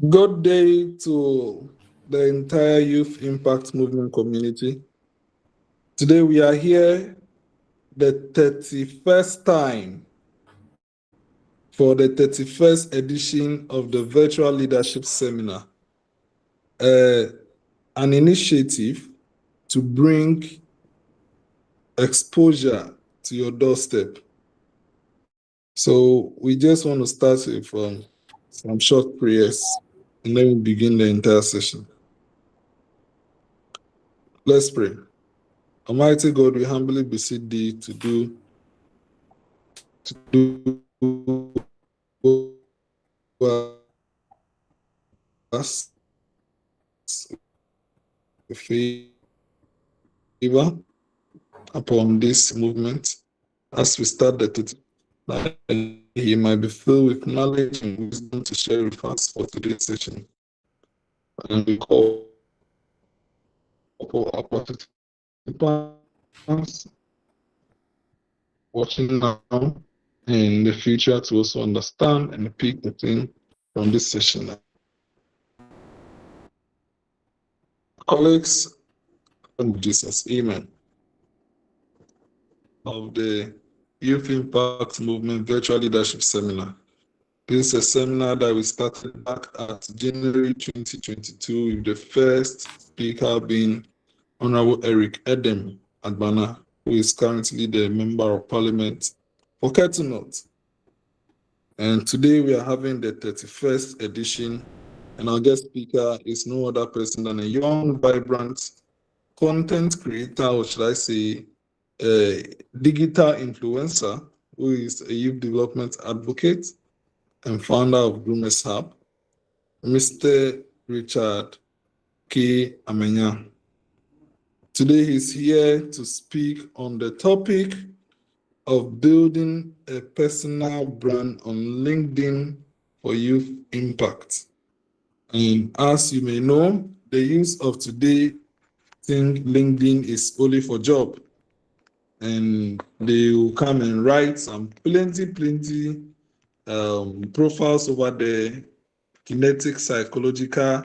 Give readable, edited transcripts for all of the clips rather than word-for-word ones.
Good day to the entire Youth Impact Movement community. Today we are here the 31st time for the 31st edition of the Virtual Leadership Seminar, an initiative to bring exposure to your doorstep. So we just want to start with some short prayers and then we begin the entire session. Let's pray. Almighty God, we humbly beseech thee to do us a favor upon this movement as we start that he might be filled with knowledge and wisdom to share with us for today's session. And we call for our participants watching now and in the future to also understand and pick the thing from this session. Colleagues, and Jesus, amen. Of the Youth Impact Movement Virtual Leadership Seminar. This is a seminar that we started back at January 2022 with the first speaker being Honorable Eric Edem Agbana, who is currently the Member of Parliament for Ketu North. And today we are having the 31st edition, and our guest speaker is no other person than a young, vibrant content creator, or should I say, a digital influencer who is a youth development advocate and founder of Groomers Hub, Mr. Richard K. Amenyah. Today he's here to speak on the topic of building a personal brand on LinkedIn for youth impact. And as you may know, the use of today think LinkedIn is only for job. And they will come and write some plenty profiles over the kinetic, psychological,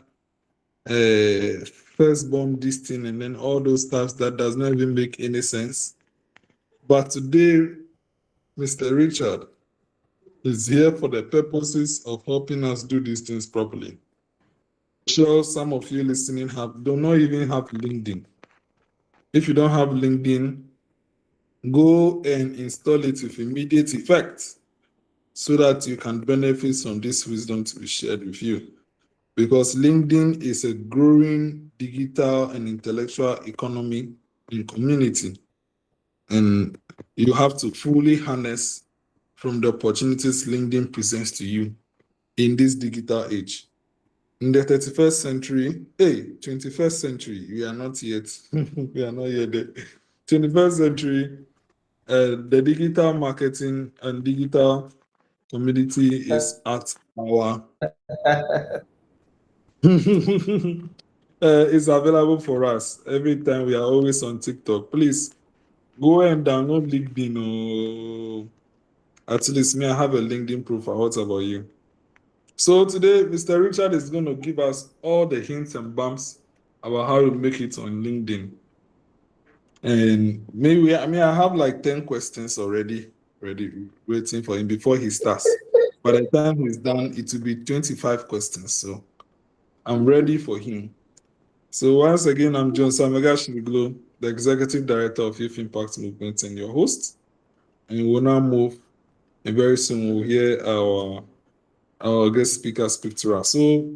firstborn this thing, and then all those stuff that does not even make any sense. But today, Mr. Richard is here for the purposes of helping us do these things properly. I'm sure some of you listening do not even have LinkedIn. If you don't have LinkedIn, go and install it with immediate effect so that you can benefit from this wisdom to be shared with you. Because LinkedIn is a growing digital and intellectual economy in community. And you have to fully harness from the opportunities LinkedIn presents to you in this digital age. In the 21st century, 21st century, we are not yet, we are not yet there. 21st century, the digital marketing and digital community is at our it's available for us every time. We are always on TikTok. Please go and download LinkedIn. At least me, I have a LinkedIn profile. What about you? So today, Mr. Richard is going to give us all the hints and bumps about how to make it on LinkedIn. And maybe I have like 10 questions already waiting for him before he starts. By the time he's done, it will be 25 questions. So I'm ready for him. So once again, I'm Jones Amegashie-Viglo, the Executive Director of Youth Impact Movement and your host. And we'll now move, and very soon we'll hear our guest speaker speak to us. So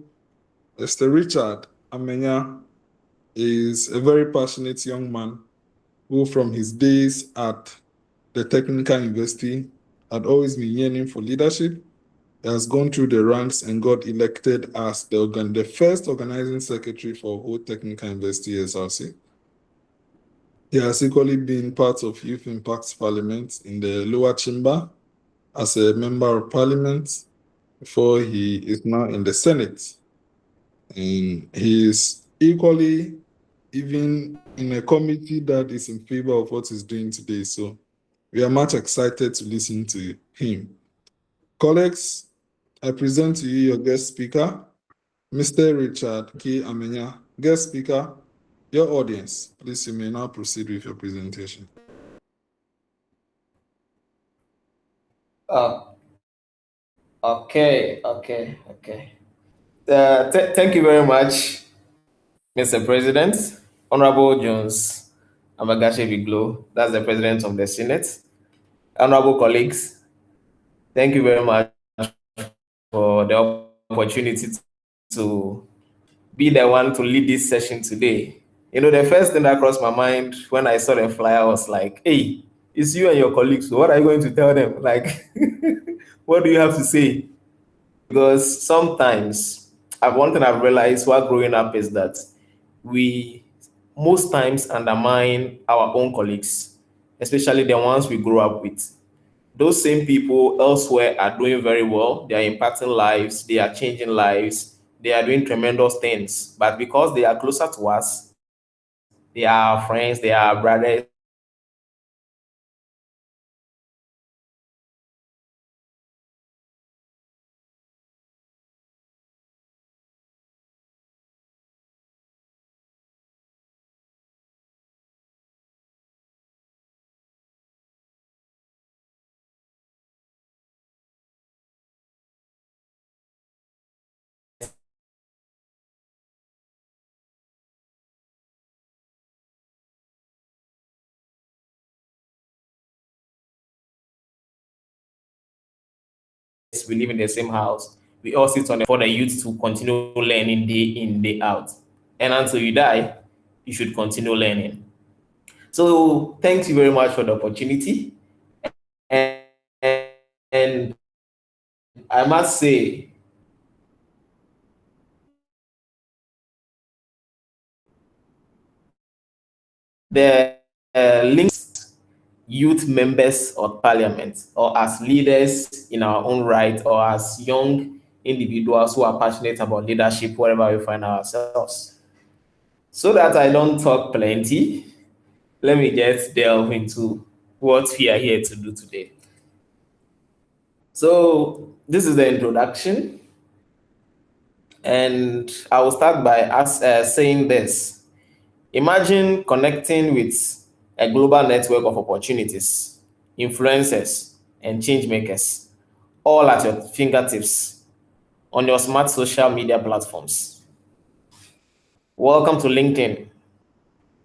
Mr. Richard Amenyah is a very passionate young man who from his days at the Technical University had always been yearning for leadership. He has gone through the ranks and got elected as the first organizing secretary for whole Technical University SRC. He has equally been part of Youth Impact Parliament in the lower chamber as a member of parliament before he is now in the Senate. And he is equally even in a committee that is in favor of what he's doing today. So we are much excited to listen to him. Colleagues, I present to you your guest speaker, Mr. Richard K. Amenyah, guest speaker, your audience. Please, you may now proceed with your presentation. Okay. Thank you very much, Mr. President. Honorable Jones Amegashie-Viglo, that's the President of the Senate. Honorable colleagues, thank you very much for the opportunity to be the one to lead this session today. You know, the first thing that crossed my mind when I saw the flyer was like, hey, it's you and your colleagues. So what are you going to tell them? Like, what do you have to say? Because sometimes one thing I've realized while growing up is that we most times undermine our own colleagues, especially the ones we grew up with. Those same people elsewhere are doing very well. They are impacting lives, they are changing lives, they are doing tremendous things. But because they are closer to us, they are our friends, they are our brothers, we tend to we live in the same house. We all sit on the for the youth to continue learning day in, day out. And until you die, you should continue learning. So thank you very much for the opportunity. And I must say, the links youth members of parliament or as leaders in our own right or as young individuals who are passionate about leadership wherever we find ourselves. So that I don't talk plenty, let me just delve into what we are here to do today. So this is the introduction, and I will start by saying this. Imagine connecting with a global network of opportunities, influencers, and change makers, all at your fingertips on your smart social media platforms. Welcome to LinkedIn,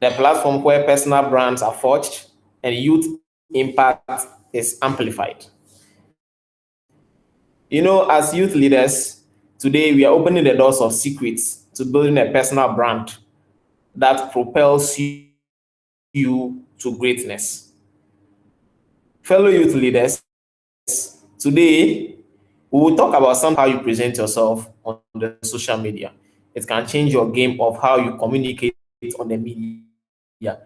the platform where personal brands are forged and youth impact is amplified. You know, as youth leaders, today we are opening the doors of secrets to building a personal brand that propels you to greatness. Fellow youth leaders, today we will talk about how you present yourself on the social media. It can change your game of how you communicate on the media.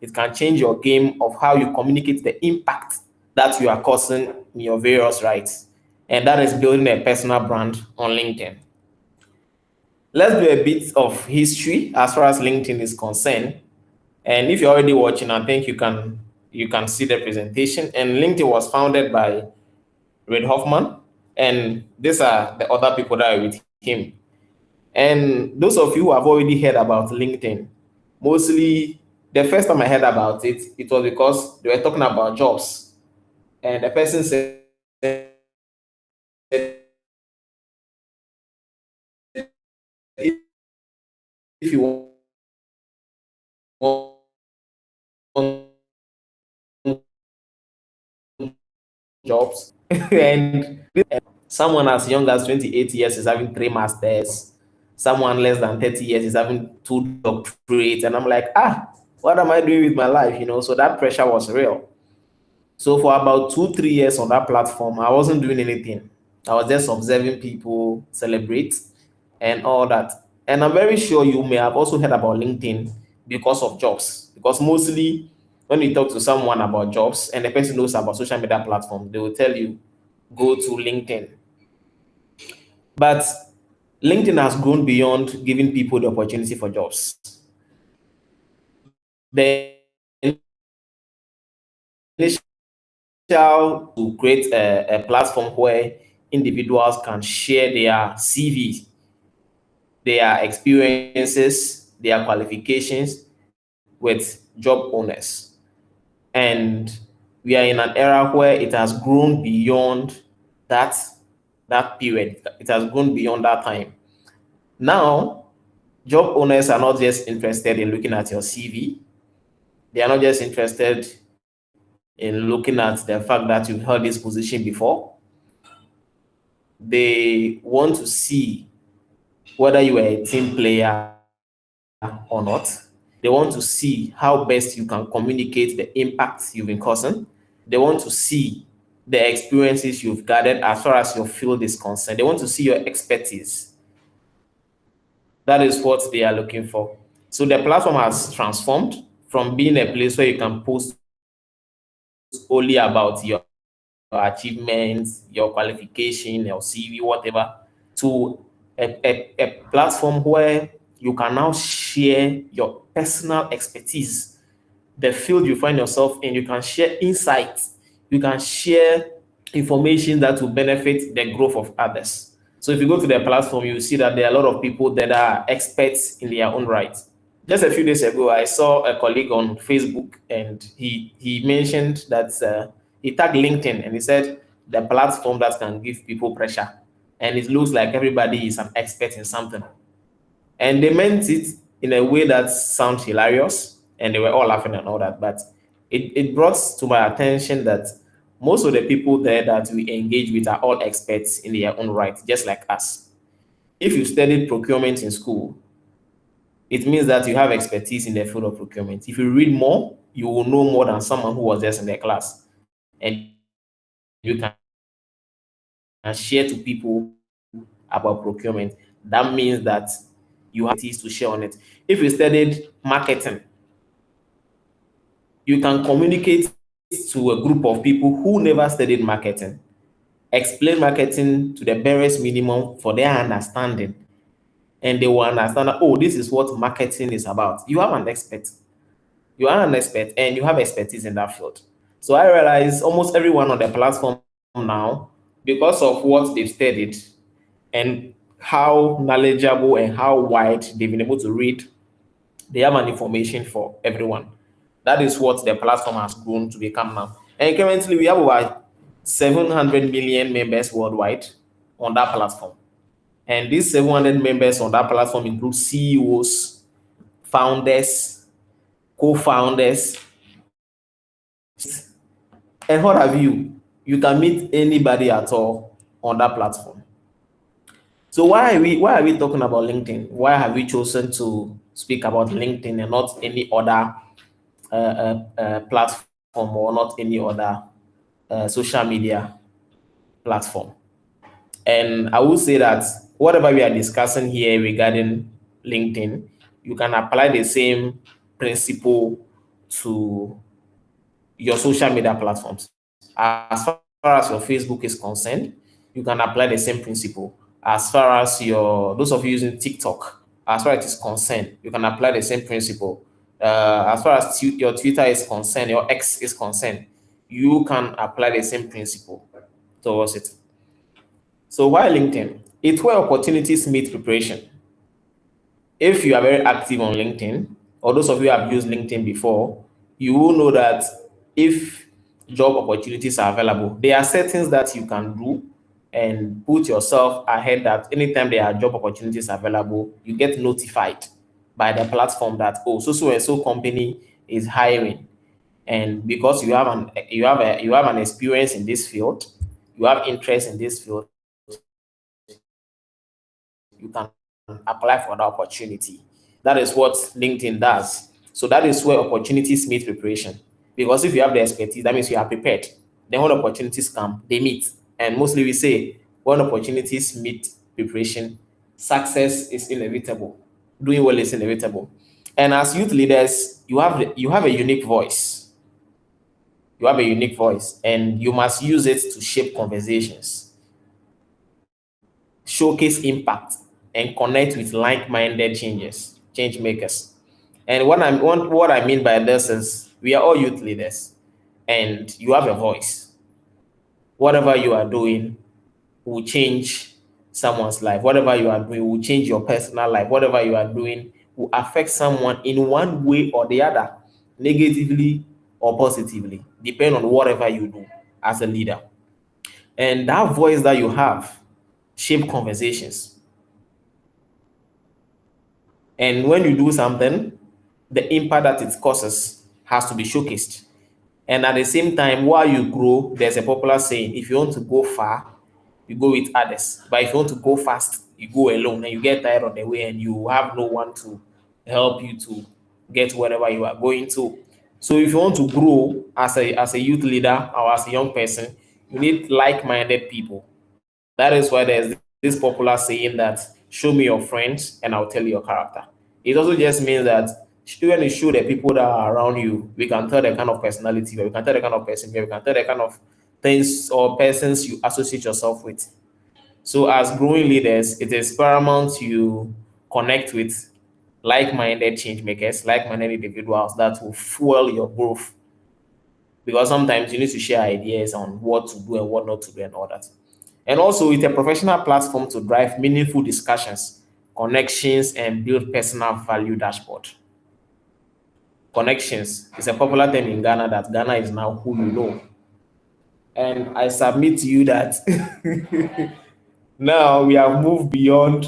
It can change your game of how you communicate the impact that you are causing in your various rights. And that is building a personal brand on LinkedIn. Let's do a bit of history as far as LinkedIn is concerned. And if you're already watching, I think you can see the presentation. And LinkedIn was founded by Reid Hoffman, and these are the other people that are with him. And those of you who have already heard about LinkedIn, mostly the first time I heard about it, it was because they were talking about jobs. And the person said, if you want jobs, and someone as young as 28 years is having three masters, someone less than 30 years is having two doctorates, and I'm like, what am I doing with my life? You know, so that pressure was real. So for about 2, 3 years on that platform, I wasn't doing anything. I was just observing people celebrate and all that. And I'm very sure you may have also heard about LinkedIn because of jobs. Because mostly when you talk to someone about jobs and the person knows about social media platform, they will tell you, go to LinkedIn. But LinkedIn has grown beyond giving people the opportunity for jobs. The initial to create a platform where individuals can share their CV their experiences, their qualifications with job owners. And we are in an era where it has grown beyond that period. It has grown beyond that time. Now, job owners are not just interested in looking at your CV. They are not just interested in looking at the fact that you've held this position before. They want to see whether you are a team player or not. They want to see how best you can communicate the impact you've been causing. They want to see the experiences you've gathered as far as your field is concerned. They want to see your expertise. That is what they are looking for. So the platform has transformed from being a place where you can post only about your achievements, your qualification, your CV, whatever, to a platform where you can now share your personal expertise, the field you find yourself in. You can share insights, you can share information that will benefit the growth of others. So if you go to the platform, you see that there are a lot of people that are experts in their own right. Just a few days ago, I saw a colleague on Facebook, and he mentioned that he tagged LinkedIn, and he said the platform that can give people pressure, and it looks like everybody is an expert in something. And they meant it in a way that sounds hilarious, and they were all laughing and all that. But it brought to my attention that most of the people there that we engage with are all experts in their own right, just like us. If you studied procurement in school, it means that you have expertise in the field of procurement. If you read more, you will know more than someone who was just in the class. And you can share to people about procurement. That means that you have expertise to share on it. If you studied marketing, you can communicate to a group of people who never studied marketing, explain marketing to the barest minimum for their understanding, and they will understand that, oh, this is what marketing is about. You have an expert. You are an expert and you have expertise in that field. So I realize almost everyone on the platform now, because of what they've studied and how knowledgeable and how wide they've been able to read, they have an information for everyone. That is what the platform has grown to become now. And currently, we have over 700 million members worldwide on that platform. And these 700 members on that platform include CEOs, founders, co-founders, and what have you. You can meet anybody at all on that platform. So why are we talking about LinkedIn? Why have we chosen to speak about LinkedIn and not any other platform, or not any other social media platform? And I will say that whatever we are discussing here regarding LinkedIn, you can apply the same principle to your social media platforms. As far as your Facebook is concerned, you can apply the same principle. As far as those of you using TikTok, as far as it is concerned, you can apply the same principle. As far as your Twitter is concerned, your X is concerned, you can apply the same principle towards it. So why LinkedIn? It's where opportunities meet preparation. If you are very active on LinkedIn, or those of you who have used LinkedIn before, you will know that if job opportunities are available, there are settings that you can do and put yourself ahead that anytime there are job opportunities available, you get notified by the platform that, oh, so and so company is hiring. And because you have an experience in this field, you have interest in this field, you can apply for that opportunity. That is what LinkedIn does. So that is where opportunities meet preparation. Because if you have the expertise, that means you are prepared. Then when opportunities come, they meet. And mostly we say when opportunities meet preparation, success is inevitable. Doing well is inevitable. And as youth leaders, you have a unique voice. You have a unique voice, and you must use it to shape conversations, showcase impact, and connect with like-minded change makers. And what I mean by this is we are all youth leaders, and you have a voice. Whatever you are doing will change someone's life. Whatever you are doing will change your personal life. Whatever you are doing will affect someone in one way or the other, negatively or positively, depending on whatever you do as a leader. And that voice that you have shape conversations. And when you do something, the impact that it causes has to be showcased. And at the same time, while you grow, there's a popular saying: if you want to go far, you go with others. But if you want to go fast, you go alone and you get tired on the way and you have no one to help you to get wherever you are going to. So if you want to grow as a youth leader or as a young person, you need like-minded people. That is why there's this popular saying that show me your friends and I'll tell you your character. It also just means that when you show the people that are around you, we can tell the kind of personality, we can tell the kind of person, we can tell the kind of things or persons you associate yourself with. So, as growing leaders, it is paramount to connect with like-minded change makers, like-minded individuals that will fuel your growth. Because sometimes you need to share ideas on what to do and what not to do and all that. And also, it's a professional platform to drive meaningful discussions, connections, and build personal value dashboard. Connections is a popular term in Ghana that Ghana is now who you know. And I submit to you that now we have moved beyond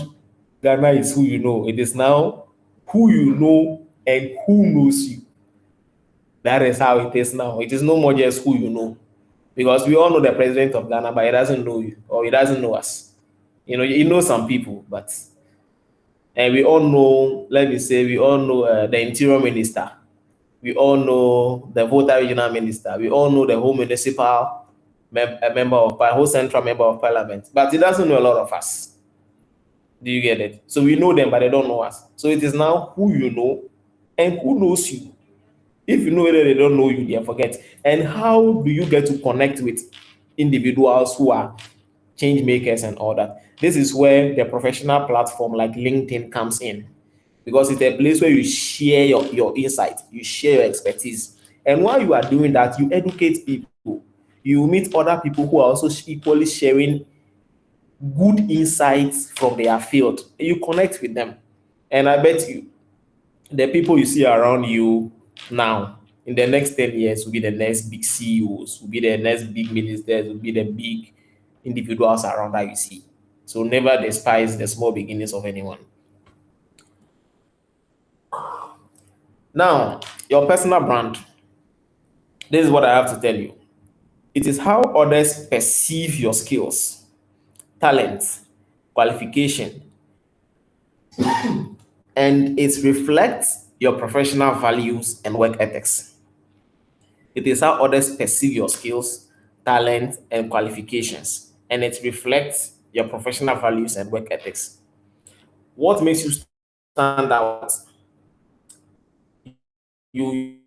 Ghana is who you know. It is now who you know and who knows you. That is how it is now. It is no more just who you know. Because we all know the president of Ghana, but he doesn't know you or he doesn't know us. You know some people, but and we all know, let me say, we all know the interior minister. We all know the voter regional minister. We all know the whole municipal member of whole central member of parliament. But he doesn't know a lot of us. Do you get it? So we know them, but they don't know us. So it is now who you know and who knows you. If you know whether they don't know you, they forget. And how do you get to connect with individuals who are change makers and all that? This is where the professional platform like LinkedIn comes in, because it's a place where you share your insight, you share your expertise. And while you are doing that, you educate people. You meet other people who are also equally sharing good insights from their field. You connect with them. And I bet you the people you see around you now in the next 10 years will be the next big CEOs, will be the next big ministers, will be the big individuals around that you see. So never despise the small beginnings of anyone. Now, your personal brand. This is what I have to tell you. It is how others perceive your skills, talents, qualification, and it reflects your professional values and work ethics. It is how others perceive your skills, talent, and qualifications, and it reflects your professional values and work ethics. What makes you stand out? You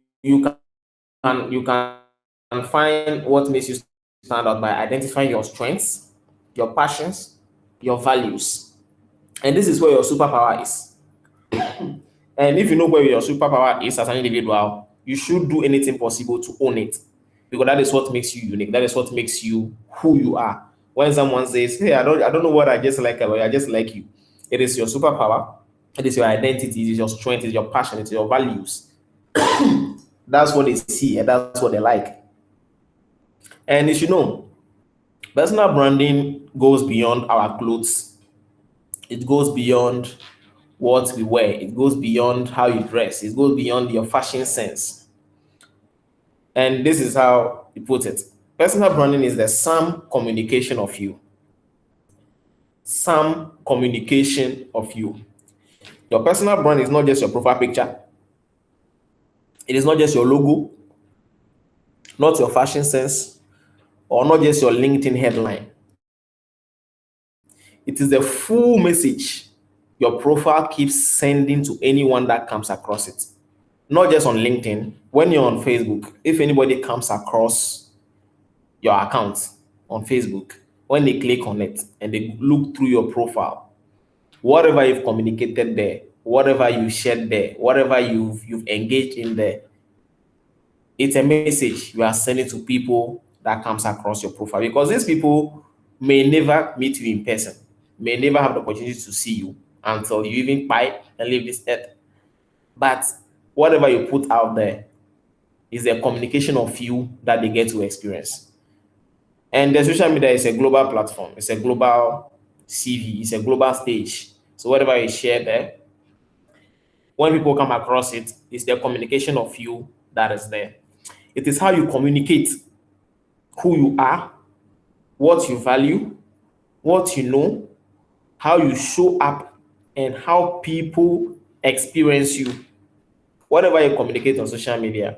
can find what makes you stand out by identifying your strengths, your passions, your values, and this is where your superpower is. And if you know where your superpower is as an individual, you should do anything possible to own it, because that is what makes you unique. That is what makes you who you are. When someone says, "Hey, I don't know what I just like about you. I just like you," it is your superpower. It is your identity. It is your strength. It is your passion. It is your values. That's what they see, and that's what they like. And you should know, personal branding goes beyond our clothes. It goes beyond what we wear. It goes beyond how you dress. It goes beyond your fashion sense. And this is how he put it. Personal branding is the sum communication of you. Some communication of you. Your personal brand is not just your profile picture. It is not just your logo, not your fashion sense, or not just your LinkedIn headline. It is the full message your profile keeps sending to anyone that comes across it. Not just on LinkedIn. When you're on Facebook, if anybody comes across your account on Facebook, when they click on it and they look through your profile, whatever you've communicated there, whatever you shared there, whatever you've engaged in there, it's a message you are sending to people that comes across your profile, because these people may never meet you in person. may never have the opportunity to see you until you even buy and leave this earth. But whatever you put out there is a communication of you that they get to experience. And the social media is a global platform, it's a global CV, it's a global stage. So whatever you share there, when people come across it, it's the communication of you that is there. It is how you communicate who you are, what you value, what you know, how you show up, and how people experience you. Whatever you communicate on social media,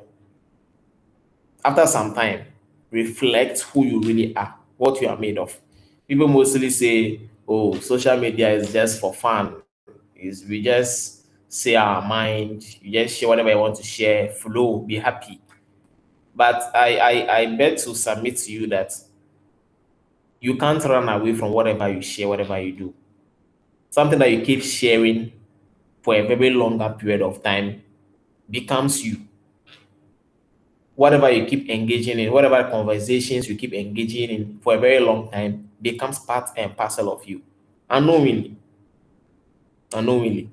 after some time, reflect who you really are, what you are made of. People mostly say, oh, social media is just for fun. Is we just say our mind, you just share whatever you want to share, flow, be happy. But I bet to submit to you that you can't run away from whatever you share, whatever you do. Something that you keep sharing for a very longer period of time becomes you. Whatever you keep engaging in, whatever conversations you keep engaging in for a very long time becomes part and parcel of you. Unknowingly. Unknowingly.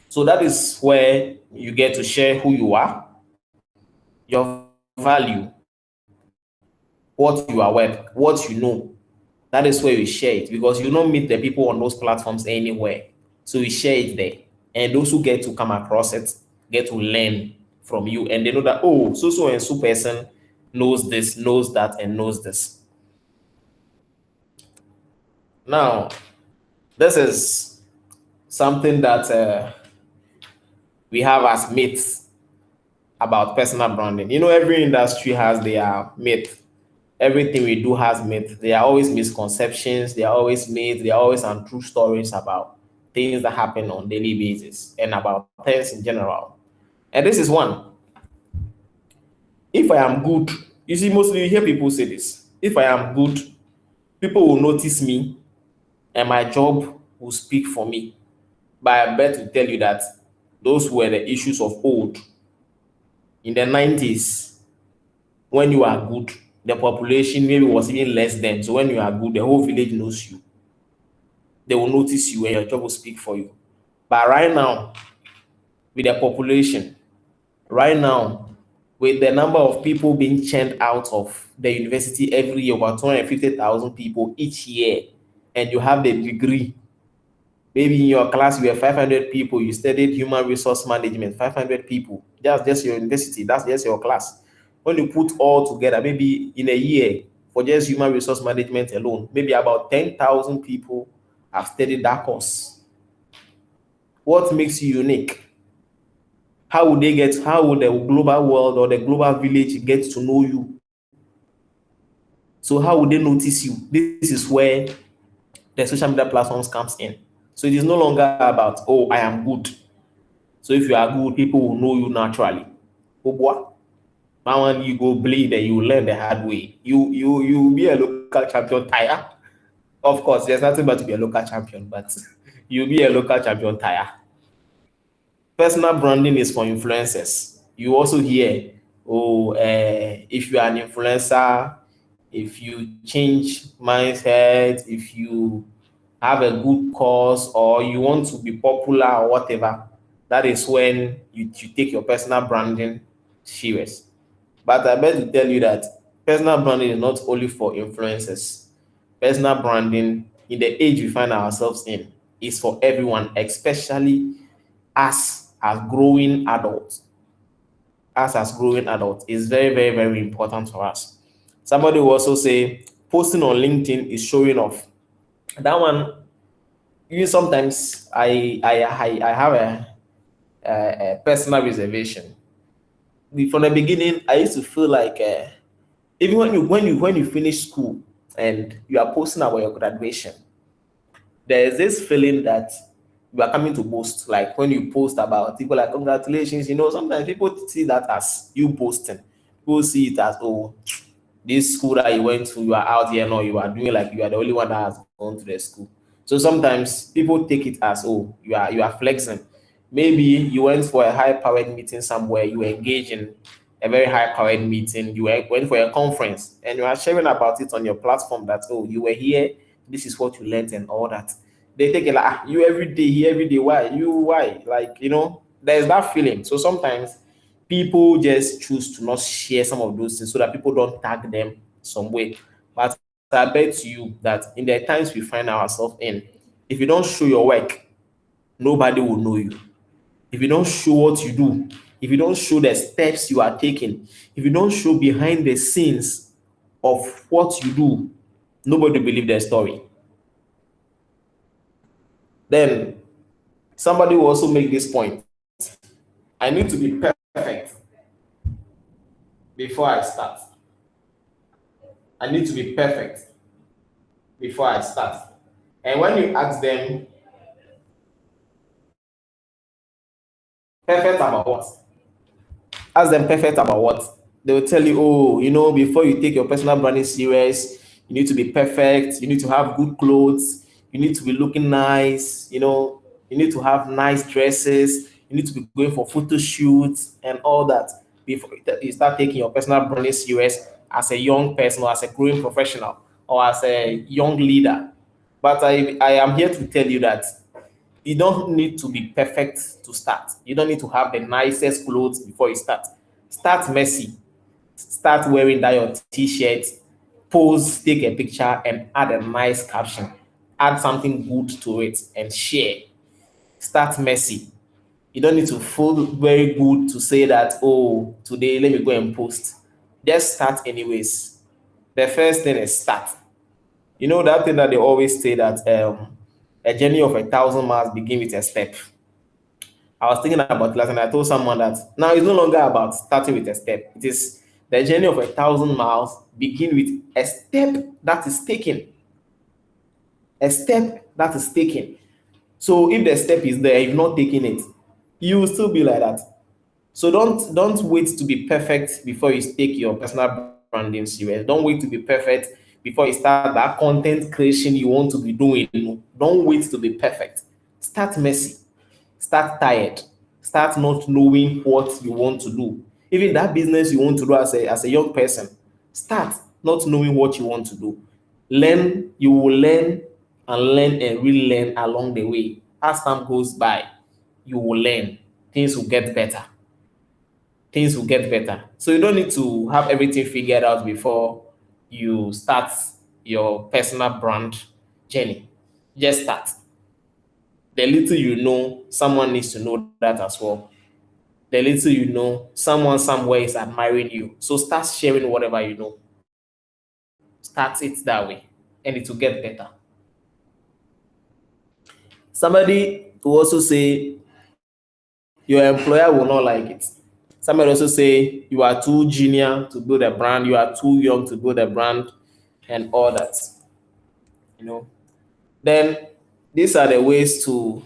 So that is where you get to share who you are, your value, what you are worth, what you know. That is where you share it because you don't meet the people on those platforms anywhere. So you share it there. And those who get to come across it get to learn from you. And they know that, oh, so and so person knows this, knows that, and knows this. Now, this is something that we have as myths about personal branding. You know, every industry has their myth. Everything we do has myth. There are always misconceptions. There are always myths. There are always untrue stories about things that happen on daily basis and about things in general. And this is one. If I am good, you see, mostly you hear people say this. If I am good, people will notice me and my job will speak for me. But I bet to tell you that those were the issues of old. In the 90s, when you are good, the population maybe was even less than. So when you are good, the whole village knows you. They will notice you and your job will speak for you. But right now, with the population, right now, with the number of people being churned out of the university every year, about 250,000 people each year, and you have the degree. Maybe in your class you have 500 people, you studied human resource management, 500 people. That's just your university, that's just your class. When you put all together, maybe in a year, for just human resource management alone, maybe about 10,000 people have studied that course. What makes you unique? How would the global world or the global village get to know you? So how would they notice you? This is where the social media platforms comes in. So it is no longer about, oh, I am good. So if you are good, people will know you naturally. Oh boy, now when you go bleed and you learn the hard way, you will be a local champion tire. Of course, there's nothing but to be a local champion, but you'll be a local champion tire. Personal branding is for influencers. You also hear, oh, if you are an influencer, if you change mindset, if you have a good cause or you want to be popular or whatever, that is when you take your personal branding serious. But I bet to tell you that personal branding is not only for influencers. Personal branding in the age we find ourselves in is for everyone, especially us as growing adults. Us as growing adults is very, very, very important for us. Somebody will also say posting on LinkedIn is showing off. That one, you sometimes I have a personal reservation. From the beginning, I used to feel like even when you finish school and you are posting about your graduation, there is this feeling that you are coming to boast. Like when you post about people like congratulations, you know, sometimes people see that as you boasting. People see it as, oh, this school that you went to, you are out here now, you are doing like you are the only one that has gone to the school. So sometimes people take it as, oh, you are flexing. Maybe you went for a high-powered meeting somewhere, you engage in a very high-powered meeting, went for a conference, and you are sharing about it on your platform that, oh, you were here This is what you learned and all that. They take it like, ah, you every day, here every day. Why? You why? Like, there's that feeling. So sometimes people just choose to not share some of those things so that people don't tag them some way. But I bet you that in the times we find ourselves in, if you don't show your work, nobody will know you. If you don't show what you do, if you don't show the steps you are taking, if you don't show behind the scenes of what you do, nobody will believe the story. Then somebody will also make this point. I need to be perfect before I start. I need to be perfect before I start. And when you ask them, perfect about what? Ask them perfect about what? They will tell you, oh, before you take your personal branding serious, you need to be perfect. You need to have good clothes. You need to be looking nice. You need to have nice dresses. You need to be going for photo shoots and all that before you start taking your personal branding serious as a young person or as a growing professional or as a young leader. But I am here to tell you that you don't need to be perfect to start. You don't need to have the nicest clothes before you start. Start messy. Start wearing that your t-shirt, pose, take a picture, and add a nice caption. Add something good to it and share. Start messy. You don't need to feel very good to say that, oh, today let me go and post. Just start anyways. The first thing is start. You know that thing that they always say that a journey of 1,000 miles begin with a step. I was thinking about it last and I told someone that now it's no longer about starting with a step. It is the journey of 1,000 miles begin with a step that is taken. A step that is taken. So if the step is there, you've not taken it, you will still be like that. So don't wait to be perfect before you take your personal branding serious. Don't wait to be perfect before you start that content creation you want to be doing. Don't wait to be perfect. Start messy. Start tired. Start not knowing what you want to do. Even that business you want to do as a young person, start not knowing what you want to do. Learn, you will learn and relearn along the way. As time goes by, you will learn. Things will get better. Things will get better. So you don't need to have everything figured out before you start your personal brand journey. Just start. The little you know, someone needs to know that as well. The little you know, someone somewhere is admiring you. So start sharing whatever you know. Start it that way, and it will get better. Somebody will also say your employer will not like it. Somebody also say you are too junior to build a brand, you are too young to build a brand, and all that. You know. Then these are the ways to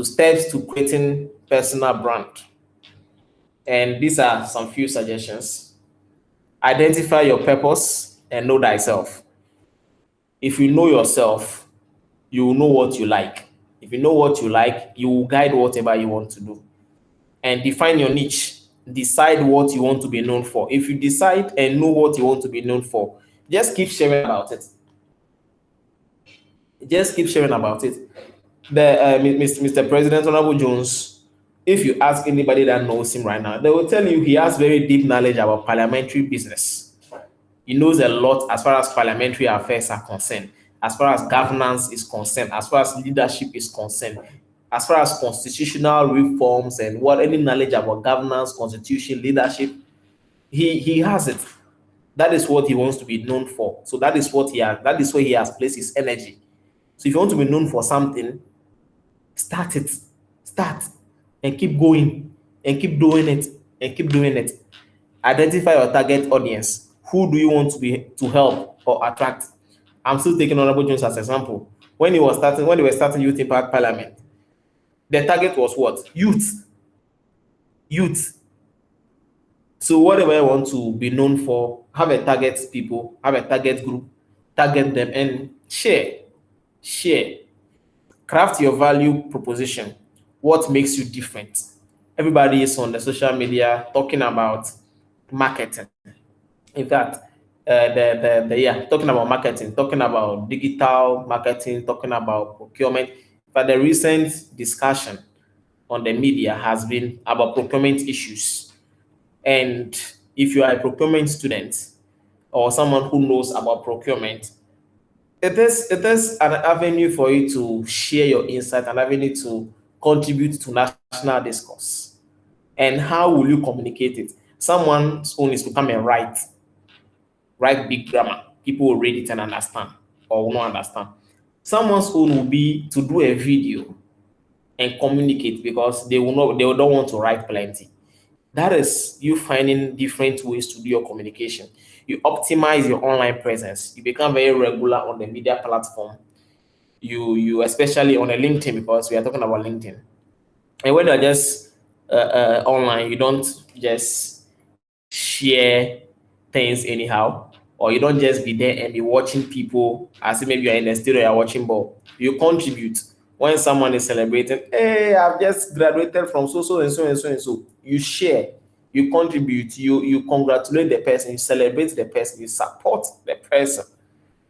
steps to creating personal brand. And these are some few suggestions. Identify your purpose and know thyself. If you know yourself, you will know what you like. If you know what you like, you will guide whatever you want to do. And define your niche. Decide what you want to be known for. If you decide and know what you want to be known for, just keep sharing about it. Just keep sharing about it. Mr. President Honorable Jones, if you ask anybody that knows him right now, they will tell you he has very deep knowledge about parliamentary business. He knows a lot as far as parliamentary affairs are concerned, as far as governance is concerned, as far as leadership is concerned, as far as constitutional reforms and what any knowledge about governance, constitution, leadership, he has it. That is what he wants to be known for. So that is what he has. That is where he has placed his energy. So if you want to be known for something, start it. Start and keep going and keep doing it and keep doing it. Identify your target audience. Who do you want to help or attract? I'm still taking Honorable Jones as example. When they were starting Youth Impact Parliament, the target was what? Youth. Youth. So whatever I want to be known for, have a target people, have a target group, target them and share. Share. Craft your value proposition. What makes you different? Everybody is on the social media talking about marketing. In fact, talking about marketing, talking about digital marketing, talking about procurement. But the recent discussion on the media has been about procurement issues. And if you are a procurement student or someone who knows about procurement, it is an avenue for you to share your insight, an avenue to contribute to national discourse. And how will you communicate it? Someone's own is to come and write big grammar. People will read it and understand or will not understand. Someone's own will be to do a video and communicate because they don't want to write plenty. That is you finding different ways to do your communication. You optimize your online presence. You become very regular on the media platform. You especially on a LinkedIn, because we are talking about LinkedIn. And when you're just online, you don't just share things anyhow, or you don't just be there and be watching people as if maybe you're in the studio, you're watching ball. You contribute. When someone is celebrating, hey, I've just graduated from so so and so and so and so. You share, you contribute, you congratulate the person, you celebrate the person, you support the person.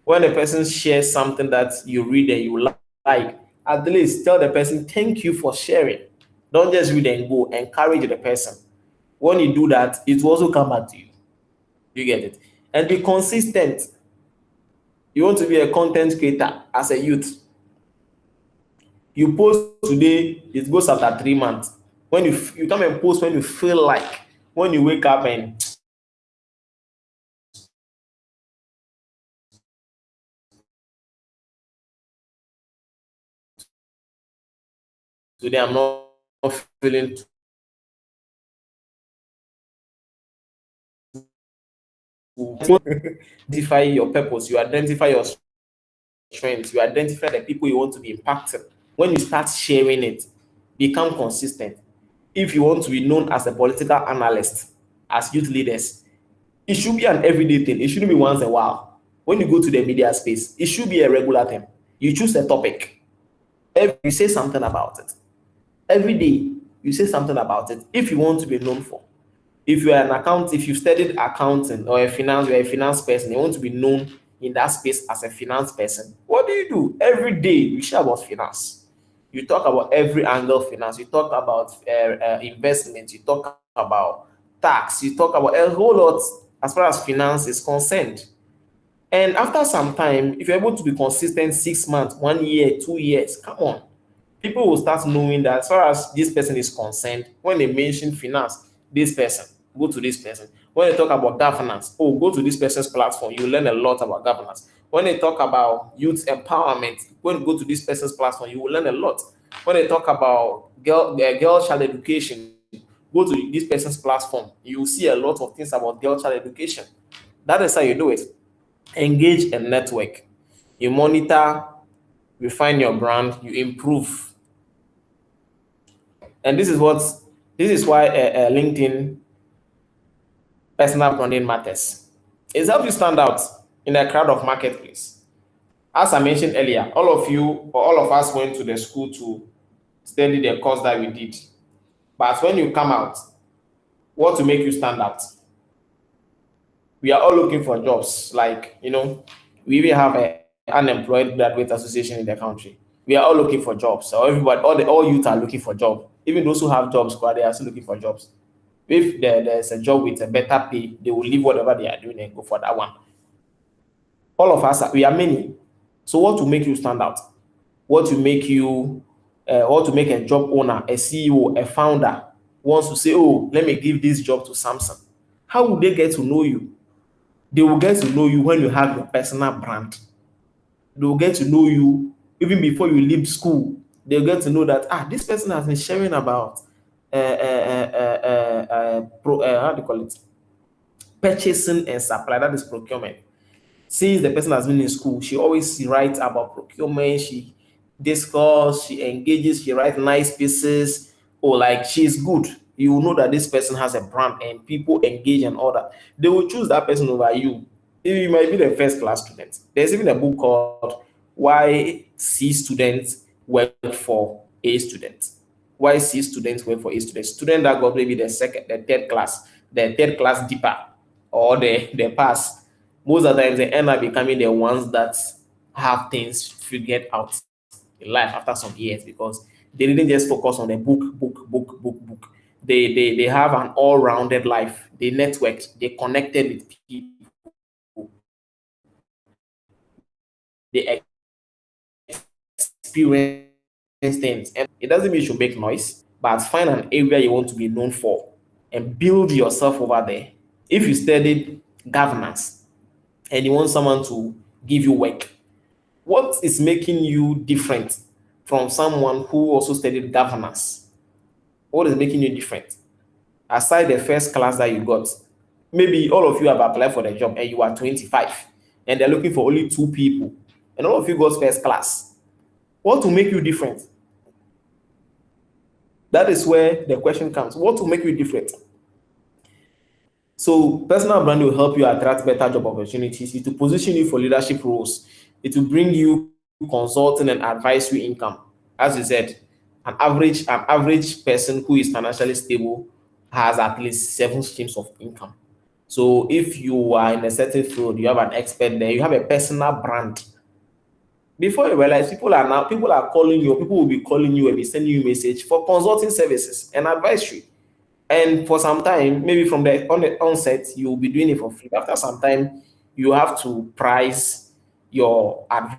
When the person shares something that you read and you like, at least tell the person thank you for sharing. Don't just read and go. Encourage the person. When you do that, it will also come back to you. You get it? And be consistent. You want to be a content creator as a youth. You post today, it goes after 3 months. When you come and post when you feel like, when you wake up and today I'm not feeling too identify your purpose, you identify your strengths, you identify the people you want to be impacting. When you start sharing it, become consistent. If you want to be known as a political analyst, as youth leaders, it should be an everyday thing. It shouldn't be once in a while. When you go to the media space, it should be a regular thing. You choose a topic. You say something about it. Every day, you say something about it. If you want to be known for, if you are an account, if you studied accounting or you're a finance person, you want to be known in that space as a finance person, what do? Every day you share about finance. You talk about every angle of finance. You talk about investment. You talk about tax. You talk about a whole lot as far as finance is concerned. And after some time, if you're able to be consistent 6 months, 1 year, 2 years, come on, people will start knowing that as far as this person is concerned, when they mention finance, this person, go to this person. When they talk about governance, oh, go to this person's platform. You learn a lot about governance. When they talk about youth empowerment, when you go to this person's platform, you will learn a lot. When they talk about girl child education, go to this person's platform. You will see a lot of things about girl child education. That is how you do it. Engage and network. You monitor, refine your brand, you improve. And this is why LinkedIn personal branding matters. It helps you stand out in a crowd of marketplace. As I mentioned earlier, all of you or all of us went to the school to study the course that we did. But when you come out, what to make you stand out? We are all looking for jobs. Like, we even have an unemployed graduate association in the country. We are all looking for jobs. So everybody, all youth are looking for jobs. Even those who have jobs, they are still looking for jobs. If there's a job with a better pay, they will leave whatever they are doing and go for that one. All of us, we are many. So what will make you stand out? What to make a job owner, a CEO, a founder wants to say, oh, let me give this job to Samson. How will they get to know you? They will get to know you when you have your personal brand. They will get to know you even before you leave school. They'll get to know that this person has been sharing about how do you call it? Purchasing and supply. That is procurement. Since the person has been in school, she always writes about procurement. She discuss, she engages, she writes nice pieces. Or like she's good. You will know that this person has a brand and people engage and all that. They will choose that person over you. You might be the first class student. There's even a book called Why C Students Work for A Student. Why C students work for A students? Student that got maybe the third class deeper, or the pass. most of the times they end up becoming the ones that have things figured out in life after some years because they didn't just focus on the book. They have an all-rounded life. They networked, they connected with people, they experience things. And it doesn't mean you should make noise, but find an area you want to be known for and build yourself over there. If you studied governance and you want someone to give you work, what is making you different from someone who also studied governance? What is making you different? Aside the first class that you got, maybe all of you have applied for the job and you are 25 and they're looking for only 2 people and all of you got first class. What will make you different? That is where the question comes. What will make you different? So personal brand will help you attract better job opportunities. It will position you for leadership roles. It will bring you consulting and advisory income. As you said, an average person who is financially stable has at least 7 streams of income. So if you are in a certain field, you have an expert there, you have a personal brand. Before you realize, people are calling you, people will be calling you and be sending you message for consulting services and advisory. And for some time, maybe from the onset, you'll be doing it for free. After some time, you have to price your uh,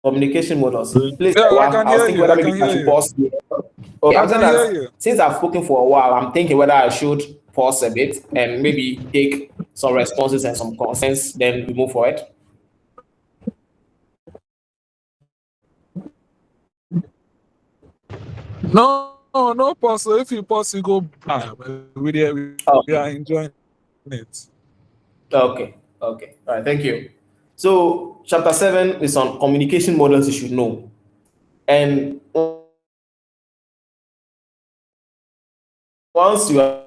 communication models. Please, Yeah, I can I was hear thinking you. whether I maybe can I hear should you. pause here. Okay, I I'm saying can hear that you. since I've spoken for a while, I'm thinking whether I should pause a bit and maybe take some responses and some concerns, then we move forward. No, no pause. So if you pause, you go back. We Okay, are enjoying it. okay. All right, thank you. So, chapter 7 is on communication models you should know. And once you are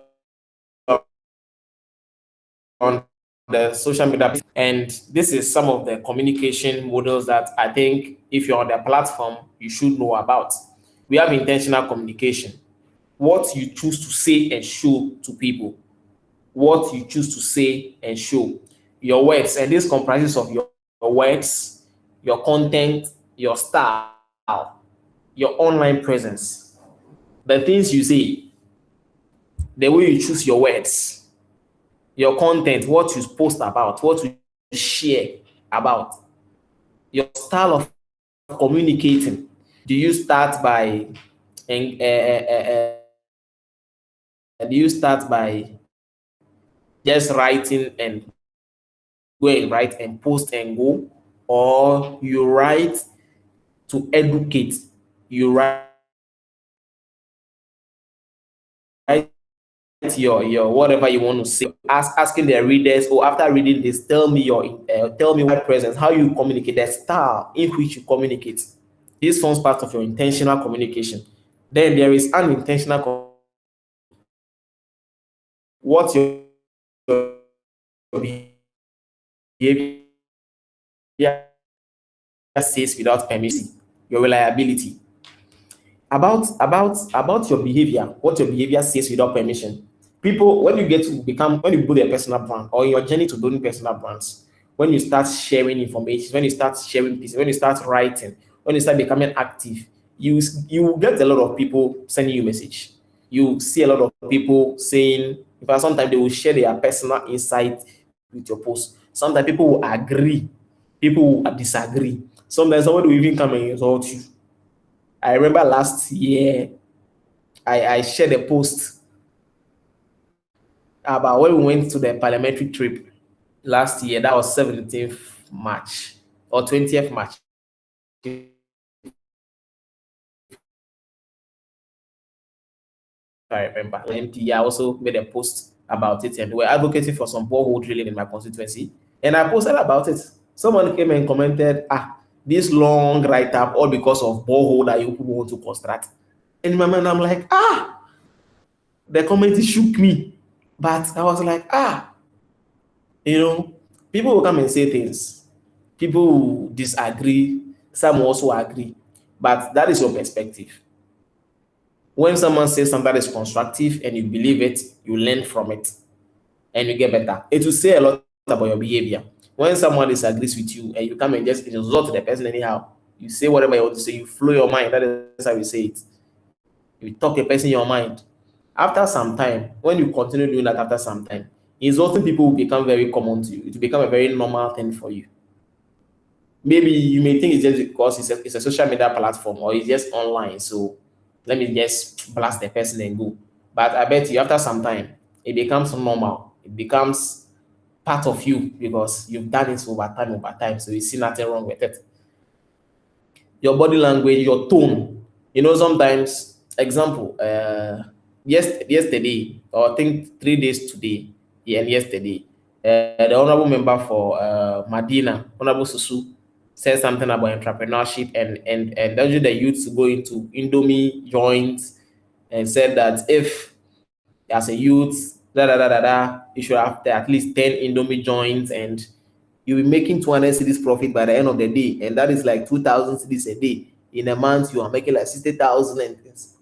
on the social media, and this is some of the communication models that I think if you're on the platform, you should know about. We have intentional communication, what you choose to say and show to people, what you choose to say and show, your words, and this comprises of your words, your content, your style, your online presence, the things you say, the way you choose your words, your content, what you post about, what you share about, your style of communicating. Do you start by and do you start by just writing and go and write and post and go, or you write to educate, you write your whatever you want to say, asking the readers, or after reading this, tell me what presence, how you communicate, the style in which you communicate. This forms part of your intentional communication. Then there is unintentional what your behavior says without permission, your reliability. About your behavior, what your behavior says without permission. People, when you build a personal brand or in your journey to building personal brands, when you start sharing information, when you start sharing pieces, when you start writing, when you start becoming active, you get a lot of people sending you message. You see a lot of people saying, because sometimes they will share their personal insight with your post. Sometimes people will agree, people will disagree. Sometimes somebody will even come and insult you. I remember last year, I shared a post about when we went to the parliamentary trip last year. That was 17th March or 20th March. I remember. MT, I also made a post about it and we were advocating for some borehole drilling in my constituency. And I posted about it. Someone came and commented, this long write up all because of borehole that you people want to construct. And in my mind, I'm like, the comment shook me. But I was like, you know, people will come and say things. People will disagree. Some will also agree. But that is your perspective. When someone says something that is constructive and you believe it, you learn from it and you get better. It will say a lot about your behavior. When someone disagrees with you and you come and just insult the person anyhow, you say whatever you want to say, you flow your mind. That is how you say it. You talk a person in your mind. After some time, when you continue doing that after some time, insulting people will become very common to you. It will become a very normal thing for you. Maybe you may think it's just because it's a social media platform or it's just online. So let me just blast the person and go. But I bet you after some time, it becomes normal. It becomes part of you because you've done it over time, over time. So you see nothing wrong with it. Your body language, your tone. Sometimes, example, yesterday, or I think 3 days today, yeah, and yesterday, the honorable member for Madina, Honorable Susu, said something about entrepreneurship and urged the youth to go into Indomie joints and said that if as a youth, you should have at least 10 Indomie joints and you'll be making 200 cedis profit by the end of the day. And that is like 2,000 cedis a day. In a month, you are making like 60,000 and things.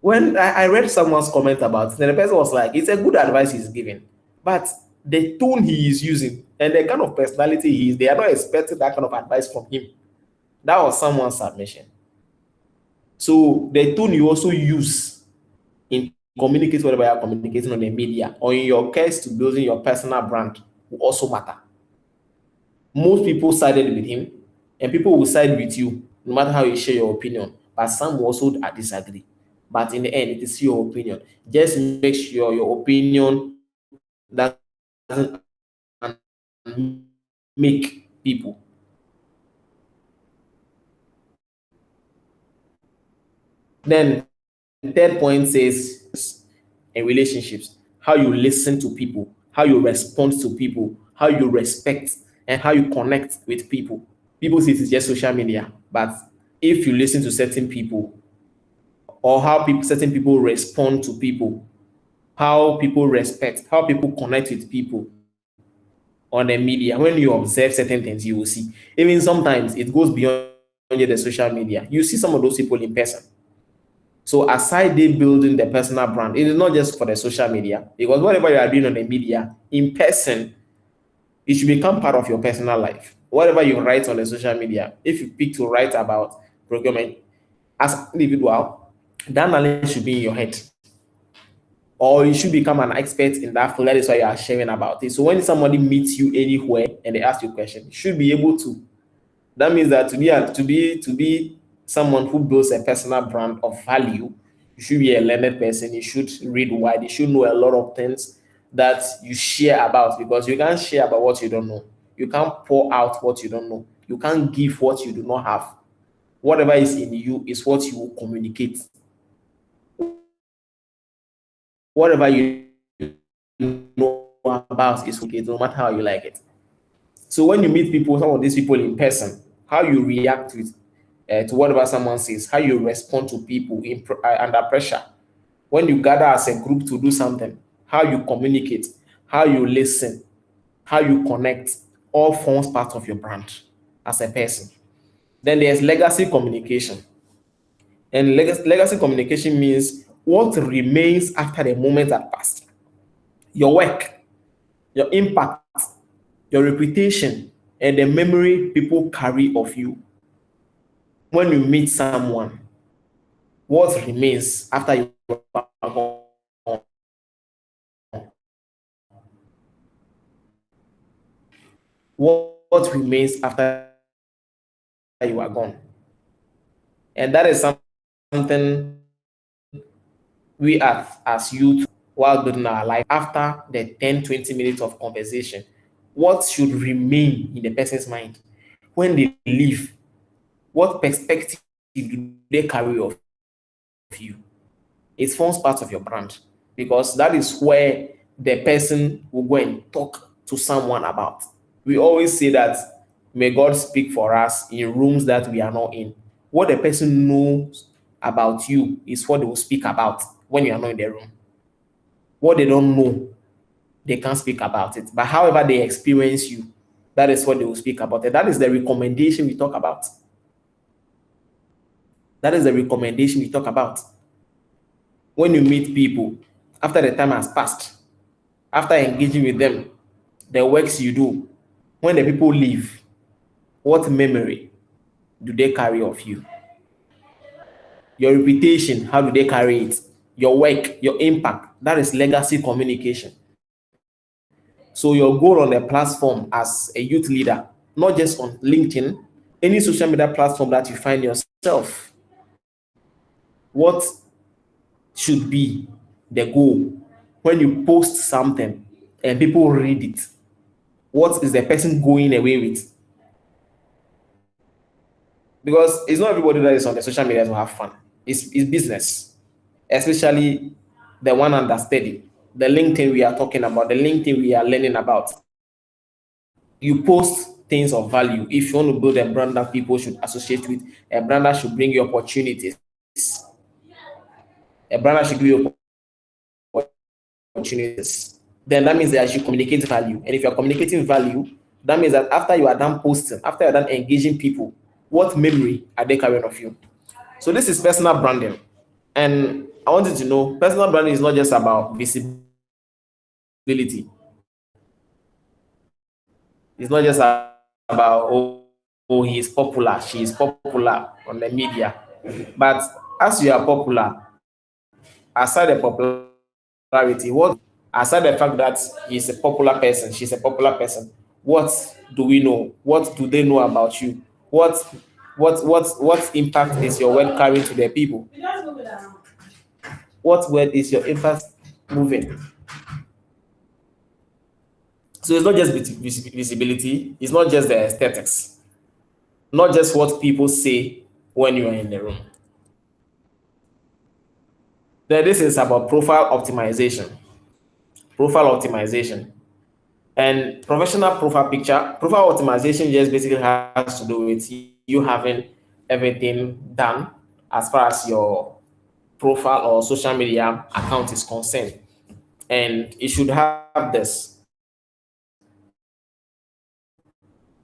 When I read someone's comment about it, and the person was like, it's a good advice he's giving. But the tone he is using and the kind of personality he is, they are not expecting that kind of advice from him. That was someone's submission. So the tone you also use in communicate whatever you're communicating on the media or in your case to building your personal brand will also matter. Most people sided with him, and people will side with you no matter how you share your opinion. But some will also disagree. But in the end, it is your opinion. Just make sure your opinion doesn't make people. Then third point says in relationships, how you listen to people, how you respond to people, how you respect, and how you connect with people. People say it's just social media, but if you listen to certain people or how certain people respond to people, how people respect, how people connect with people on the media, when you observe certain things, you will see. Even sometimes it goes beyond the social media. You see some of those people in person. So aside they building the personal brand, it is not just for the social media because whatever you are doing on the media in person, it should become part of your personal life. Whatever you write on the social media, if you pick to write about procurement as an individual, that knowledge should be in your head. Or you should become an expert in that field. That is why you are sharing about it. So when somebody meets you anywhere and they ask you a question, you should be able to. That means that to be someone who builds a personal brand of value, you should be a learned person. You should read wide. You should know a lot of things that you share about because you can't share about what you don't know. You can't pour out what you don't know. You can't give what you do not have. Whatever is in you is what you will communicate. Whatever you know about is okay, no matter how you like it. So when you meet people, some of these people in person, how you react to whatever someone says, how you respond to people under pressure. When you gather as a group to do something, how you communicate, how you listen, how you connect, all forms part of your brand as a person. Then there's legacy communication. And legacy communication means what remains after the moment that passed. Your work, your impact, your reputation, and the memory people carry of you. When you meet someone, what remains after you are gone? What remains after you are gone? And that is something we as youth while building our life after the 10-20 minutes of conversation. What should remain in the person's mind when they leave? What perspective do they carry of you? It forms part of your brand because that is where the person will go and talk to someone about. We always say that may God speak for us in rooms that we are not in. What the person knows about you is what they will speak about when you are not in the room. What they don't know, they can't speak about it. But however they experience you, that is what they will speak about. And that is the recommendation we talk about. That is the recommendation we talk about. When you meet people, after the time has passed, after engaging with them, the works you do, when the people leave, what memory do they carry of you? Your reputation, how do they carry it? Your work, your impact, that is legacy communication. So your goal on the platform as a youth leader, not just on LinkedIn, any social media platform that you find yourself, what should be the goal when you post something and people read it? What is the person going away with? Because it's not everybody that is on the social media to have fun. It's business, especially the one under study, the LinkedIn we are talking about, the LinkedIn we are learning about. You post things of value. If you want to build a brand that people should associate with, a brand that should bring you opportunities, a brand that should give you opportunities, then that means that you should communicate value. And if you're communicating value, that means that after you are done posting, after you're done engaging people, what memory are they carrying of you? So this is personal branding. And I wanted to know, personal branding is not just about visibility. It's not just about, oh, he is popular, she is popular on the media. But as you are popular, aside the popularity, what aside the fact that he's a popular person, she's a popular person, what do we know? What do they know about you? What impact is your word carrying to the people? What word is your impact moving? So it's not just visibility, it's not just the aesthetics, not just what people say when you are in the room. Then this is about profile optimization. Profile optimization. And professional profile picture, profile optimization just basically has to do with you having everything done as far as your profile or social media account is concerned. And it should have this.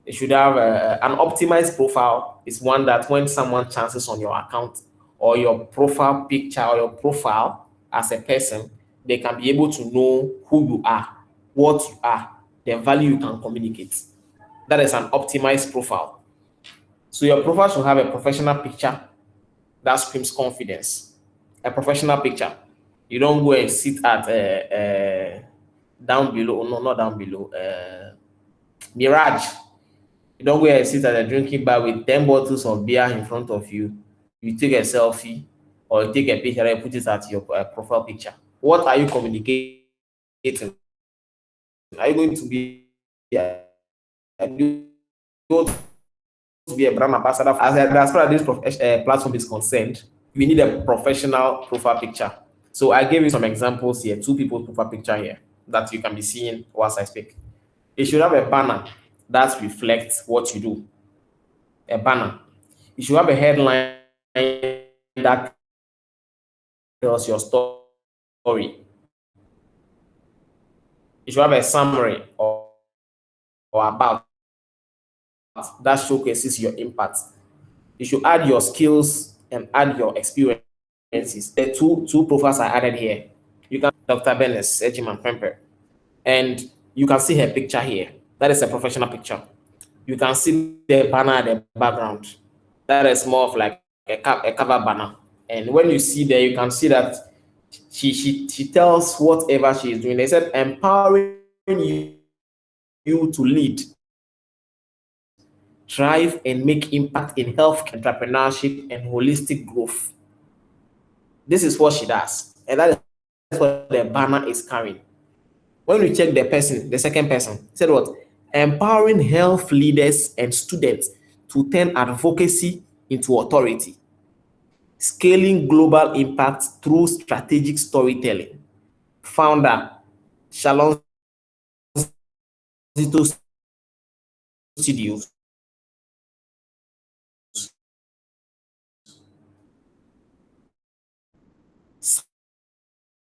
It should have an optimized profile is one that when someone chances on your account or your profile picture or your profile as a person, they can be able to know who you are, what you are, the value you can communicate. That is an optimized profile. So your profile should have a professional picture that screams confidence. A professional picture. You don't go and sit at down below, no, not down below, Mirage. You don't go and sit at a drinking bar with 10 bottles of beer in front of you. You take a selfie or you take a picture and put it at your profile picture. What are you communicating? Are you going to be to be a brand ambassador? As far as this platform is concerned, we need a professional profile picture. So I gave you some examples here, two people's profile picture here that you can be seeing whilst I speak. It should have a banner that reflects what you do. A banner. You should have a headline that tells your story. You should have a summary or about that showcases your impact. You should add your skills and add your experiences. The two profiles I added here. You can Dr. Benes, Ejiman Pemper, and you can see her picture here. That is a professional picture. You can see the banner at the background. That is more of like a cover banner. And when you see there, you can see that she tells whatever she is doing. They said empowering you to lead, thrive, and make impact in health, entrepreneurship, and holistic growth. This is what she does, and that is what the banner is carrying. When we check the person, the second person said what? Empowering health leaders and students to turn advocacy into authority, scaling global impact through strategic storytelling. Founder, Shalom Zito Studios.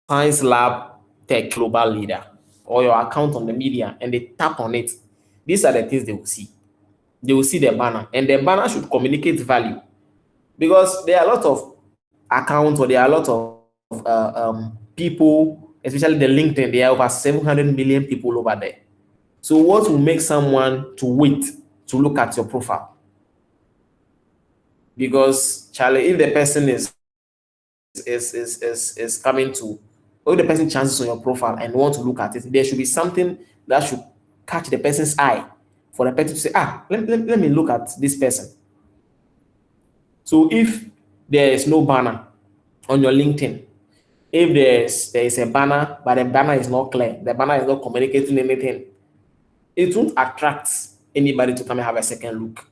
science lab tech global leader, or your account on the media, and they tap on it, these are the things they will see. They will see the banner, and the banner should communicate value, because there are a lot of accounts, or there are a lot of people, especially the LinkedIn. There are over 700 million people over there. So what will make someone to wait to look at your profile? Because Charlie, if the person is coming to, or if the person chances on your profile and want to look at it, there should be something that should catch the person's eye for the person to say, let me look at this person. So if there is no banner on your LinkedIn, if there is a banner, but the banner is not clear, the banner is not communicating anything, it won't attract anybody to come and have a second look.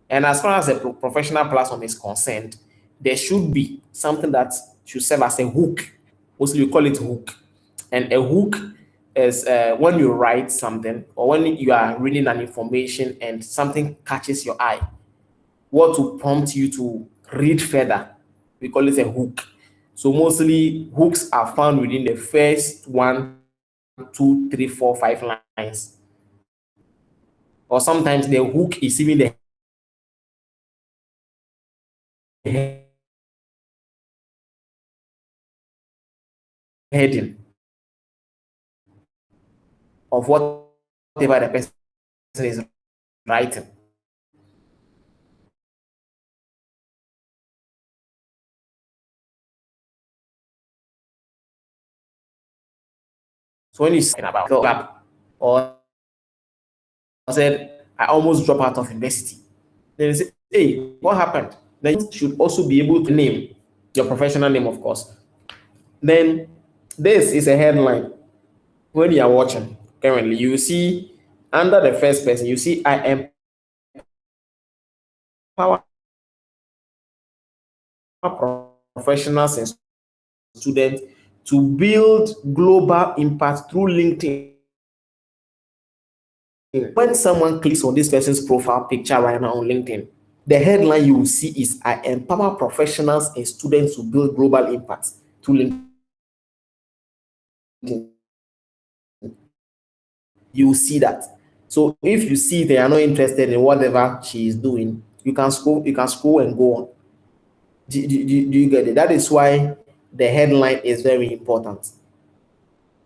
And as far as a professional platform is concerned, there should be something that should serve as a hook. Mostly we call it hook. And a hook is when you write something, or when you are reading an information and something catches your eye, what will prompt you to read further. We call it a hook. So mostly hooks are found within the first 1, 2, 3, 4, 5 lines. Or sometimes the hook is even the heading of whatever the person is writing. So when you say about club, or said, I almost dropped out of university, then you say, hey, what happened? Then you should also be able to name your professional name, of course. Then this is a headline. When you are watching currently, you see under the first person, you see I empower professionals and students to build global impact through LinkedIn. When someone clicks on this person's profile picture right now on LinkedIn, the headline you will see is I empower professionals and students to build global impact through LinkedIn. You will see that. So if you see they are not interested in whatever she is doing, you can scroll and go on. Do you get it? That is why the headline is very important.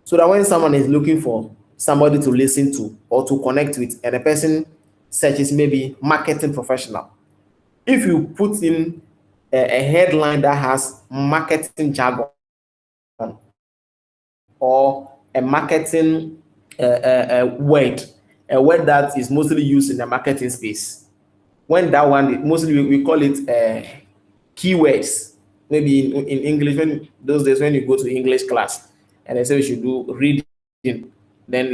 So that when someone is looking for somebody to listen to or to connect with, and the person searches maybe marketing professional, if you put in a headline that has marketing jargon, or a marketing word, a word that is mostly used in the marketing space, when that one, mostly we call it keywords. Maybe in English, when those days when you go to English class and they say we should do reading, then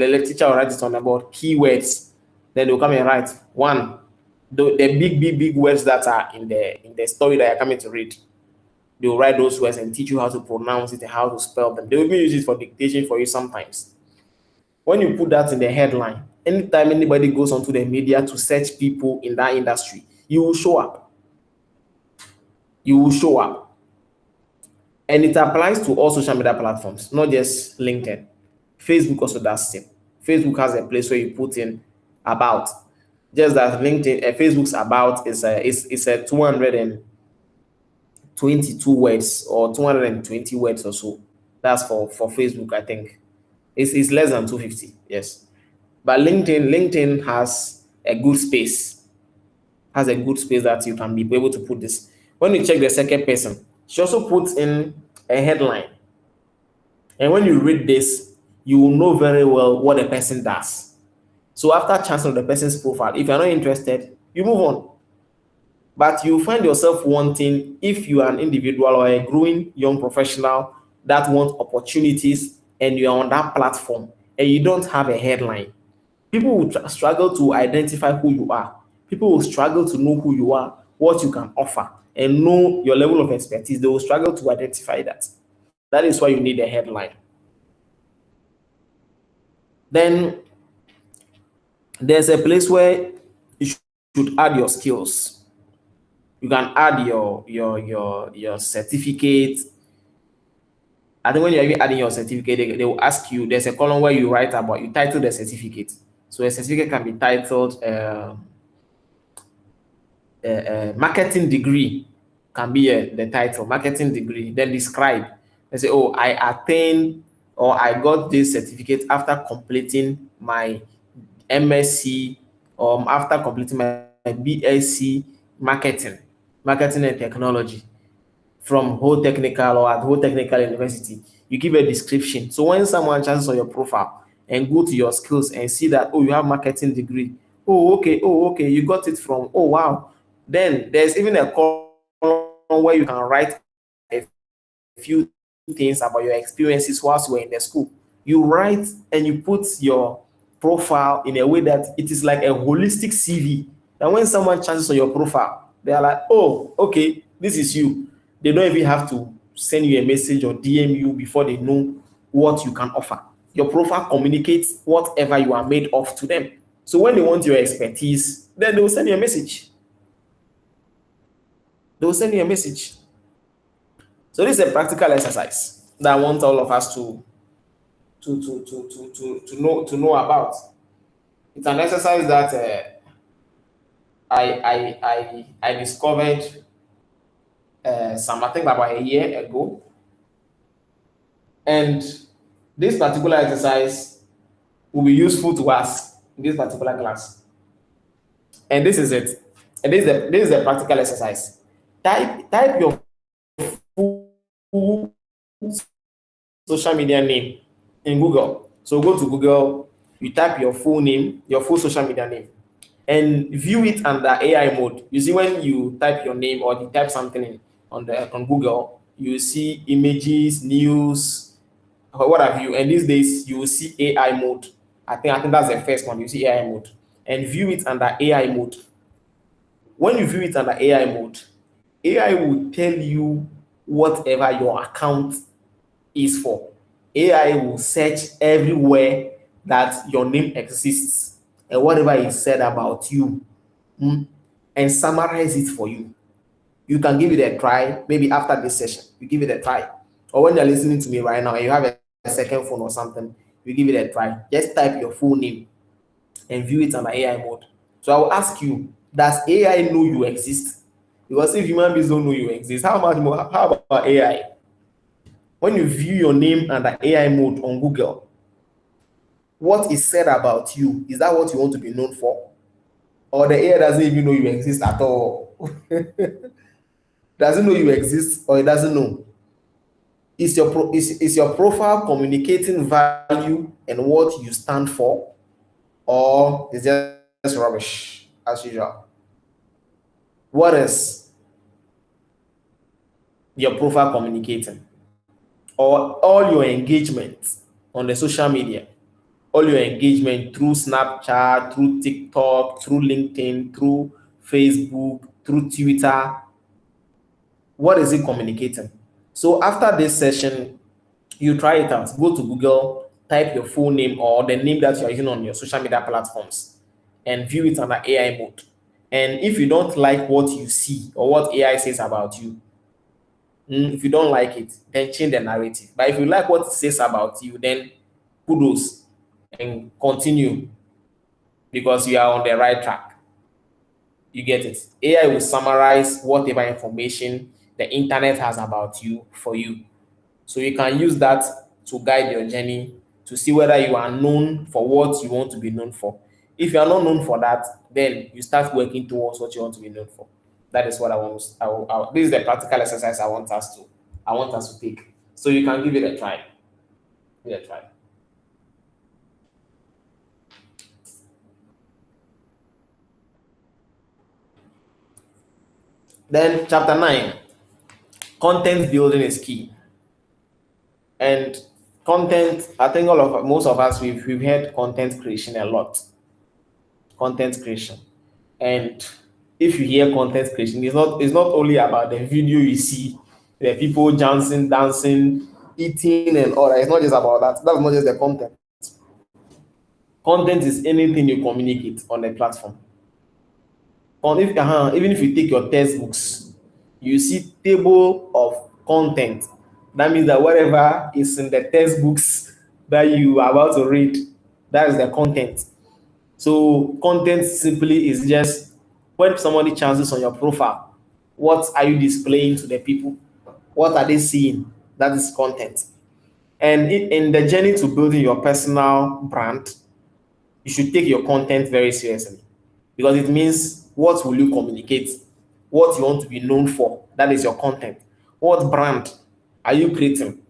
the teacher will write it on the board, keywords. Then they'll come and write one, the big words that are in the story that you're coming to read. They will write those words and teach you how to pronounce it and how to spell them. They will even use it for dictation for you sometimes. When you put that in the headline, anytime anybody goes onto the media to search people in that industry, you will show up. You will show up. And it applies to all social media platforms, not just LinkedIn. Facebook also does the same. Facebook has a place where you put in about. Just as LinkedIn, Facebook's about is a 222 words or 220 words or so. That's for Facebook, I think. It's less than 250, yes. But LinkedIn has a good space that you can be able to put this. When you check the second person, she also puts in a headline. And when you read this, you will know very well what the person does. So after chancing on the person's profile, if you're not interested, you move on. But you find yourself wanting, if you are an individual or a growing young professional that wants opportunities and you are on that platform and you don't have a headline, people will struggle to identify who you are. People will struggle to know who you are, what you can offer, and know your level of expertise. They will struggle to identify that. That is why you need a headline. Then there's a place where you should add your skills. You can add your certificate, I think when you're even adding your certificate, they will ask you, there's a column where you write about, you title the certificate. So a certificate can be titled marketing degree, can be the title, marketing degree. Then describe. They say, oh, I attained or I got this certificate after completing my MSc or after completing my BSc marketing, marketing and technology from whole technical or at whole technical university. You give a description. So when someone chances on your profile and go to your skills and see that, oh, you have marketing degree. Oh, okay, you got it from, oh, wow. Then there's even a column where you can write a few things about your experiences whilst you were in the school. You write and you put your profile in a way that it is like a holistic CV. And when someone chances on your profile, they are like, oh, okay, this is you. They don't even have to send you a message or DM you before they know what you can offer. Your profile communicates whatever you are made of to them. So when they want your expertise, then they will send you a message. They will send you a message. So this is a practical exercise that I want all of us to know about. It's an exercise that I discovered some, I think about a year ago. And this particular exercise will be useful to us in this particular class. And this is it. And this is a practical exercise. Type your full social media name in Google. So go to Google, you type your full name, your full social media name, and view it under AI mode. You see, when you type your name or you type something in on Google, you see images, news, or what have you. And these days you will see AI mode. I think that's the first one. You see AI mode, and view it under AI mode. When you view it under AI mode, AI will tell you whatever your account is for. AI will search everywhere that your name exists and whatever is said about you, and summarize it for you. You can give it a try, maybe after this session, you give it a try. Or when you're listening to me right now and you have a second phone or something, you give it a try. Just type your full name and view it under AI mode. So I will ask you, does AI know you exist? Because if human beings don't know you exist, how much more? How about AI? When you view your name under AI mode on Google, what is said about you? Is that what you want to be known for? Or the AI doesn't even know you exist at all? Doesn't know you exist or it doesn't know? Is your profile communicating value and what you stand for? Or is just rubbish as usual? What is your profile communicating? Or all your engagement on the social media, all your engagement through Snapchat, through TikTok, through LinkedIn, through Facebook, through Twitter, what is it communicating? So after this session, you try it out. Go to Google, type your full name or the name that you're using on your social media platforms, and view it under AI mode. And if you don't like what you see or what AI says about you, if you don't like it, then change the narrative. But if you like what it says about you, then kudos and continue because you are on the right track. You get it. AI will summarize whatever information the internet has about you for you. So you can use that to guide your journey to see whether you are known for what you want to be known for. If you are not known for that, then you start working towards what you want to be known for. That is what I want. This is the practical exercise I want us to take. So you can give it a try. Give it a try. Then chapter 9, content building is key. And content, I think most of us we've heard content creation a lot. Content creation. And if you hear content creation, it's not only about the video you see, the people dancing, eating, and all that. It's not just about that. That's not just the content. Content is anything you communicate on the platform. Even if you take your textbooks, you see table of content That means that whatever is in the textbooks that you are about to read, that is the content. So content simply is just when somebody chances on your profile, what are you displaying to the people? What are they seeing? That is content. And in the journey to building your personal brand, you should take your content very seriously because it means what will you communicate, what you want to be known for. That is your content. What brand are you creating?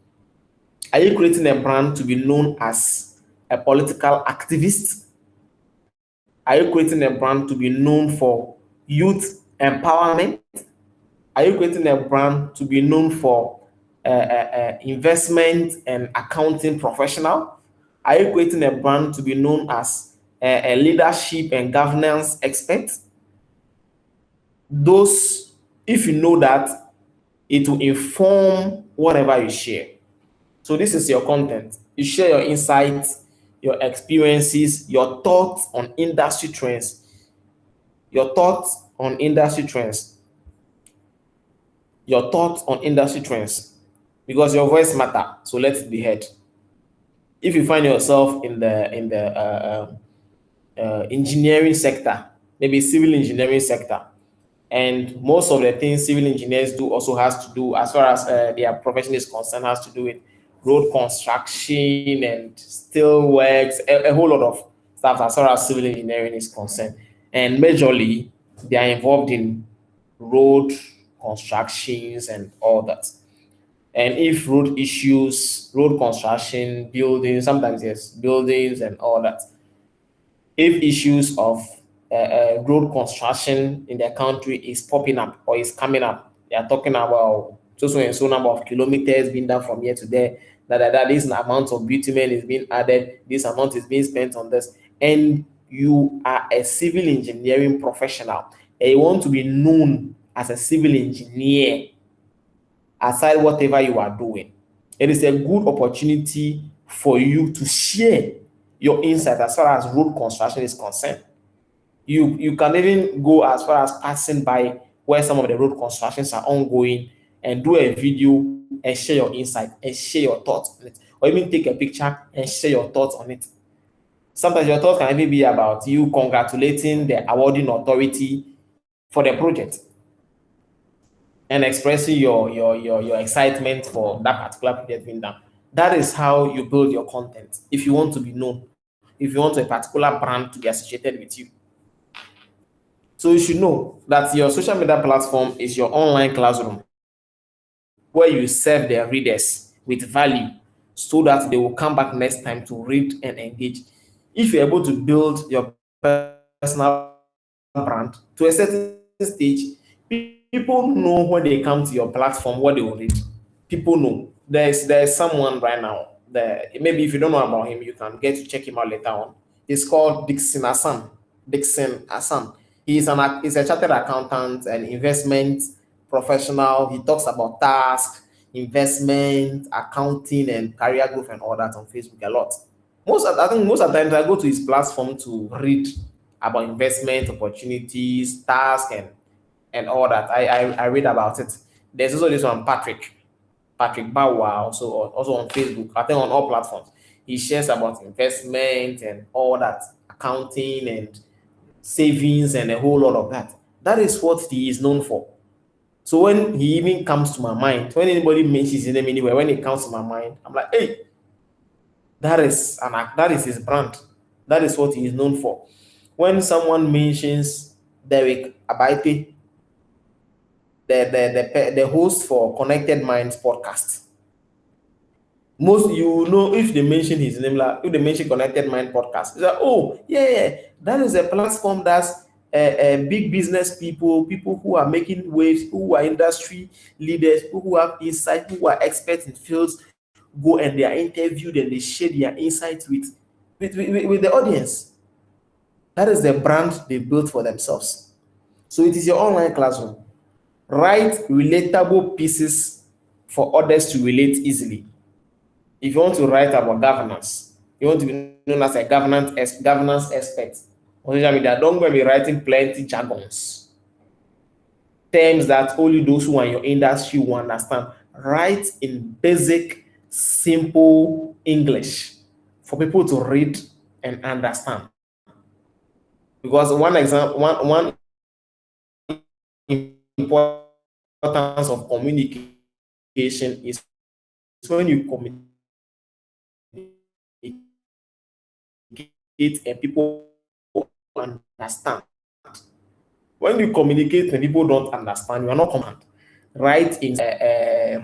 Are you creating a brand to be known as a political activist? Are you creating a brand to be known for youth empowerment? Are you creating a brand to be known for investment and accounting professional? Are you creating a brand to be known as a leadership and governance expert? Those, if you know that, it will inform whatever you share. So this is your content. You share your insights, your experiences, your thoughts on industry trends, your thoughts on industry trends, your thoughts on industry trends, because your voice matter. So let it be heard. If you find yourself in the engineering sector, maybe civil engineering sector, and most of the things civil engineers do also has to do, as far as their profession is concerned, has to do with road construction and steel works, a whole lot of stuff as far as civil engineering is concerned. And majorly, they are involved in road constructions and all that. And if road issues, road construction, buildings, sometimes yes, buildings and all that, if issues of road construction in the country is popping up or is coming up, they are talking about so and so number of kilometers being done from here to there, that this amount of bitumen is being added, this amount is being spent on this, and you are a civil engineering professional and you want to be known as a civil engineer aside whatever you are doing, it is a good opportunity for you to share your insight as far as road construction is concerned. You can even go as far as passing by where some of the road constructions are ongoing and do a video and share your insight and share your thoughts on it, or even take a picture and share your thoughts on it. Sometimes your thoughts can even be about you congratulating the awarding authority for the project and expressing your excitement for that particular project being done. That is how you build your content. If you want to be known, if you want a particular brand to be associated with you. So you should know that your social media platform is your online classroom where you serve their readers with value so that they will come back next time to read and engage. If you're able to build your personal brand to a certain stage, people know when they come to your platform what they will read. People know. There's someone right now. Maybe if you don't know about him, you can get to check him out later on. It's called Dixon Hassan. He's a chartered accountant and investment professional. He talks about task, investment, accounting, and career growth and all that on Facebook a lot. I think most of the times I go to his platform to read about investment opportunities, task, and all that. I read about it. There's also this one, Patrick Bawa, also on Facebook. I think on all platforms. He shares about investment and all that, accounting and savings and a whole lot of that. That is what he is known for. So when he even comes to my mind, when anybody mentions his name anywhere, when it comes to my mind, I'm like, hey, that is his brand. That is what he is known for. When someone mentions Derek Abaite, the host for Connected Minds podcast, most you know if they mention his name, like if they mention Connected Mind podcast, it's like, oh yeah, that is a platform that's big business people who are making waves, who are industry leaders, people who have insight, who are experts in fields, go and they are interviewed and they share their insights with the audience. That is the brand they built for themselves. So it is your online classroom. Write relatable pieces for others to relate easily. If you want to write about governance, you want to be known as a governance expert on social media, don't go and be writing plenty jargons, terms that only those who are in your industry will understand. write in basic, simple English for people to read and understand. Because one importance of communication is when you communicate and people understand. When you communicate and people don't understand, you are not command. Right in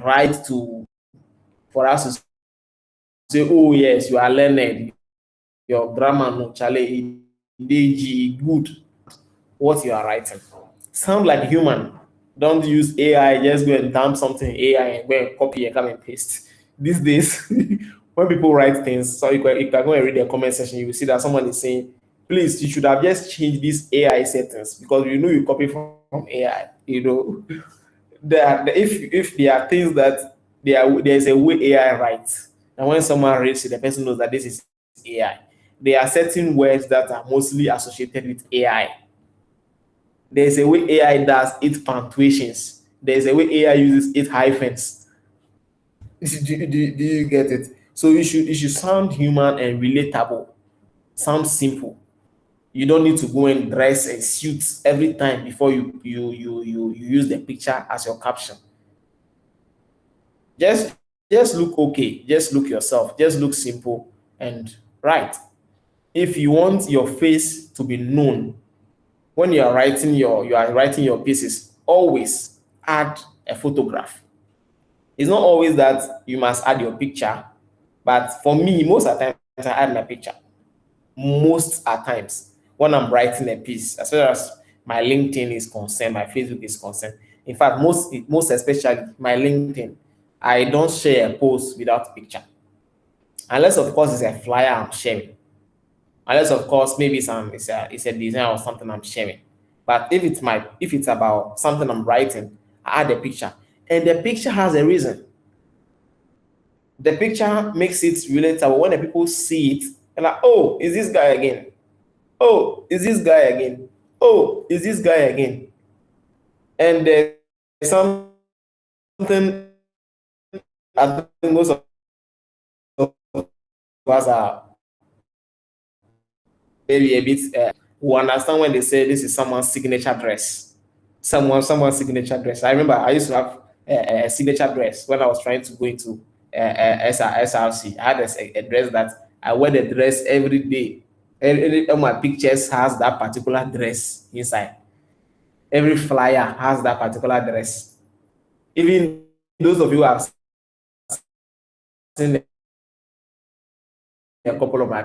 right to for us to say, oh yes, you are learned, your grammar no chale good what you are writing. Sound like human. Don't use AI, just go and dump something in AI and go and copy and come and paste. These days, when people write things, so you can go and read the comment section, you will see that someone is saying, please, you should have just changed these AI settings because you know you copy from AI. You know, if there are things that there's a way AI writes, and when someone reads it, the person knows that this is AI. There are certain words that are mostly associated with AI. There's a way AI does its punctuations. There's a way AI uses its hyphens. Do you get it? So you should sound human and relatable. Sound simple. You don't need to go and dress a suit every time before you use the picture as your caption. Just just look okay. Just look yourself. Just look simple and right. If you want your face to be known, when you are writing your pieces, always add a photograph. It's not always that you must add your picture, but for me, most of the times I add my picture. Most at times when I'm writing a piece, as far as my LinkedIn is concerned, my Facebook is concerned. In fact, most especially my LinkedIn, I don't share a post without picture, unless of course it's a flyer I'm sharing. Unless of course maybe it's a design or something I'm sharing. But if it's about something I'm writing, I add a picture. And the picture has a reason. The picture makes it relatable. When the people see it, they're like, oh, is this guy again? Oh, is this guy again? Oh, is this guy again? And there's something I think most of us are maybe a bit who understand when they say this is someone's signature dress. Someone's signature dress. I remember I used to have a signature dress when I was trying to go into SRC. I had a dress that I wear the dress every day. All my pictures has that particular dress inside. Every flyer has that particular dress. Even those of you who have seen a couple of my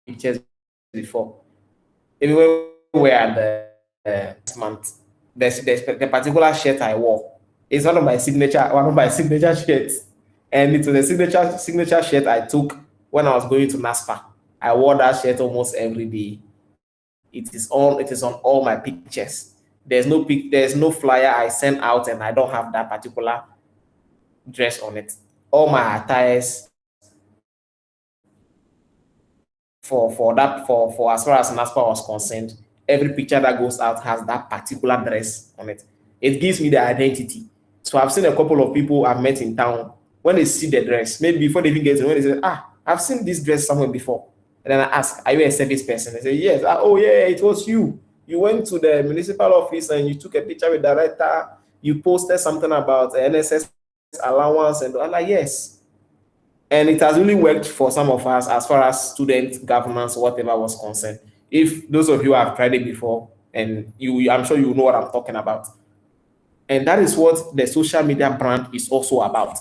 pictures before, even when we were at the month, the particular shirt I wore is one of my signature shirts, and it was a signature shirt I took when I was going to NASPA. I wore that shirt almost every day. It is on all my pictures. There's no flyer I send out and I don't have that particular dress on it. All my attires for as far as NASPA was concerned, every picture that goes out has that particular dress on it. It gives me the identity. So I've seen a couple of people I've met in town. When they see the dress, maybe before they even get to when they say, I've seen this dress somewhere before. And then I ask, are you a service person? They say, yes. Oh yeah, it was you. You went to the municipal office and you took a picture with the director. You posted something about NSS allowance, and I'm like, yes. And it has really worked for some of us as far as student governance, whatever was concerned. If those of you have tried it before, and I'm sure you know what I'm talking about. And that is what the social media brand is also about.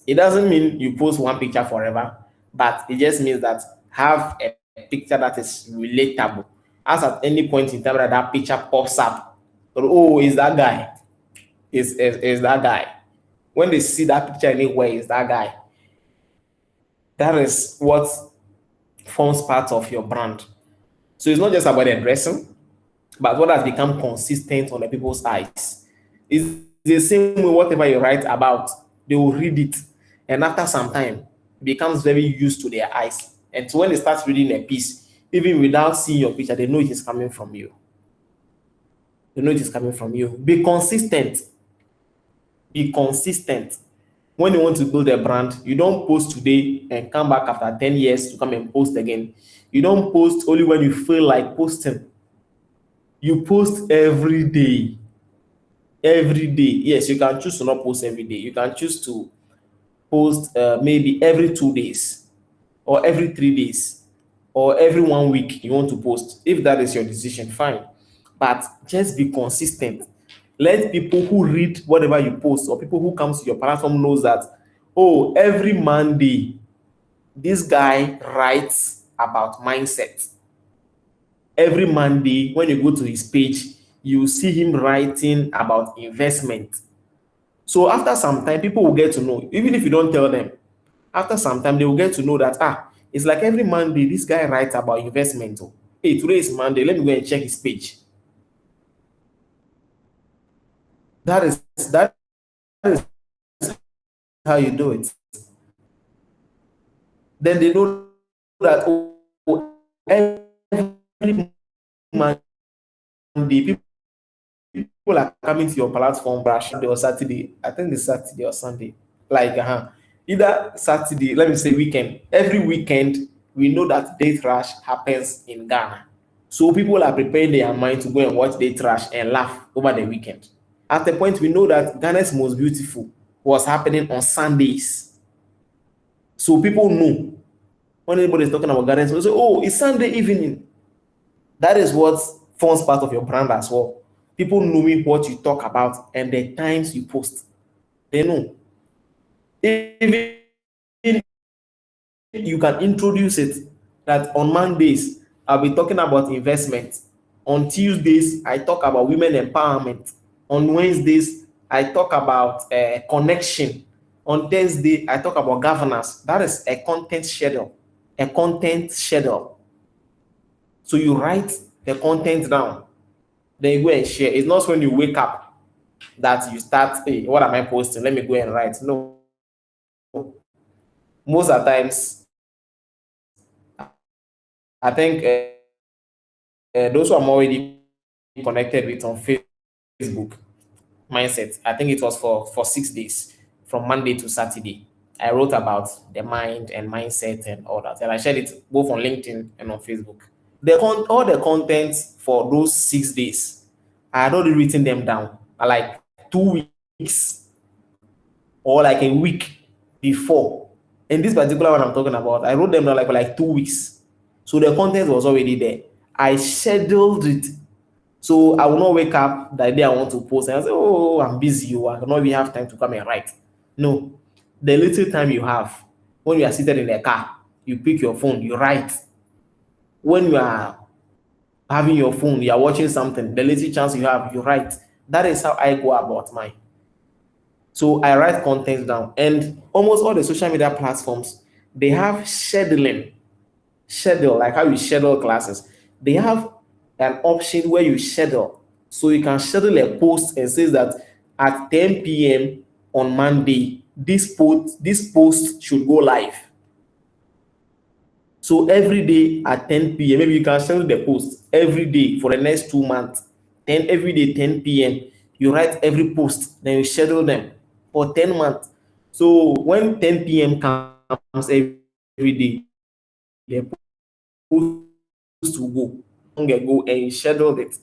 It doesn't mean you post one picture forever, but it just means that have a picture that is relatable. As at any point in time that picture pops up, oh, is that guy? Is that guy? When they see that picture anywhere, is that guy? That is what forms part of your brand. So it's not just about the dressing, but what has become consistent on the people's eyes. It's the same way whatever you write about, they will read it. And after some time, it becomes very used to their eyes. And so when they start reading a piece, even without seeing your picture, they know it is coming from you. They know it is coming from you. Be consistent. be consistent. When you want to build a brand, you don't post today and come back after 10 years to come and post again. You don't post only when you feel like posting. You post every day. Every day. Yes, you can choose to not post every day. You can choose to post maybe every 2 days or every 3 days or every 1 week you want to post. If that is your decision, fine. But just be consistent. Let people who read whatever you post or people who comes to your platform knows that, oh, every Monday this guy writes about mindset. Every Monday when you go to his page, you see him writing about investment. So after some time, people will get to know, even if you don't tell them. After some time, they will get to know that it's like every Monday this guy writes about investment. Oh, hey, today is Monday. Let me go and check his page. That is how you do it. Then they know that, oh, every Monday people are coming to your platform Friday or Saturday. I think it's Saturday or Sunday. Like either Saturday, let me say weekend. Every weekend, we know that day trash happens in Ghana. So people are preparing their mind to go and watch day trash and laugh over the weekend. At the point, we know that Ghana's most beautiful was happening on Sundays. So people know when anybody is talking about Ghana's, they say, oh, it's Sunday evening. That is what forms part of your brand as well. People knowing what you talk about and the times you post. They know. Even you can introduce it that on Mondays, I'll be talking about investment. On Tuesdays, I talk about women empowerment. On Wednesdays, I talk about connection. On Thursday, I talk about governance. That is a content schedule. A content schedule. So you write the content down, then you go and share. It's not when you wake up that you start, hey, what am I posting? Let me go and write. No. Most of the times, I think those who I'm already connected with on Facebook, mindset, I think it was for 6 days, from Monday to Saturday. I wrote about the mind and mindset and all that. And I shared it both on LinkedIn and on Facebook. All the contents for those 6 days, I had already written them down like 2 weeks or like a week before. In this particular one I'm talking about, I wrote them down like for like 2 weeks. So the content was already there. I scheduled it. So I will not wake up the day I want to post and I say, oh, I'm busy. I cannot even have time to come and write. No. The little time you have, when you are seated in the car, you pick your phone, you write. When you are having your phone, you are watching something, the little chance you have, you write. That is how I go about mine. So I write content down, and almost all the social media platforms, they have scheduling. Schedule, like how you schedule classes. They have an option where you schedule. So you can schedule a post and says that at 10 p.m. on Monday, this post should go live. So every day at 10 p.m., maybe you can schedule the post every day for the next 2 months. Then every day 10 p.m. You write every post, then you schedule them for 10 months. So when 10 p.m. comes every day, the post will go. Go and you schedule it.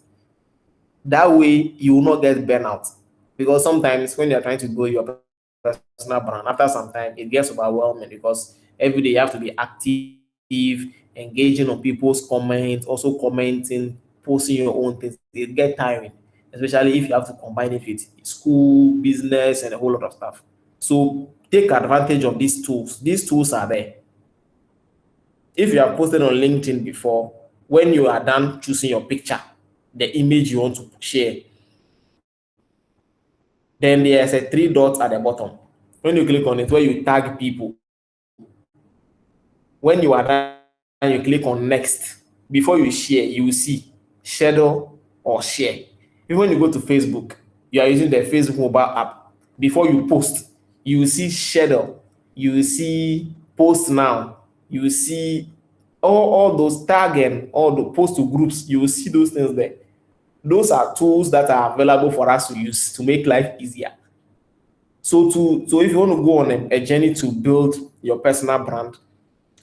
That way you will not get burnout. Because sometimes when you're trying to grow your personal brand, after some time it gets overwhelming because every day you have to be active, engaging on people's comments, also commenting, posting your own things. It gets tiring, especially if you have to combine it with school, business, and a whole lot of stuff. So take advantage of these tools. These tools are there. If you have posted on LinkedIn before, when you are done choosing your picture, the image you want to share, then there's a three dots at the bottom. When you click on it, where you tag people, when you are done, you click on next. Before you share, you will see schedule or share. Even when you go to Facebook, you are using the Facebook mobile app. Before you post, you will see schedule, you will see post now, you will see all those tagging, all the post to groups, you will see those things there. Those are tools that are available for us to use to make life easier. So if you want to go on a journey to build your personal brand,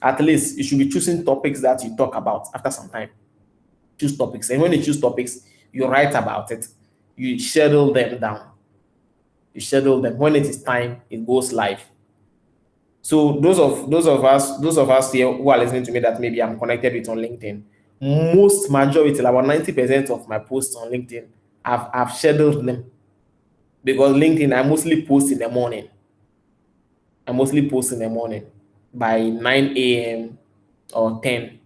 at least you should be choosing topics that you talk about after some time. Choose topics. And when you choose topics, you write about it. You schedule them down. You schedule them. When it is time, it goes live. So those of us here who are listening to me that maybe I'm connected with on LinkedIn, most majority, about 90% of my posts on LinkedIn, I've scheduled them because LinkedIn I mostly post in the morning. I mostly post in the morning by 9 a.m. or 10.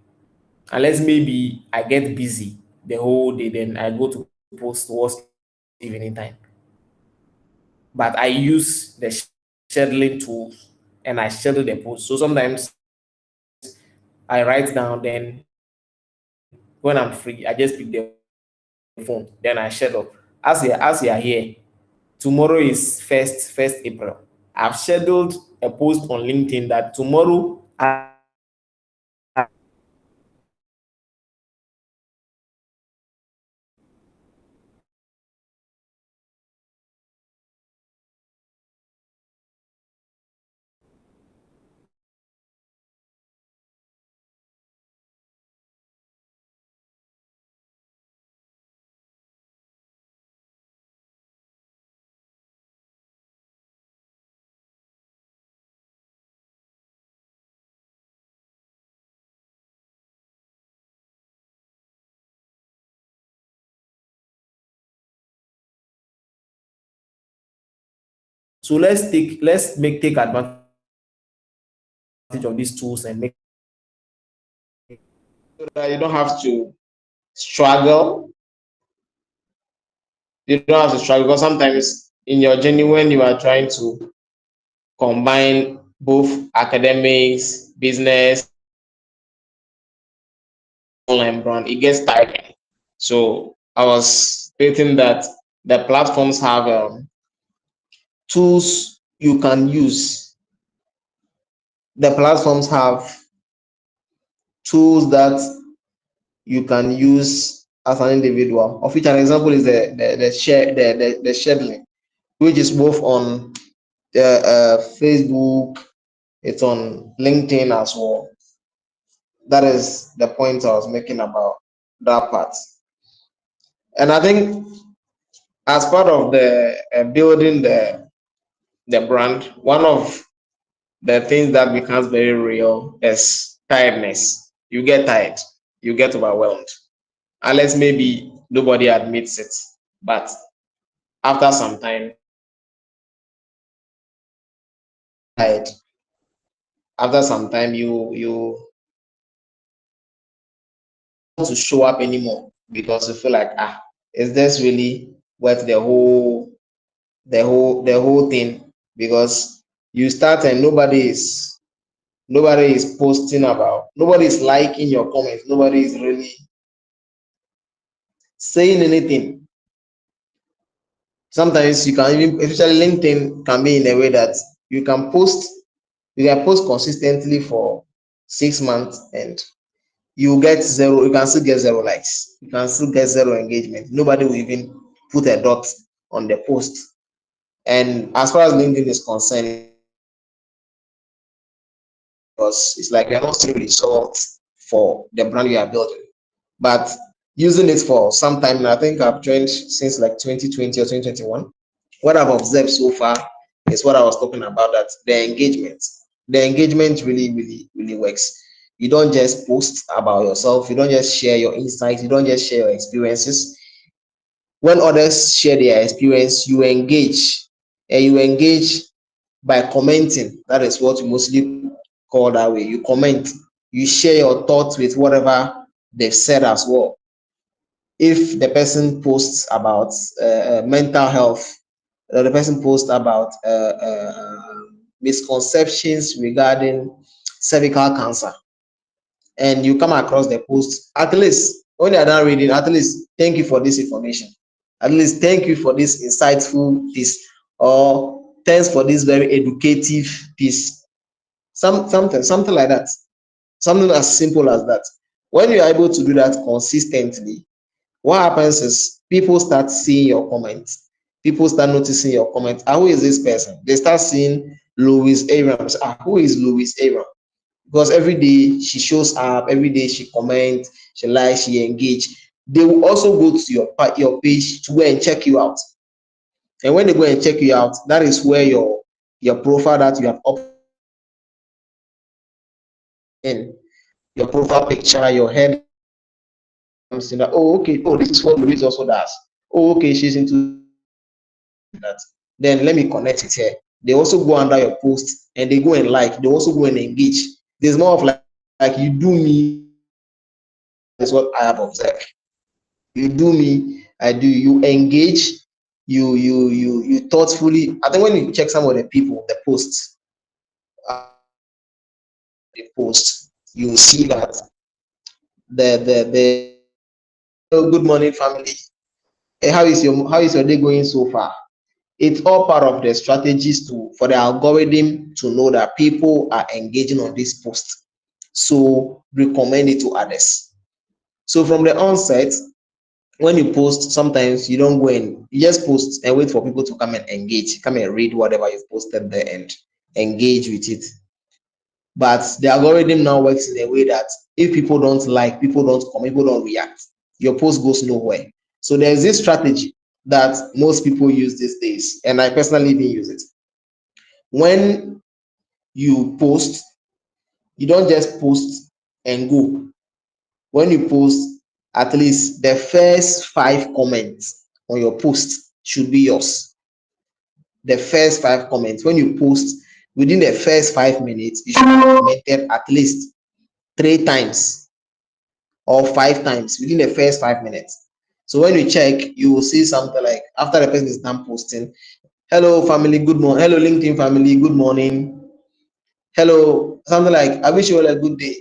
Unless maybe I get busy the whole day, then I go to post towards evening time. But I use the scheduling tools and I schedule the post. So sometimes I write down, then when I'm free, I just pick the phone, then I schedule. As you are here, tomorrow is first April. I've scheduled a post on LinkedIn that tomorrow at 10. So let's take advantage of these tools and make it so that you don't have to struggle. You don't have to struggle because sometimes in your journey when you are trying to combine both academics, business, online brand, it gets tiring. So I was stating that the platforms have tools you can use. The platforms have tools that you can use as an individual. Of which an example is the scheduling, which is both on Facebook, it's on LinkedIn as well. That is the point I was making about that part. And I think as part of the building the brand, one of the things that becomes very real is tiredness. You get tired, you get overwhelmed, unless maybe nobody admits it. But after some time, tired. After some time, you want to show up anymore because you feel like is this really worth the whole thing? Because you start and nobody is posting about, nobody is liking your comments, nobody is really saying anything. Sometimes you can even, especially LinkedIn can be in a way that you can post consistently for 6 months and you get zero, you can still get zero likes, you can still get zero engagement, nobody will even put a dot on the post. And as far as LinkedIn is concerned, because it's like you're not seeing results for the brand you are building. But using it for some time, and I think I've joined since like 2020 or 2021. What I've observed so far is what I was talking about, that the engagement really, really, really works. You don't just post about yourself, you don't just share your insights, you don't just share your experiences. When others share their experience, you engage, and you engage by commenting. That is what you mostly call that way. You comment, you share your thoughts with whatever they've said as well. If the person posts about mental health, or the person posts about misconceptions regarding cervical cancer, and you come across the post, at least when you're done reading, at least thank you for this information, at least thank you for this insightful piece, or thanks for this very educative piece, something like that, something as simple as that. When you are able to do that consistently, what happens is people start seeing your comments, People start noticing your comment. Who is this person? They start seeing Louis Aram. Who is Louis Aram? Because every day she shows up, every day she comments, she likes, she engage. They will also go to your page to go and check you out. And when they go and check you out, that is where your profile that you have uploaded in your profile picture, your head comes in that. Oh, okay. Oh, this is what Louise also does. Oh, okay. She's into that. Then let me connect it here. They also go under your post and they go and like. They also go and engage. There's more of like you do me. Is what I have observed. You do me, I do you. Engage. You thoughtfully. I think when you check some of the people, the posts, the post, you will see that the oh, good morning family. Hey, how is your day going so far? It's all part of the strategies to for the algorithm to know that people are engaging on this post. So recommend it to others. So from the onset, when you post, sometimes you don't go and you just post and wait for people to come and engage, come and read whatever you've posted there and engage with it. But the algorithm now works in a way that if people don't like, people don't comment, people don't react, your post goes nowhere. So there's this strategy that most people use these days, and I personally even use it. When you post, you don't just post and go. When you post, at least the first 5 comments on your post should be yours. The first 5 comments. When you post, within the first 5 minutes, you should have commented at least 3 times or 5 times within the first 5 minutes. So when you check, you will see something like after the person is done posting, hello family, good morning. Hello LinkedIn family, good morning. Hello, something like I wish you all a good day.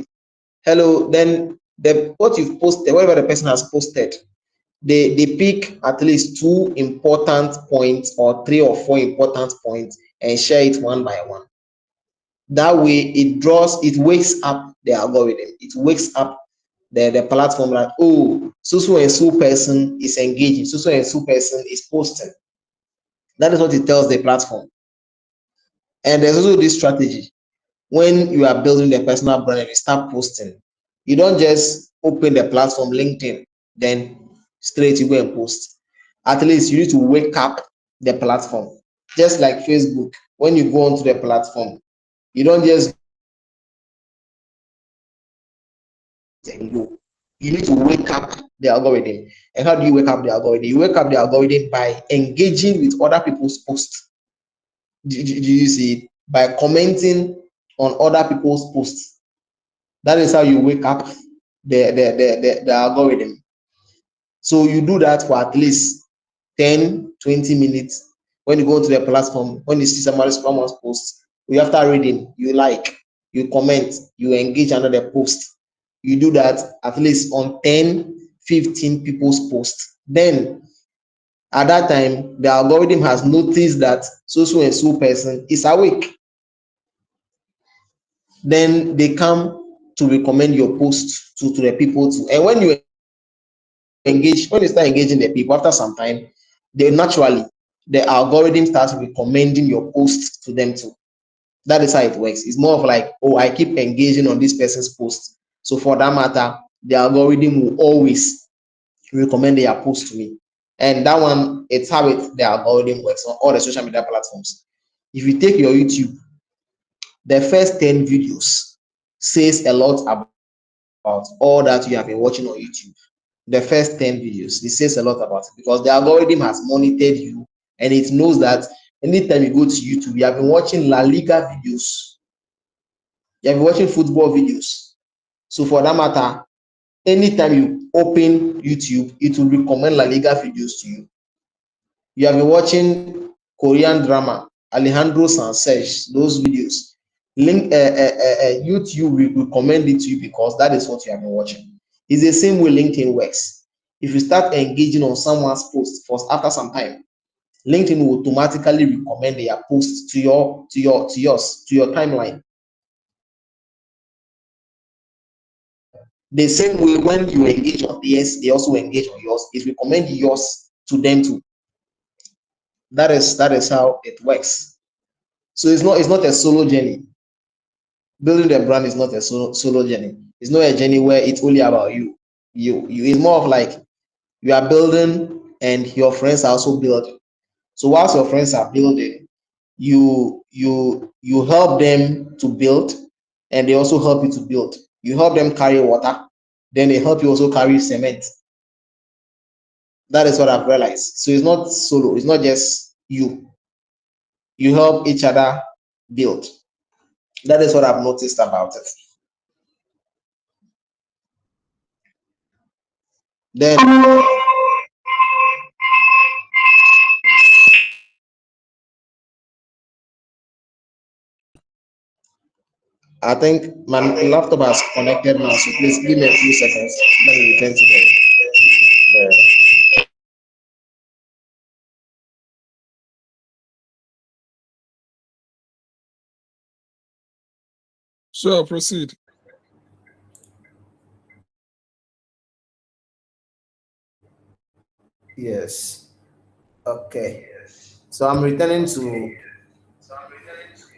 Hello, then the what you've posted, whatever the person has posted, they pick at least 2 important points or 3 or 4 important points and share it one by one. That way it wakes up the algorithm, it wakes up the platform like, oh, so and so person is engaging, so and so person is posting. That is what it tells the platform. And there's also this strategy. When you are building the personal brand and you start posting, you don't just open the platform LinkedIn, then straight you go and post. At least you need to wake up the platform. Just like Facebook, when you go onto the platform, you don't just go. You need to wake up the algorithm. And how do you wake up the algorithm? You wake up the algorithm by engaging with other people's posts. Do you see it? By commenting on other people's posts. That is how you wake up the algorithm. So you do that for at least 10-20 minutes. When you go to the platform, when you see someone's post, you after reading, you like, you comment, you engage under the post. You do that at least on 10-15 people's posts. Then at that time, the algorithm has noticed that so and so person is awake. Then they come to recommend your post to the people too. And when you start engaging the people after some time, they naturally, the algorithm starts recommending your posts to them too. That is how it works. It's more of like, oh, I keep engaging on this person's post, so for that matter, the algorithm will always recommend their post to me. And that one, it's how the algorithm works on all the social media platforms. If you take your YouTube, the first 10 videos says a lot about all that you have been watching on YouTube. The first 10 videos, it says a lot about it because the algorithm has monitored you and it knows that anytime you go to YouTube, you have been watching La Liga videos, you have been watching football videos. So for that matter, anytime you open YouTube, it will recommend La Liga videos to you. You have been watching Korean drama, Alejandro Sanchez, those videos. YouTube will recommend it to you because that is what you have been watching. It's the same way LinkedIn works. If you start engaging on someone's post for after some time, LinkedIn will automatically recommend their post to your timeline. The same way when you engage on theirs, they also engage on yours. It recommends yours to them too. That is how it works. So it's not a solo journey. Building the brand is not a solo journey. It's not a journey where it's only about you. You It's more of like you are building and your friends are also building. So whilst your friends are building, you help them to build, and they also help you to build. You help them carry water, then they help you also carry cement. That is what I've realized. So it's not solo, it's not just you. You help each other build. That is what I've noticed about it. Then I think my laptop has connected now, so please give me a few seconds. Let me return to the Sure, proceed. Yes. Okay. So I'm returning to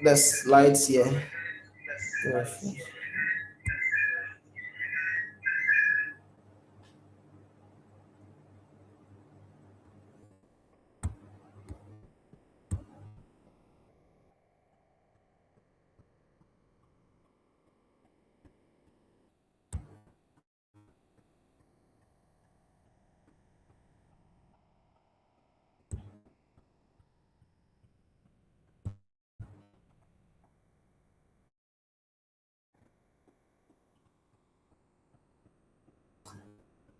the slides here. Yes.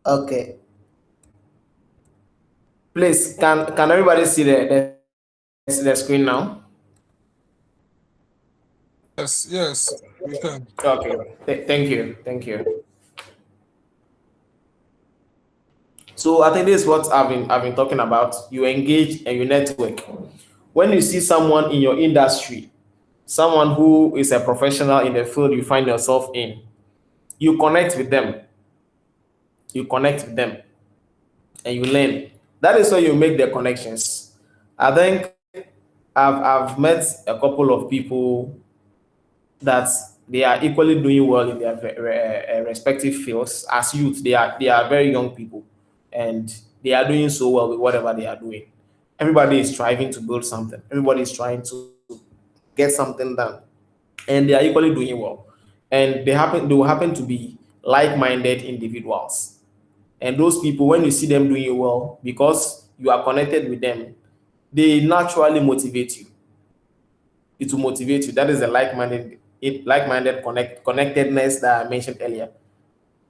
Okay. Please, can everybody see the screen now? Yes, yes, we can. Okay. Thank you. Thank you. So I think this is what I've been talking about. You engage and you network. When you see someone in your industry, someone who is a professional in the field you find yourself in, you connect with them. You connect with them and you learn. That is how you make the connections. I think I've met a couple of people that they are equally doing well in their respective fields. As youth, they are very young people, and they are doing so well with whatever they are doing. Everybody is striving to build something. Everybody is trying to get something done, and they are equally doing well. And they will happen to be like-minded individuals. And those people, when you see them doing well, because you are connected with them, they naturally motivate you. It will motivate you. That is the like-minded connectedness that I mentioned earlier.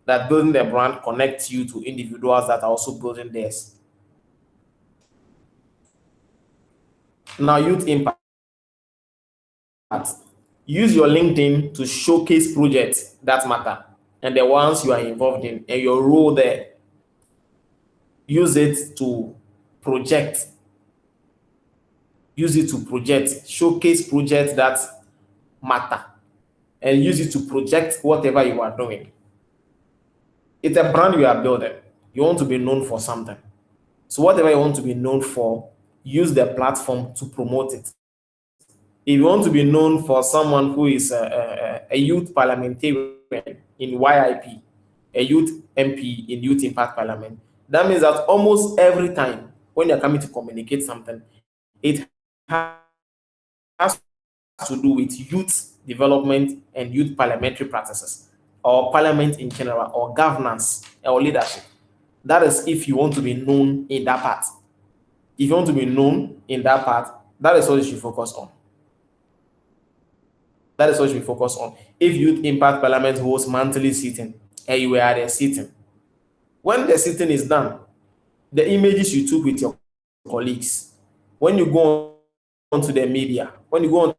That building the brand connects you to individuals that are also building theirs. Now, youth impact. Use your LinkedIn to showcase projects that matter and the ones you are involved in and your role there. Use it to project. Use it to project. Showcase projects that matter and use it to project whatever you are doing. It's a brand you are building. You want to be known for something. So whatever you want to be known for, use the platform to promote it. If you want to be known for someone who is a youth parliamentarian in YIP, a youth MP in Youth Impact Parliament, that means that almost every time when you're coming to communicate something, it has to do with youth development and youth parliamentary practices, or parliament in general, or governance or leadership. That is if you want to be known in that part. If you want to be known in that part, that is what you should focus on. That is what you should focus on. If Youth Impact Parliament holds monthly sitting and you were at a sitting, when the sitting is done, the images you took with your colleagues, when you go onto the media, when you go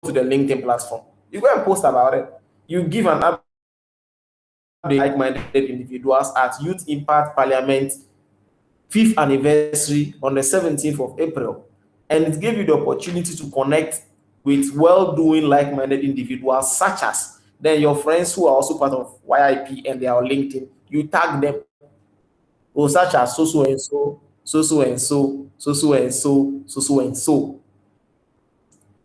onto the LinkedIn platform, you go and post about it. You give an update like-minded individuals at Youth Impact Parliament 5th anniversary on the 17th of April. And it gave you the opportunity to connect with well-doing like-minded individuals such as then your friends who are also part of YIP and they are on LinkedIn. You tag them, or such as so and so. so and so, so and so, so and so.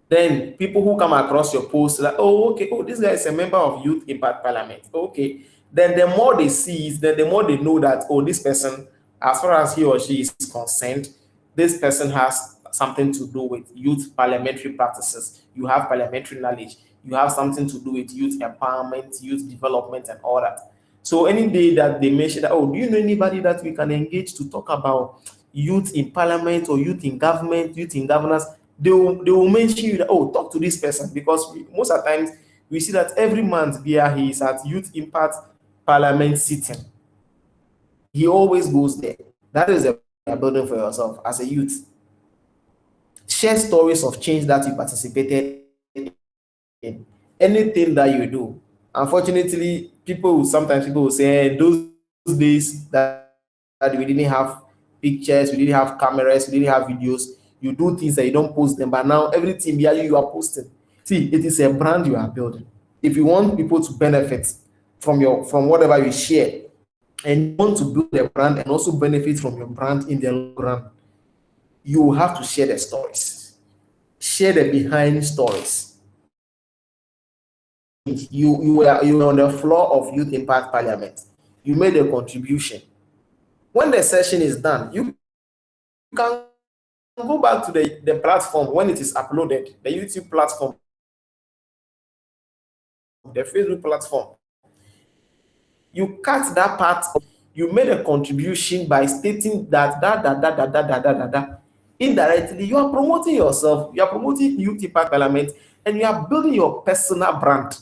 Then people who come across your post like, oh, okay, oh, this guy is a member of Youth Impact Parliament. Okay. Then the more they see it, then the more they know that, oh, this person, as far as he or she is concerned, this person has something to do with youth parliamentary practices. You have parliamentary knowledge. You have something to do with youth empowerment, youth development, and all that. So any day that they mention that, oh, do you know anybody that we can engage to talk about youth in parliament or youth in government, youth in governance, they will mention you that, oh, talk to this person, because most of the times we see that every month here he is at Youth Impact Parliament sitting. He always goes there. That is a building for yourself as a youth. Share stories of change that you participated in. Anything that you do. Unfortunately, sometimes people will say, those days that we didn't have pictures, we didn't have cameras, we didn't have videos, you do things that you don't post them, but now everything here you are posting. See, it is a brand you are building. If you want people to benefit from whatever you share, and you want to build a brand and also benefit from your brand in the long run, you have to share the stories, share the behind stories. You were on the floor of Youth Impact Parliament. You made a contribution. When the session is done, you can go back to the platform when it is uploaded, the YouTube platform, the Facebook platform. You cut that part. You made a contribution by stating that. Indirectly, you are promoting yourself. You are promoting Youth Impact Parliament, and you are building your personal brand.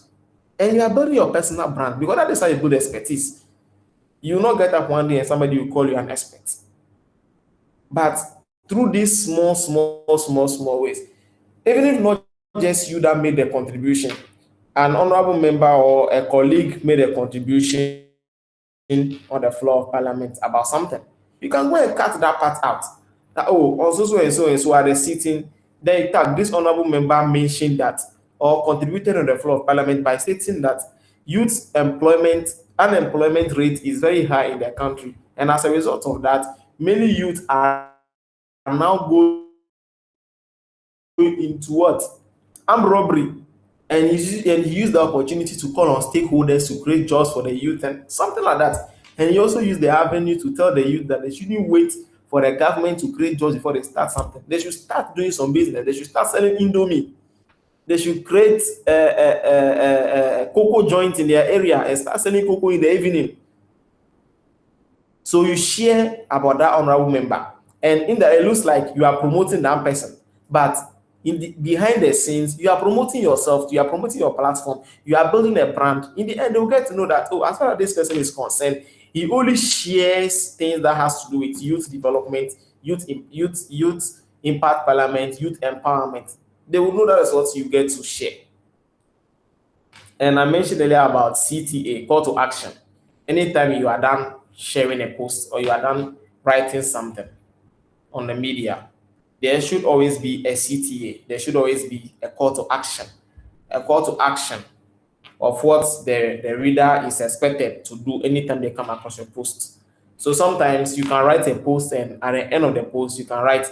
Because that is how you build expertise. You will not get up one day and somebody will call you an expert. But through these small ways, even if not just you that made the contribution, an honorable member or a colleague made a contribution on the floor of parliament about something, you can go and cut that part out. That, oh, also so and so are they sitting, then you tag this honorable member mentioned that or contributed on the floor of parliament by stating that youth unemployment rate is very high in the country, and as a result of that, many youth are now going into what? Armed robbery. And he used the opportunity to call on stakeholders to create jobs for the youth and something like that. And he also used the avenue to tell the youth that they shouldn't wait for the government to create jobs before they start something. They should start doing some business. They should start selling Indomie. They should create a cocoa joint in their area and start selling cocoa in the evening. So you share about that honorable member, and in that it looks like you are promoting that person, but behind the scenes, you are promoting yourself, you are promoting your platform, you are building a brand. In the end, they'll get to know that, oh, as far as this person is concerned, he only shares things that has to do with youth development, youth impact parliament, youth empowerment. They will know that is what you get to share. And I mentioned earlier about CTA, call to action. Anytime you are done sharing a post or you are done writing something on the media, there should always be a CTA. There should always be a call to action. A call to action of what the reader is expected to do anytime they come across your post. So sometimes you can write a post, and at the end of the post, you can write,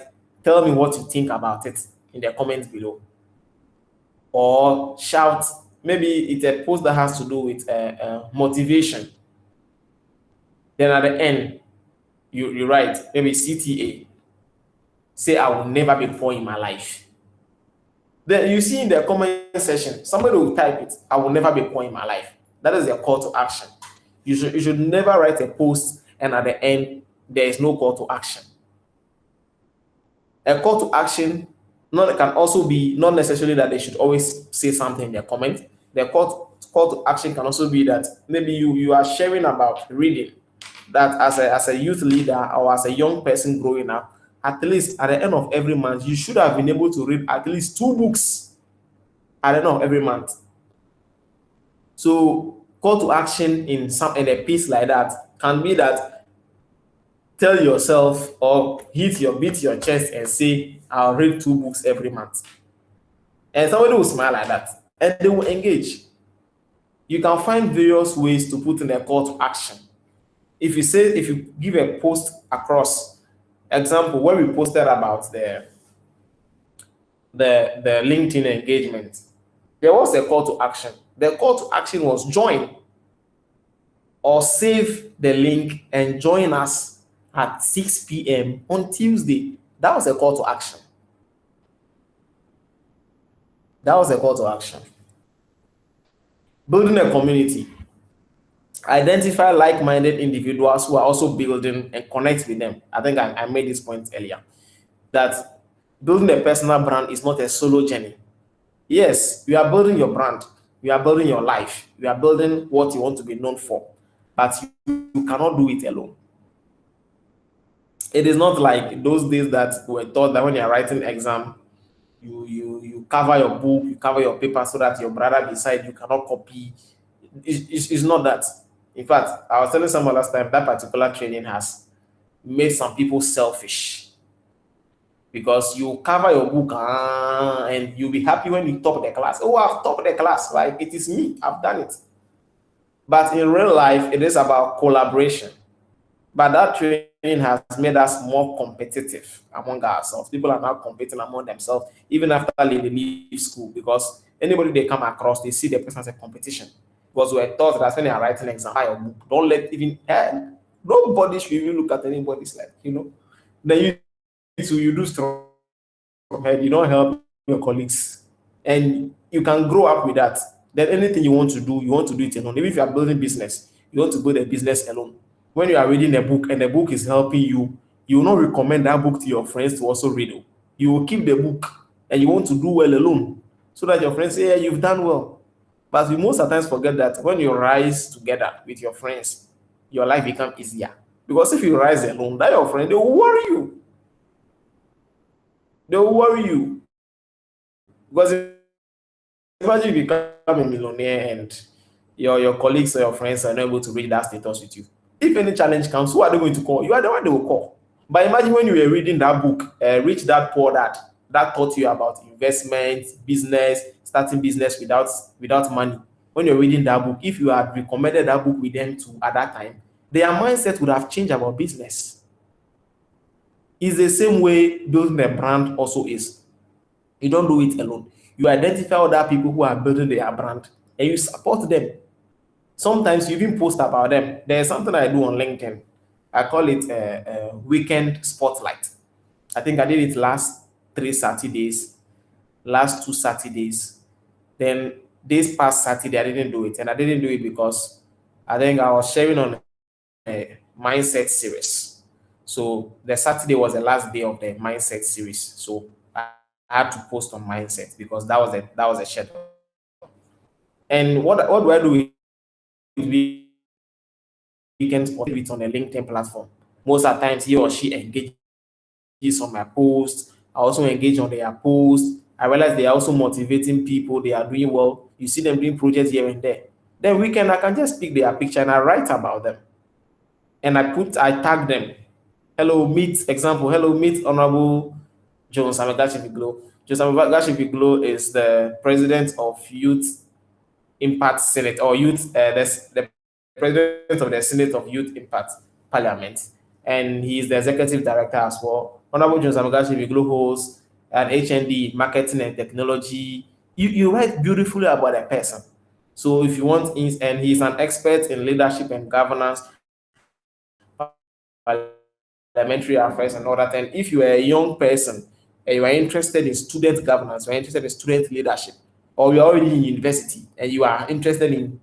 tell me what you think about it in the comments below. Or shout, maybe it's a post that has to do with motivation. Then at the end, you write maybe CTA, say I will never be poor in my life. Then you see in the comment section, somebody will type it, I will never be poor in my life. That is a call to action. You should never write a post and at the end, there is no call to action. A call to action can also be not necessarily that they should always say something in their comment. The call to action can also be that maybe you are sharing about reading, that as a youth leader or as a young person growing up, at least at the end of every month, you should have been able to read at least 2 books at the end of every month. So call to action in a piece like that can be that tell yourself or beat your chest and say, I'll read 2 books every month. And somebody will smile like that and they will engage. You can find various ways to put in a call to action. If you give a post across Example, when we posted about the LinkedIn engagement, there was a call to action. The call to action was join or save the link and join us at 6 p.m. on Tuesday. That was a call to action. That was a call to action. Building a community. Identify like-minded individuals who are also building and connect with them. I think I made this point earlier, that building a personal brand is not a solo journey. Yes, you are building your brand, you are building your life, you are building what you want to be known for, but you cannot do it alone. It is not like those days that were taught that when you are writing exam, you cover your book, you cover your paper so that your brother beside you cannot copy. It's not that. In fact, I was telling someone last time that particular training has made some people selfish, because you cover your book and you'll be happy when you top the class. Oh, I've topped the class, like it is me, I've done it. But in real life, it is about collaboration. But that training has made us more competitive among ourselves. People are now competing among themselves, even after they leave school, because anybody they come across, they see the person as a competition. Because we're taught that when they are writing an exam, your book, don't let even nobody should even look at anybody's like, Then you do strong head, you don't help your colleagues, and you can grow up with that. Then anything you want to do it alone. Even if you are building business, you want to build a business alone. When you are reading a book and the book is helping you, you will not recommend that book to your friends to also read it. You will keep the book and you want to do well alone, so that your friends say, yeah, you've done well. But we most of the times forget that when you rise together with your friends, your life becomes easier. Because if you rise alone, that your friend, they will worry you. They will worry you. Because imagine if you become a millionaire and your colleagues or your friends are not able to read that status with you. If any challenge comes, who are they going to call? You are the one they will call. But imagine when you were reading that book, Rich Dad Poor Dad, that taught you about investment, business, starting business without money. When you're reading that book, if you had recommended that book with them to at that time, their mindset would have changed about business. It's the same way building a brand also is. You don't do it alone. You identify other people who are building their brand and you support them. Sometimes you even post about them. There's something I do on LinkedIn. I call it a weekend spotlight. I think I did it last 3 Saturdays, last 2 Saturdays. Then this past Saturday, I didn't do it. And I didn't do it because I think I was sharing on a mindset series. So the Saturday was the last day of the mindset series. So I had to post on mindset because that was a schedule. And what do I do with weekends or it on a LinkedIn platform? Most of the times he or she engages on my posts. I also engage on their posts. I realize they are also motivating people. They are doing well. You see them doing projects here and there. Then weekend I can just pick their picture and I write about them. And I tag them. Hello, meet Honorable Jones Amegashie-Viglo. Jones Amegashie-Viglo is the president of Youth Impact Senate, or the president of the Senate of Youth Impact Parliament, and he is the executive director as well. Honorable Jones Amegashie-Viglo holds an HND in marketing and technology. You write beautifully about a person. So if you want, and he's an expert in leadership and governance, parliamentary affairs, and all that. And if you are a young person and you are interested in student governance, you are interested in student leadership, or you are already in university and you are interested in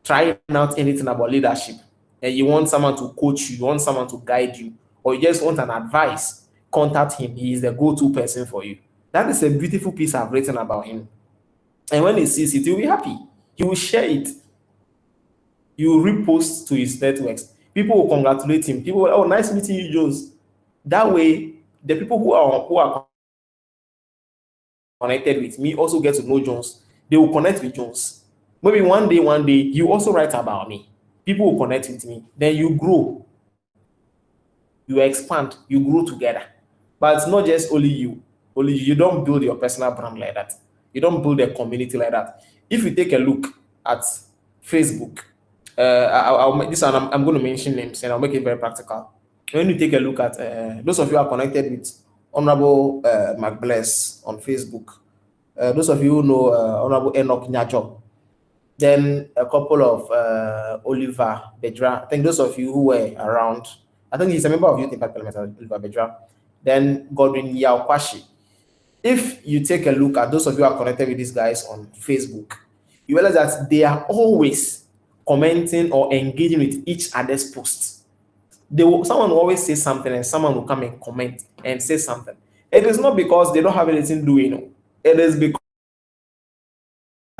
trying out anything about leadership, and you want someone to coach you, you want someone to guide you, or you just want an advice, contact him. He is the go-to person for you. That is a beautiful piece I've written about him. And when he sees it, he'll be happy. He will share it. He will repost to his networks. People will congratulate him. People will, oh, nice meeting you, Jones. That way, the people who are connected with me also get to know Jones. They will connect with Jones. Maybe one day, you also write about me. People will connect with me. Then you grow. You expand. You grow together. But it's not just only you. Only you don't build your personal brand like that. You don't build a community like that. If you take a look at Facebook, I'm going to mention names and I'll make it very practical. when you take a look at those of you who are connected with Honorable McBless on Facebook, those of you who know Honorable Enoch Nyacho, then a couple of Oliver Bedra. I think those of you who were around, I think he's a member of Youth Impact Parliament, Oliver Bedra. Then Godwin Yaokwashi. If you take a look at those of you who are connected with these guys on Facebook, you realize that they are always commenting or engaging with each other's posts. Someone will always say something and someone will come and comment and say something. It is not because they don't have anything doing. It is because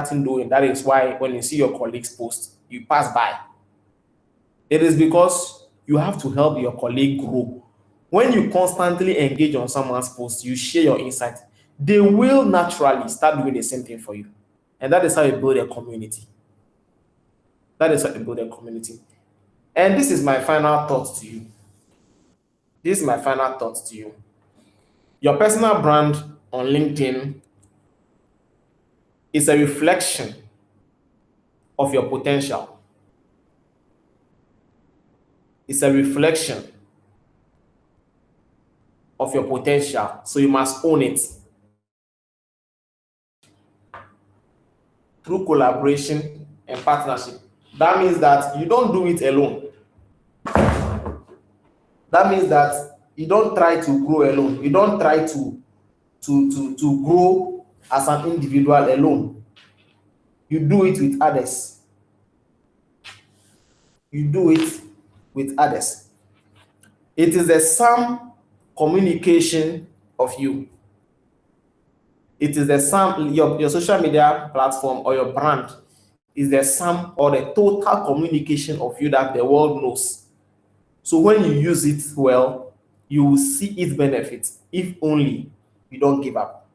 doing. That is why when you see your colleagues post, you pass by. It is because you have to help your colleague grow. When you constantly engage on someone's post, you share your insight, they will naturally start doing the same thing for you. And that is how you build a community. That is how you build a community. And this is my final thought to you. This is my final thought to you. Your personal brand on LinkedIn is a reflection of your potential. It's a reflection of your potential. So you must own it through collaboration and partnership. That means that you don't do it alone. That means that you don't try to grow alone. You don't try to grow as an individual alone. You do it with others. You do it with others. It is a sum communication of you. It is the sum, your social media platform or your brand is the sum or the total communication of you that the world knows. So when you use it well, you will see its benefits if only you don't give up.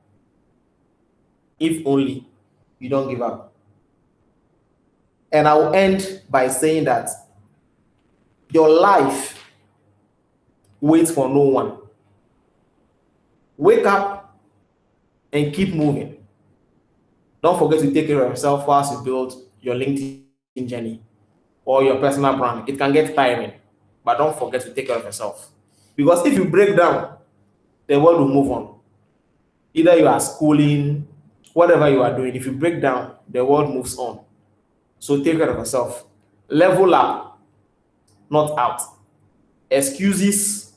If only you don't give up. And I will end by saying that your life waits for no one. Wake up and keep moving. Don't forget to take care of yourself whilst you build your LinkedIn journey or your personal brand. It can get tiring, but don't forget to take care of yourself. Because if you break down, the world will move on. Either you are schooling, whatever you are doing, if you break down, the world moves on. So take care of yourself. Level up, not out. Excuses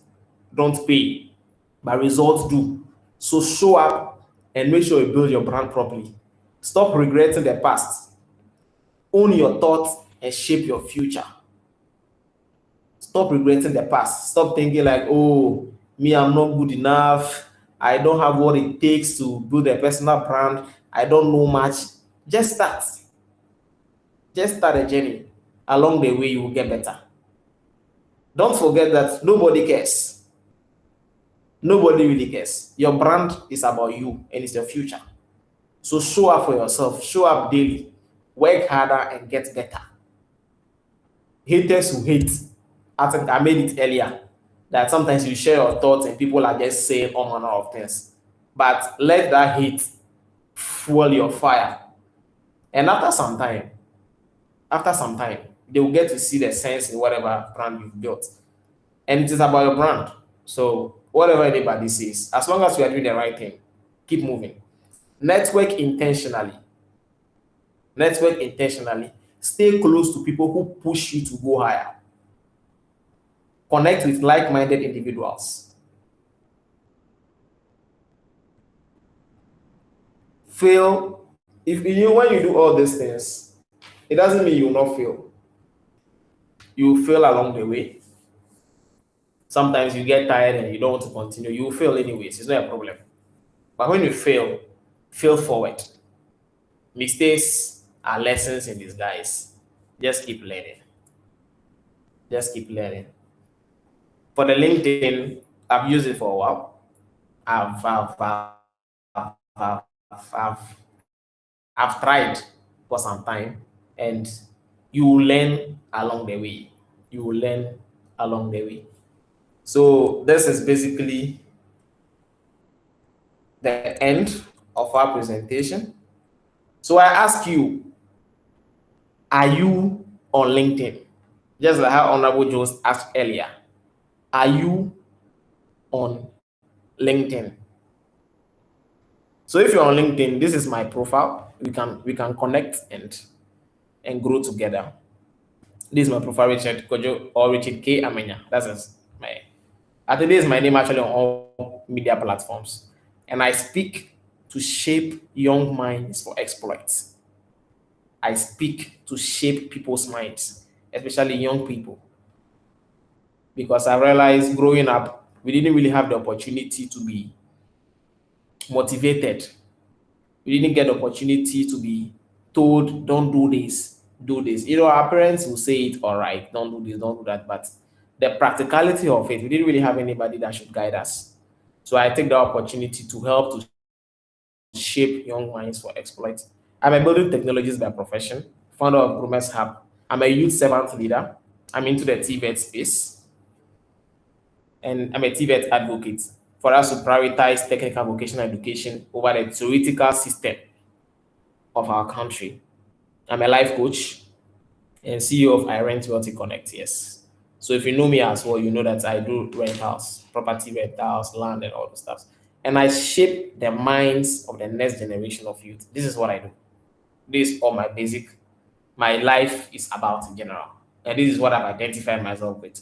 don't pay, but results do. So show up and make sure you build your brand properly. Stop regretting the past. Own your thoughts and shape your future. Stop regretting the past. Stop thinking like, oh, me, I'm not good enough. I don't have what it takes to build a personal brand. I don't know much. Just start. Just start a journey. Along the way, you will get better. Don't forget that nobody cares. Nobody really cares. Your brand is about you and it's your future. So show up for yourself. Show up daily. Work harder and get better. Haters who hate. I think I made it earlier that sometimes you share your thoughts and people are just saying all manner of things. But let that hate fuel your fire. And after some time, they will get to see the sense in whatever brand you've built. And it is about your brand. So whatever anybody says, as long as you are doing the right thing, keep moving. Network intentionally. Network intentionally. Stay close to people who push you to go higher. Connect with like-minded individuals. Fail. When you do all these things, it doesn't mean you will not fail. You will fail along the way. Sometimes you get tired and you don't want to continue. You will fail anyways. It's not a problem. But when you fail forward. Mistakes are lessons in disguise. Just keep learning. Just keep learning. For the LinkedIn, I've used it for a while. I've tried for some time, and you will learn along the way. You will learn along the way. So this is basically the end of our presentation. So I ask you, are you on LinkedIn? Just like how Honorable Jones asked earlier. Are you on LinkedIn? So if you're on LinkedIn, this is my profile. We can connect and grow together. This is my profile, Richard Kojo or Richard K. Amenyah. My I think this is my name actually on all media platforms. And I speak to shape young minds for exploits. I speak to shape people's minds, especially young people, because I realized growing up, we didn't really have the opportunity to be motivated. We didn't get the opportunity to be told, don't do this, do this. Our parents will say it, all right, don't do this, don't do that. But the practicality of it, we didn't really have anybody that should guide us. So I take the opportunity to help to shape young minds for exploit. I'm a building technologist by profession, founder of Groomers Hub. I'm a youth servant leader. I'm into the TVET space, and I'm a TVET advocate for us to prioritize technical vocational education over the theoretical system of our country. I'm a life coach and CEO of I Rent Wealthy Connect. Yes. So if you know me as well, you know that I do rentals, property rentals, land, and all those stuff. And I shape the minds of the next generation of youth. This is what I do. This is all my basic. My life is about in general, and this is what I've identified myself with.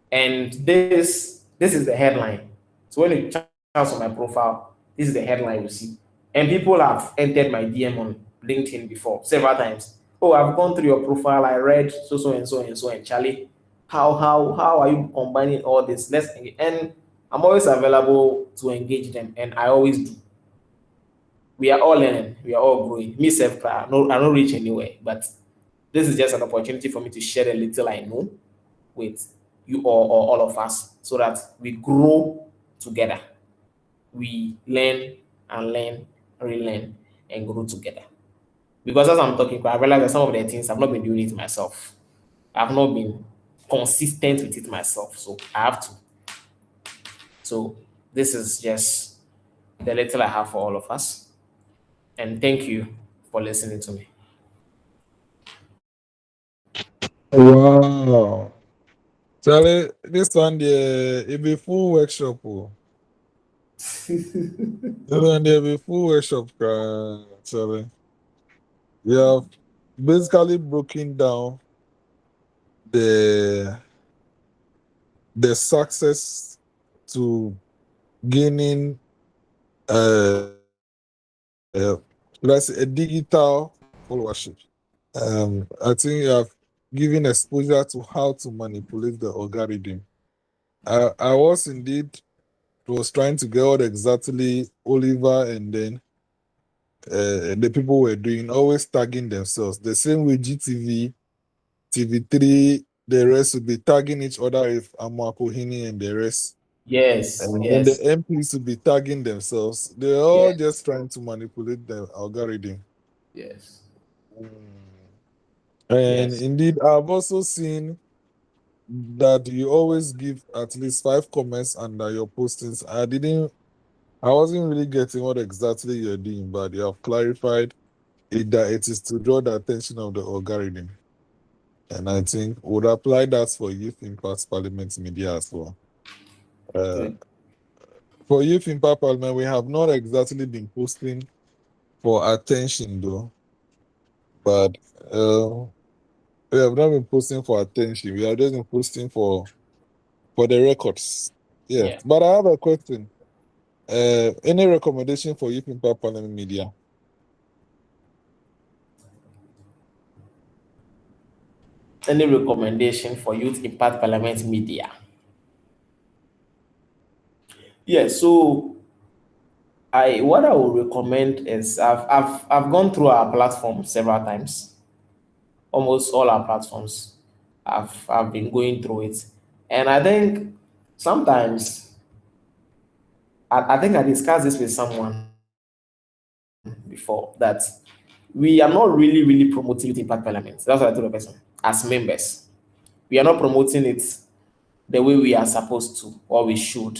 And this is the headline. So when you chance on my profile, this is the headline you see. And people have entered my DM on LinkedIn before several times. Oh, I've gone through your profile. I read so and so and so and Charlie. How are you combining all this? And I'm always available to engage them, and I always do. We are all learning, we are all growing. Me self, I don't reach anywhere, but this is just an opportunity for me to share the little I know with you or all of us so that we grow together. We learn, relearn, and grow together. Because as I'm talking, I realize that some of the things I've not been doing it myself. I've not been consistent with it myself. So I have to. So this is just the little I have for all of us. And thank you for listening to me. Wow. Charlie, this one there, it be full workshop. Oh. This one there be full workshop, Charlie. We have basically broken down the the success to gaining let's say a digital followership. I think you have given exposure to how to manipulate the algorithm. I was indeed was trying to get what exactly Oliver and then the people were doing, always tagging themselves. The same way GTV, TV3, the rest will be tagging each other with Amakohini and the rest. Yes, And the yes, MPs will be tagging themselves. They're all yes, just trying to manipulate the algorithm. yes, Mm. And yes, indeed, I've also seen that you always give at least 5 comments under your postings. I wasn't really getting what exactly you're doing, but you have clarified it that it is to draw the attention of the algorithm. And I think would apply that for Youth Impact Parliament Media as well. Uh, good. for Youth Impact Parliament, we have not exactly been posting for attention though, but we have not been posting for attention. We have just been posting for the records. Yes. Yeah. But I have a question. Any recommendation for Youth Impact Parliament Media? Any recommendation for Youth Impact Parliament Media? Yeah, so I what I would recommend is I've gone through our platform several times, almost all our platforms. I've been going through it. And I think sometimes I think I discussed this with someone before that we are not really promoting Youth Impact Parliament. That's what I told the person. As members, we are not promoting it the way we are supposed to or we should.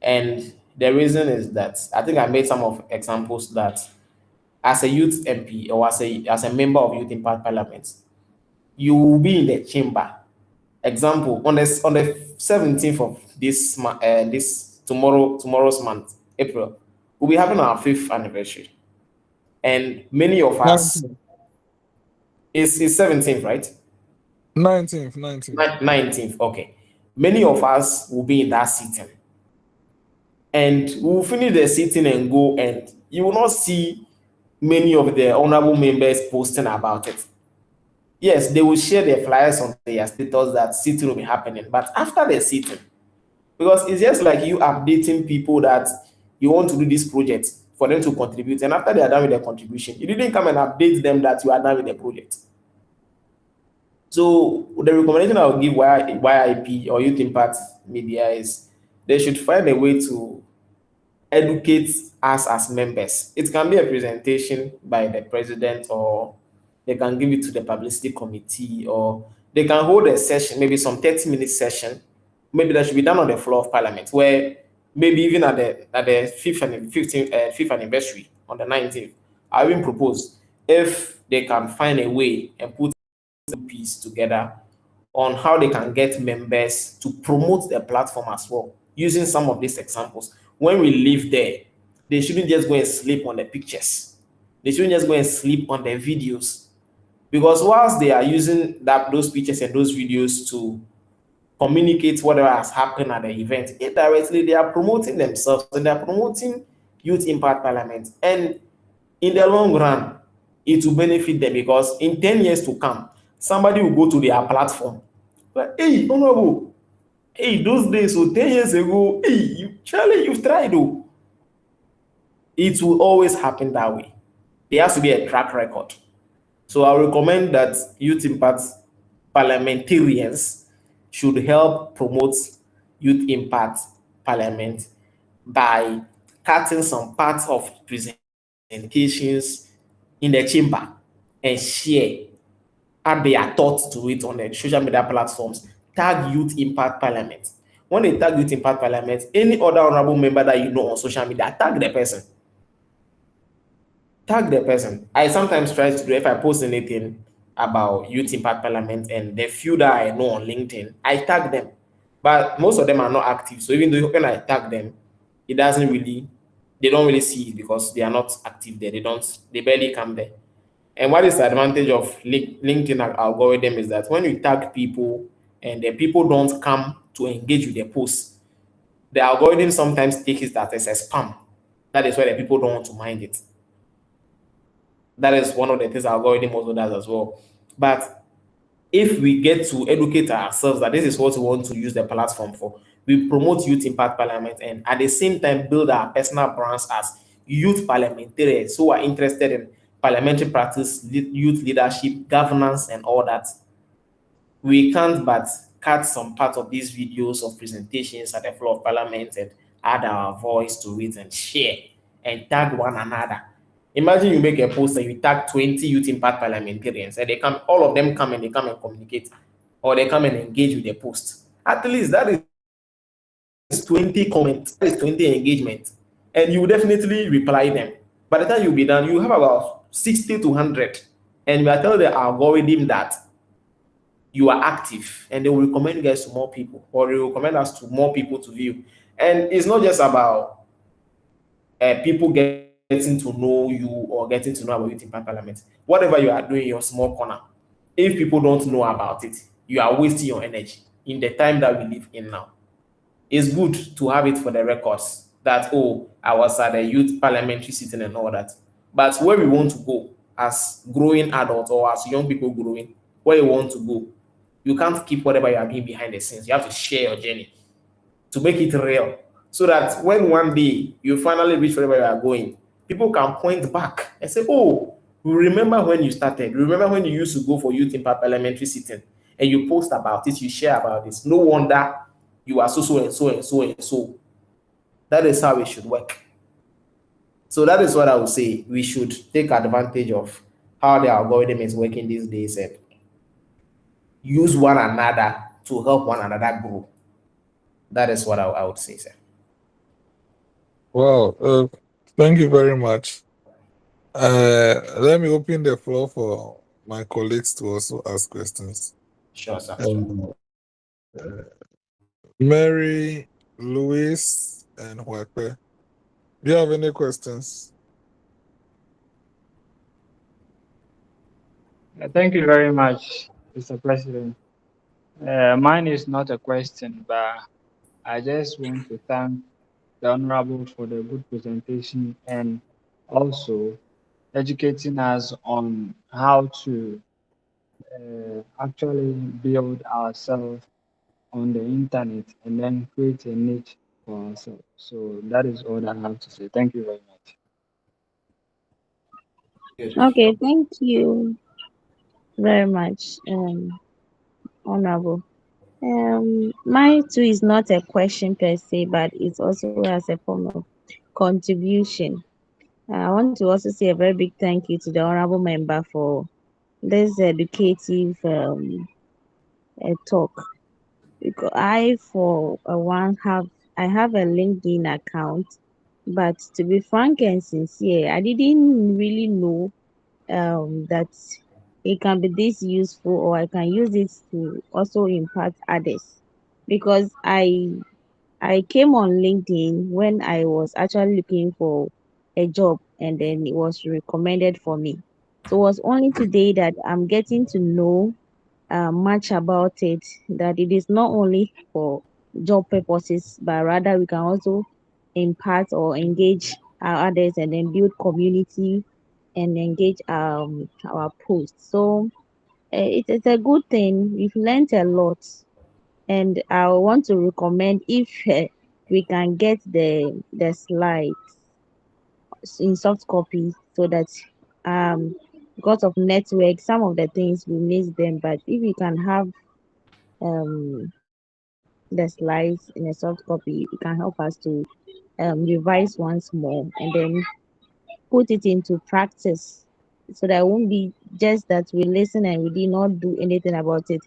And the reason is that I think I made some of examples that as a youth MP or as a member of Youth Impact Parliament, you will be in the chamber Example, on the 17th of this tomorrow's month, April, we'll be having our 5th anniversary. And many of us 19th, is 17th, right? 19th, 19th. 19th, okay. Many of us will be in that sitting. And we'll finish the sitting and go, and you will not see many of the honorable members posting about it. Yes, they will share their flyers on their status that sitting will be happening. But after the sitting, because it's just like you updating people that you want to do this project for them to contribute, and after they are done with their contribution, you didn't come and update them that you are done with the project. So the recommendation I would give YIP or Youth Impact Media is they should find a way to educate us as members. It can be a presentation by the president, or they can give it to the publicity committee, or they can hold a session, maybe some 30-minute session. Maybe that should be done on the floor of parliament, where maybe even at the fifth anniversary on the 19th, I even propose if they can find a way and put a piece together on how they can get members to promote their platform as well, using some of these examples. When we live there, they shouldn't just go and sleep on the pictures. They shouldn't just go and sleep on the videos. Because whilst they are using those pictures and those videos to communicate whatever has happened at the event, indirectly they are promoting themselves and they are promoting Youth Impact Parliament. And in the long run, it will benefit them, because in 10 years to come, somebody will go to their platform. But hey, honorable, hey, those days, so 10 years ago, hey, you've tried, though. It will always happen that way. There has to be a track record. So I recommend that Youth Impact parliamentarians should help promote Youth Impact Parliament by cutting some parts of presentations in the chamber and share, add their thoughts to it on the social media platforms. Tag Youth Impact Parliament. When they tag Youth Impact Parliament, any other honorable member that you know on social media, tag the person. Tag the person. I sometimes try to do, if I post anything about Youth Impact Parliament and the few that I know on LinkedIn, I tag them. But most of them are not active. So even though when I tag them, it doesn't really, they don't really see it because they are not active there. They barely come there. And what is the advantage of LinkedIn algorithm is that when you tag people and the people don't come to engage with the post, the algorithm sometimes takes it as a spam. That is why the people don't want to mind it. That is one of the things algorithm also does as well. But if we get to educate ourselves that this is what we want to use the platform for, we promote Youth Impact Parliament and at the same time build our personal brands as youth parliamentarians who are interested in parliamentary practice, youth leadership, governance, and all that. We can't but cut some part of these videos of presentations at the floor of parliament and add our voice to it and share and tag one another. Imagine you make a post and you tag 20 Youth Impact parliamentarians and all of them come and they come and communicate, or they come and engage with the post. At least that is 20 comments, that is 20 engagement, and you will definitely reply them. By the time you'll be done, you have about 60 to 100, and you are telling the algorithm that you are active, and they will recommend you guys to more people, or they will recommend us to more people to view. And it's not just about people getting to know you or getting to know about Youth Impact Parliament. Whatever you are doing in your small corner, if people don't know about it, you are wasting your energy in the time that we live in now. It's good to have it for the records that, oh, I was at a youth parliamentary sitting and all that. But where we want to go as growing adults or as young people growing, where you want to go, you can't keep whatever you are doing behind the scenes. You have to share your journey to make it real, so that when one day you finally reach wherever you are going, people can point back and say, oh, we remember when you started. Remember when you used to go for Youth Impact Parliamentary sitting and you post about it, you share about this. No wonder you are so and so and so and so. That is how it should work. So that is what I would say. We should take advantage of how the algorithm is working these days and use one another to help one another grow. That is what I would say, sir. Wow. Thank you very much. Let me open the floor for my colleagues to also ask questions. Sure, sir. Mary, Louis, and Huakpe. Do you have any questions? Thank you very much, Mr. President. Mine is not a question, but I just want to thank the Honorable for the good presentation and also educating us on how to actually build ourselves on the internet and then create a niche for ourselves. So that is all I have to say. Thank you very much. Okay, thank you very much, Honorable. Mine too is not a question per se, but it also has a form of contribution. I want to also say a very big thank you to the Honorable Member for this educative talk. Because I, for one, have a LinkedIn account, but to be frank and sincere, I didn't really know that it can be this useful or I can use it to also impact others. Because I came on LinkedIn when I was actually looking for a job and then it was recommended for me. So it was only today that I'm getting to know much about it, that it is not only for job purposes, but rather we can also impart or engage others and then build community and engage our posts. So it is a good thing. We've learned a lot, and I want to recommend if we can get the slides in soft copy so that because of network some of the things we miss them, but if we can have um the slides in a soft copy, it can help us to revise once more and then put it into practice so that it won't be just that we listen and we did not do anything about it.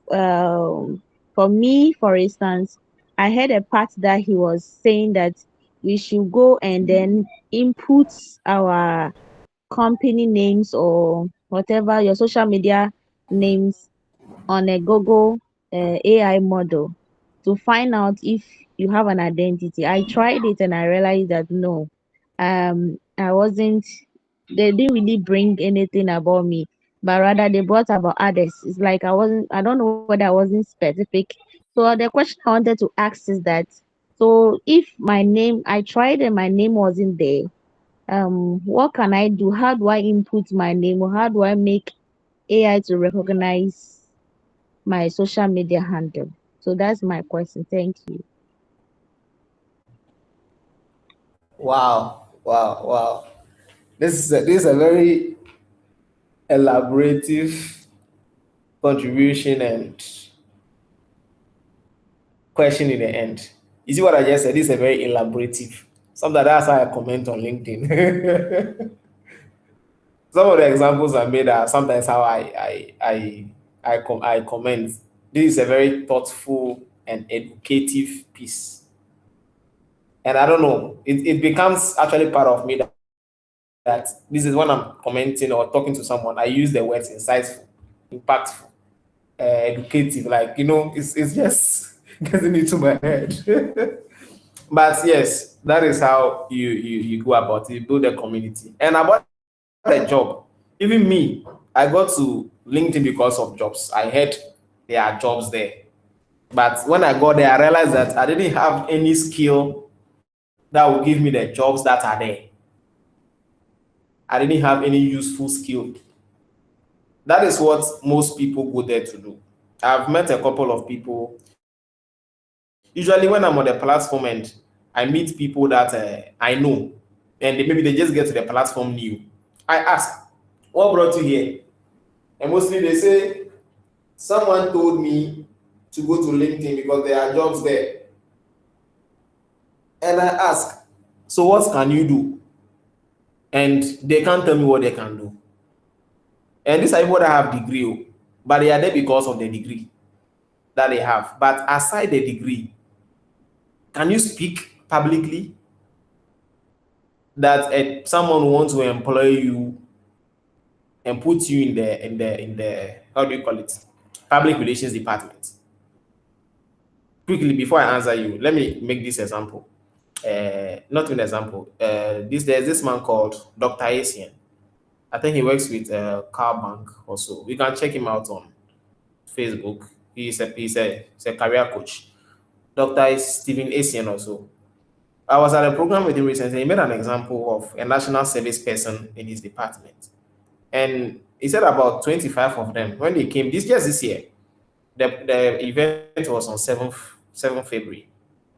For me, for instance, I heard a part that he was saying that we should go and then input our company names or whatever your social media names on a Google AI model to find out if you have an identity. I tried it and I realized that no, I wasn't. They didn't really bring anything about me, but rather they brought about others. It's like I wasn't. I don't know whether I wasn't specific. So the question I wanted to ask is that so if my name, I tried and my name wasn't there, what can I do? How do I input my name or how do I make AI to recognize my social media handle? So that's my question. Thank you. Wow, wow, wow. This is a very elaborative contribution and question in the end. You see what I just said? This is a very elaborative. Sometimes that's how I comment on LinkedIn. Some of the examples I made are sometimes how I comment. This is a very thoughtful and educative piece. And I don't know, it becomes actually part of me that this is when I'm commenting or talking to someone, I use the words insightful, impactful, educative. Like, it's just getting into my head. But yes, that is how you go about it. You build a community. And about a job, even me, I got to LinkedIn because of jobs. I heard there are jobs there. But when I got there, I realized that I didn't have any skill that would give me the jobs that are there. I didn't have any useful skill. That is what most people go there to do. I've met a couple of people. Usually, when I'm on the platform and I meet people that I know, and maybe they just get to the platform new, I ask, "What brought you here?" And mostly they say, "Someone told me to go to LinkedIn because there are jobs there." And I ask, "So what can you do?" And they can't tell me what they can do. And these are people that have degree, but they are there because of the degree that they have. But aside the degree, can you speak publicly that someone wants to employ you and put you in the how do you call it, public relations department? quickly before I answer you, let me make this example. Not an example. There's this man called Dr. Asian. I think he works with Car Bank also. You can check him out on Facebook. He's a career coach. Dr. Stephen Asian also. I was at a program with him recently. He made an example of a national service person in his department. And he said about 25 of them, when they came, this year, the event was on 7th February.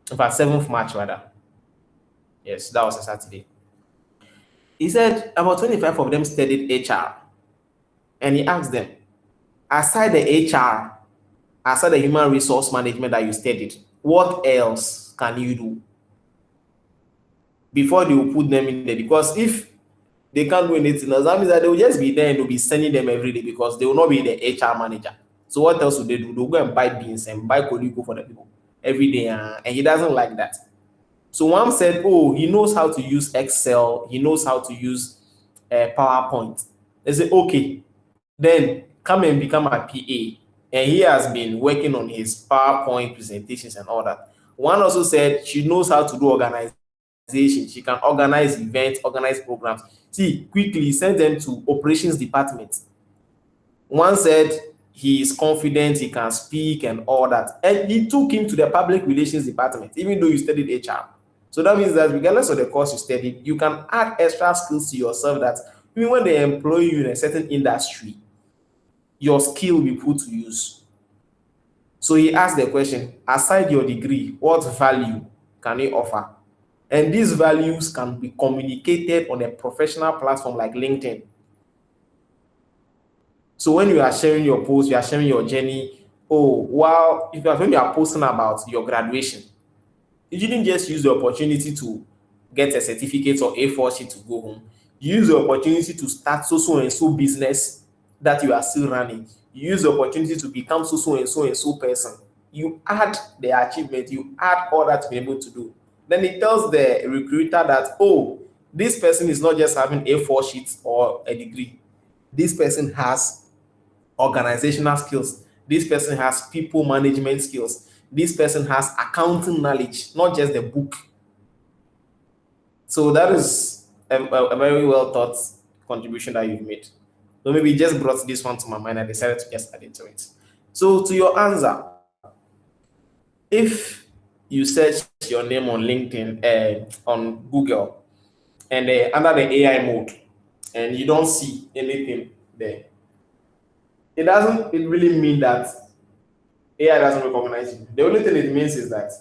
In fact, 7th March rather. Yes, that was a Saturday. He said about 25 of them studied HR. And he asked them, aside the HR, aside the human resource management that you studied, what else can you do? Before they will put them in there. Because if they can't do anything else, that means that they will just be there and they'll be sending them every day because they will not be the HR manager. So what else will they do? They'll go and buy beans and buy Koligo for the people every day. And he doesn't like that. So one said, oh, he knows how to use Excel. He knows how to use PowerPoint. They say, okay, then come and become a PA. And he has been working on his PowerPoint presentations and all that. One also said she knows how to do organization. She can organize events, organize programs. See, quickly send them to operations department. One said he is confident, he can speak and all that. And he took him to the public relations department, even though you studied HR. So that means that regardless of the course you studied, you can add extra skills to yourself that even when they employ you in a certain industry, your skill will be put to use. So he asked the question, aside your degree, what value can you offer? And these values can be communicated on a professional platform like LinkedIn. So when you are sharing your post, you are sharing your journey. Oh, wow, when you are posting about your graduation, you didn't just use the opportunity to get a certificate or A4 sheet to go home. You use the opportunity to start so and so business that you are still running. You use the opportunity to become so and so person. You add the achievement, you add all that to be able to do. Then it tells the recruiter that, oh, this person is not just having A4 sheets or a degree. This person has organizational skills. This person has people management skills. This person has accounting knowledge, not just the book. So that is a very well thought contribution that you've made. So maybe you just brought this one to my mind. I decided to just add into it. So to your answer, if you search your name on LinkedIn, on Google, and under the AI mode, and you don't see anything there, it really mean that AI doesn't recognize you. The only thing it means is that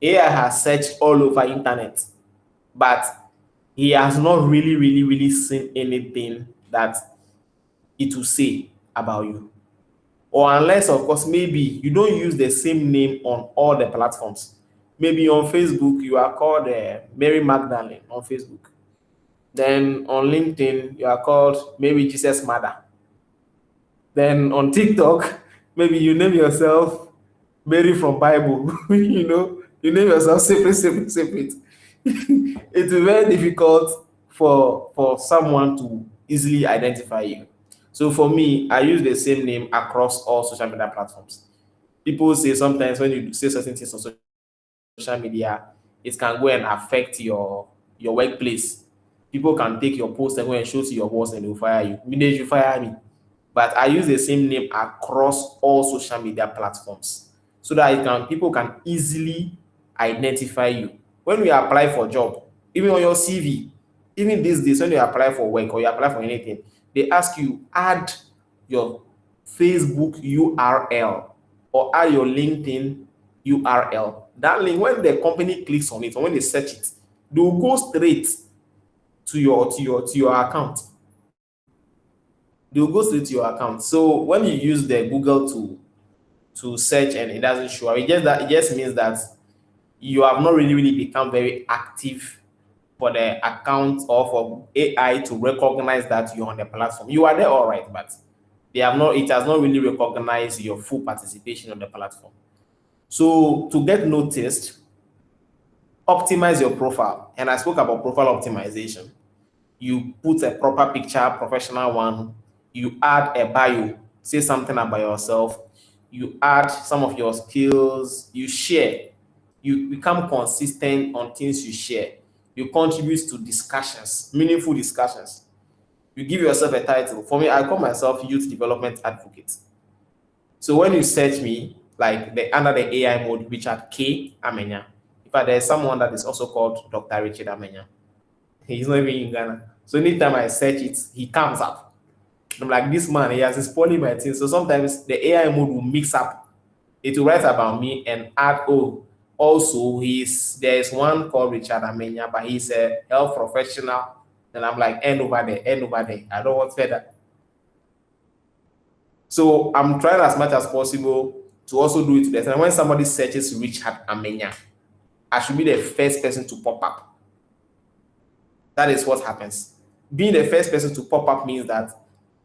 AI has searched all over internet, but he has not really seen anything that it will say about you. Or unless, of course, maybe you don't use the same name on all the platforms. Maybe on Facebook, you are called Mary Magdalene on Facebook. Then on LinkedIn, you are called Mary Jesus Mother. Then on TikTok, maybe you name yourself Mary from Bible. You name yourself separate. It's very difficult for someone to easily identify you. So for me, I use the same name across all social media platforms. People say sometimes when you say certain things on social media, it can go and affect your workplace. People can take your post and go and show to your boss and they'll fire you. Immediately you fire me. But I use the same name across all social media platforms so that people can easily identify you. When we apply for job, even on your CV, even these days when you apply for work or you apply for anything, they ask you add your Facebook URL or add your LinkedIn URL. That link, when the company clicks on it or when they search it, they will go straight to your account. They will go straight to your account. So when you use the Google to search and it doesn't show up, it just means that you have not really become very active for the account or for AI to recognize that you're on the platform. You are there all right, but it has not really recognized your full participation on the platform. So to get noticed, optimize your profile. And I spoke about profile optimization. You put a proper picture, professional one, you add a bio, say something about yourself, you add some of your skills, you share, you become consistent on things you share, you contribute to discussions, meaningful discussions. You give yourself a title. For me, I call myself youth development advocate. So when you search me, like under the AI mode, Richard K. Amenyah. In fact, there's someone that is also called Dr. Richard Amenyah. He's not even in Ghana. So anytime I search it, he comes up. I'm like, this man, he has spoiling my thing. So sometimes the AI mode will mix up. It will write about me and add, oh, also there's one called Richard Amenyah, but he's a health professional. And I'm like, end over there, end over there. I don't want further. So I'm trying as much as possible to also do it to this. And when somebody searches Richard Amenyah, I should be the first person to pop up. That is what happens. Being the first person to pop up means that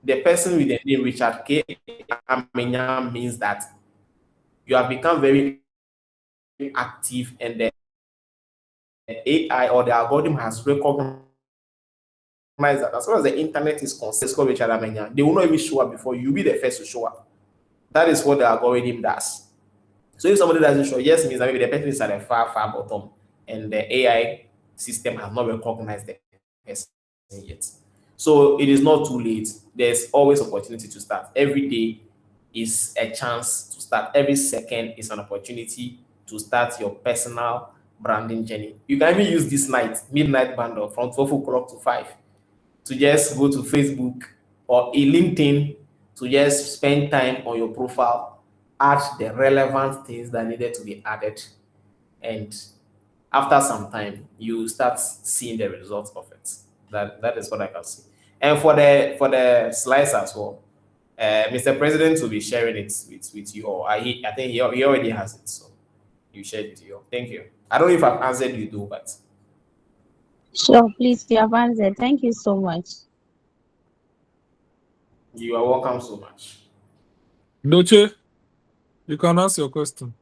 the person with the name Richard K. Amenyah means that you have become very active and the AI or the algorithm has recognized that as far as the internet is concerned, called Richard Amenyah, they will not even show up before you. You'll be the first to show up. That is what the algorithm does. So if somebody doesn't show, yes means that maybe the person is at the far bottom and the AI system has not recognized the person yet. So it is not too late. There's always opportunity to start. Every day is a chance to start. Every second is an opportunity to start your personal branding journey. You can even use this midnight bundle from 12 o'clock to 5 to just go to Facebook or a LinkedIn to just spend time on your profile, add the relevant things that needed to be added, and after some time, you start seeing the results of it. That is what I can see. And for the slides as well, Mr. President will be sharing it with you all. I think he already has it, so you shared it with you all. Thank you. I don't know if I've answered you though, but Sure, please, you have answered. Thank you so much. you are welcome so much. Doche, you can ask your question.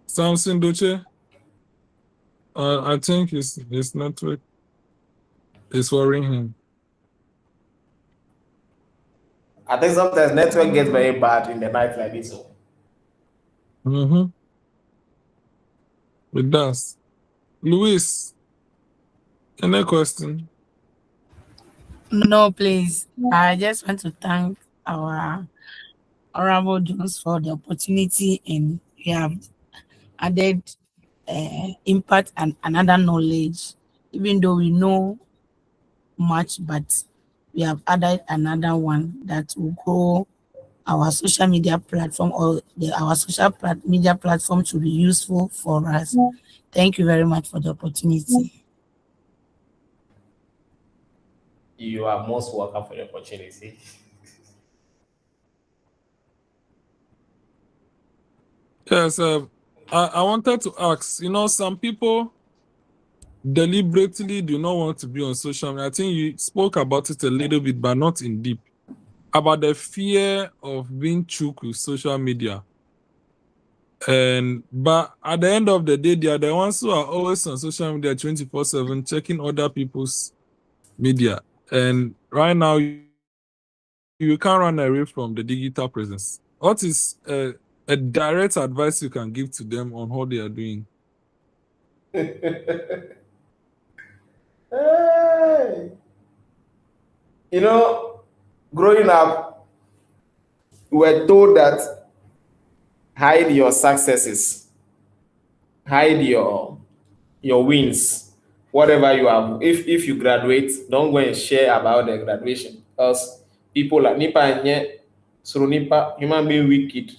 Samson Doche, I think his network is worrying him. I think sometimes network gets very bad in the night like this. So. Mm-hmm. It does. Luis, any question? No, please. I just want to thank our Honorable Jones for the opportunity, and we have added impact and another knowledge. Even though we know much, but we have added another one that will grow our social media platform, or our social media platform to be useful for us. Thank you very much for the opportunity. You are most welcome for the opportunity. Yes, I wanted to ask, some people deliberately do not want to be on social media. I think you spoke about it a little bit, but not in deep, about the fear of being choked with social media. But at the end of the day, they are the ones who are always on social media 24/7, checking other people's media. And right now, you can't run away from the digital presence. What is a direct advice you can give to them on how they are doing? Hey. Growing up, we were told that hide your successes, hide your wins, whatever you have. If you graduate, don't go and share about the graduation, because people like nipa and so nipa human being wicked,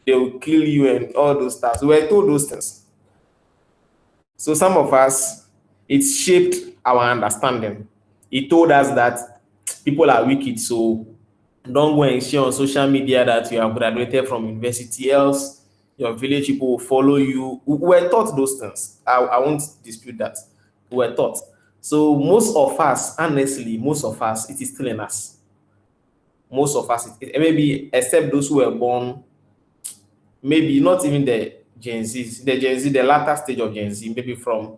they will kill you and all those stuff. So we were told those things. So some of us, it shaped our understanding. It told us that people are wicked, so don't go and share on social media that you have graduated from university, else your village people will follow you. We were taught those things. I won't dispute that. We were taught. So most of us, honestly, it is still in us. Most of us, maybe except those who were born, maybe not even the Gen Z, the latter stage of Gen Z, maybe from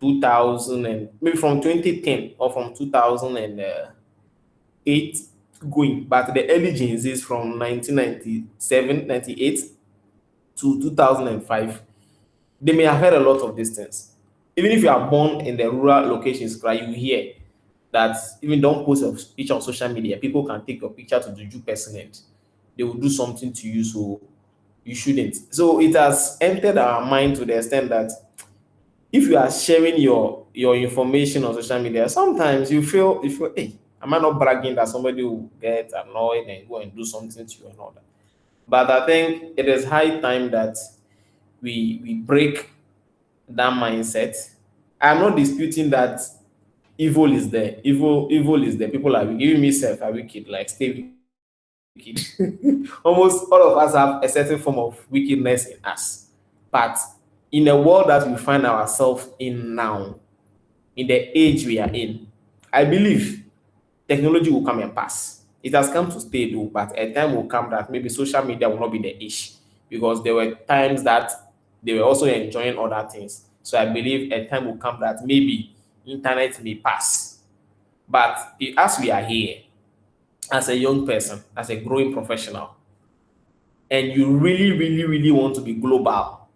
2000 and maybe from 2010 or from 2000 and 98 going, but the early Gen Zs from 1997, 98 to 2005, they may have heard a lot of these things. Even if you are born in the rural locations, right, you hear that even don't post your picture on social media. People can take your picture to the Jew person and they will do something to you, so you shouldn't. So it has entered our mind to the extent that if you are sharing your information on social media, sometimes you feel, hey, am I not bragging that somebody will get annoyed and go and do something to you and all that? But I think it is high time that we break that mindset. I'm not disputing that evil is there. Evil is there. People are giving me self are wicked, like stay wicked. Almost all of us have a certain form of wickedness in us. But in a world that we find ourselves in now, in the age we are in, I believe technology will come and pass. It has come to stay though, but a time will come that maybe social media will not be the issue because there were times that they were also enjoying other things. So I believe a time will come that maybe internet may pass. But as we are here, as a young person, as a growing professional, and you really, really, really want to be global,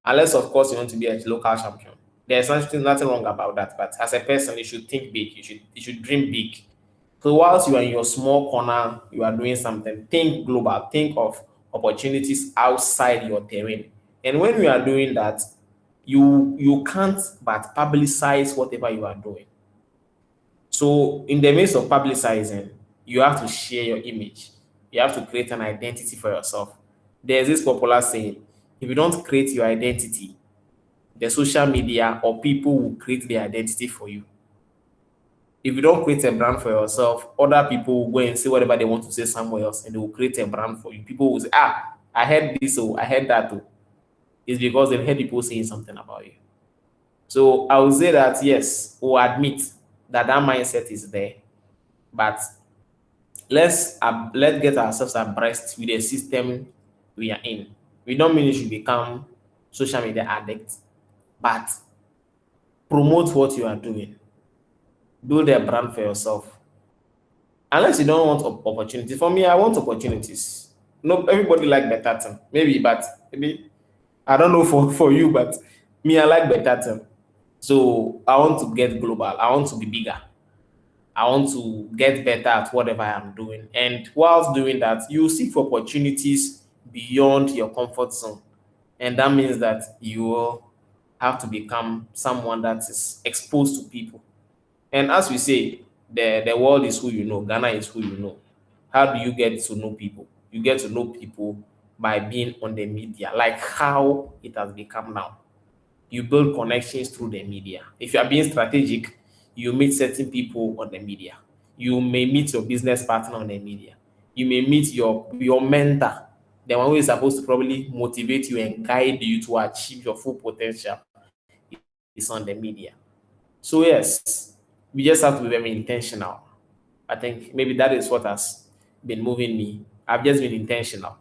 unless of course you want to be a local champion. There's nothing wrong about that. But as a person, you should think big. You should dream big. So whilst you are in your small corner, you are doing something. Think global. Think of opportunities outside your terrain. And when you are doing that, you can't but publicize whatever you are doing. So in the midst of publicizing, you have to share your image. You have to create an identity for yourself. There's this popular saying, if you don't create your identity, the social media or people will create the identity for you. If you don't create a brand for yourself, other people will go and say whatever they want to say somewhere else and they will create a brand for you. People will say, ah, I heard this, oh, I heard that, oh. It's because they've heard people saying something about you. So I would say that yes, we'll admit that that mindset is there, but let's get ourselves abreast with the system we are in. We don't mean you should become social media addicts, but promote what you are doing. Build a brand for yourself. Unless you don't want opportunities. For me, I want opportunities. No, everybody like better thing. Maybe, but maybe I don't know for you, but me, I like better thing. So I want to get global. I want to be bigger. I want to get better at whatever I'm doing. And whilst doing that, you seek for opportunities beyond your comfort zone. And that means that you will have to become someone that is exposed to people. And as we say, the world is who you know, Ghana is who you know. How do you get to know people? You get to know people by being on the media, like how it has become now. You build connections through the media. If you are being strategic, you meet certain people on the media. You may meet your business partner on the media. You may meet your mentor, the one who is supposed to probably motivate you and guide you to achieve your full potential is on the media. So yes, we just have to be very intentional. I think maybe that is what has been moving me. I've just been intentional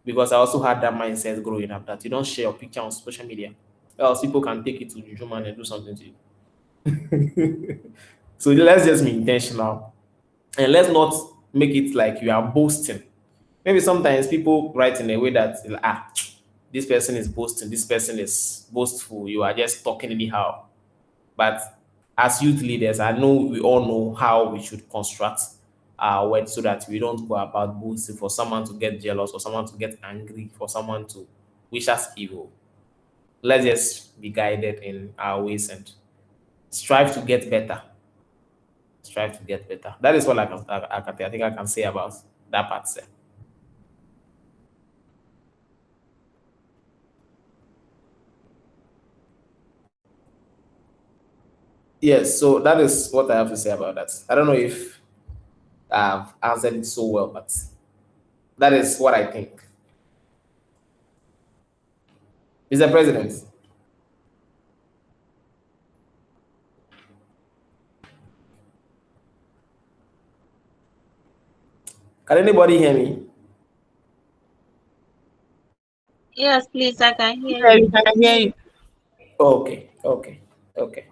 because I also had that mindset growing up that you don't share your picture on social media, else people can take it to Juju man and do something to you. So let's just be intentional and let's not make it like you are boasting. Maybe sometimes people write in a way that this person is boasting, this person is boastful, you are just talking anyhow. But as youth leaders, I know we all know how we should construct our words so that we don't go about boasting for someone to get jealous or someone to get angry, for someone to wish us evil. Let's just be guided in our ways and strive to get better. Strive to get better. That is what I think I can say about that part, sir. Yes, so that is what I have to say about that. I don't know if I've answered it so well, but that is what I think. Mr. President, can anybody hear me? Yes, please, I can hear Yeah, we you. can hear you. Okay, okay, okay.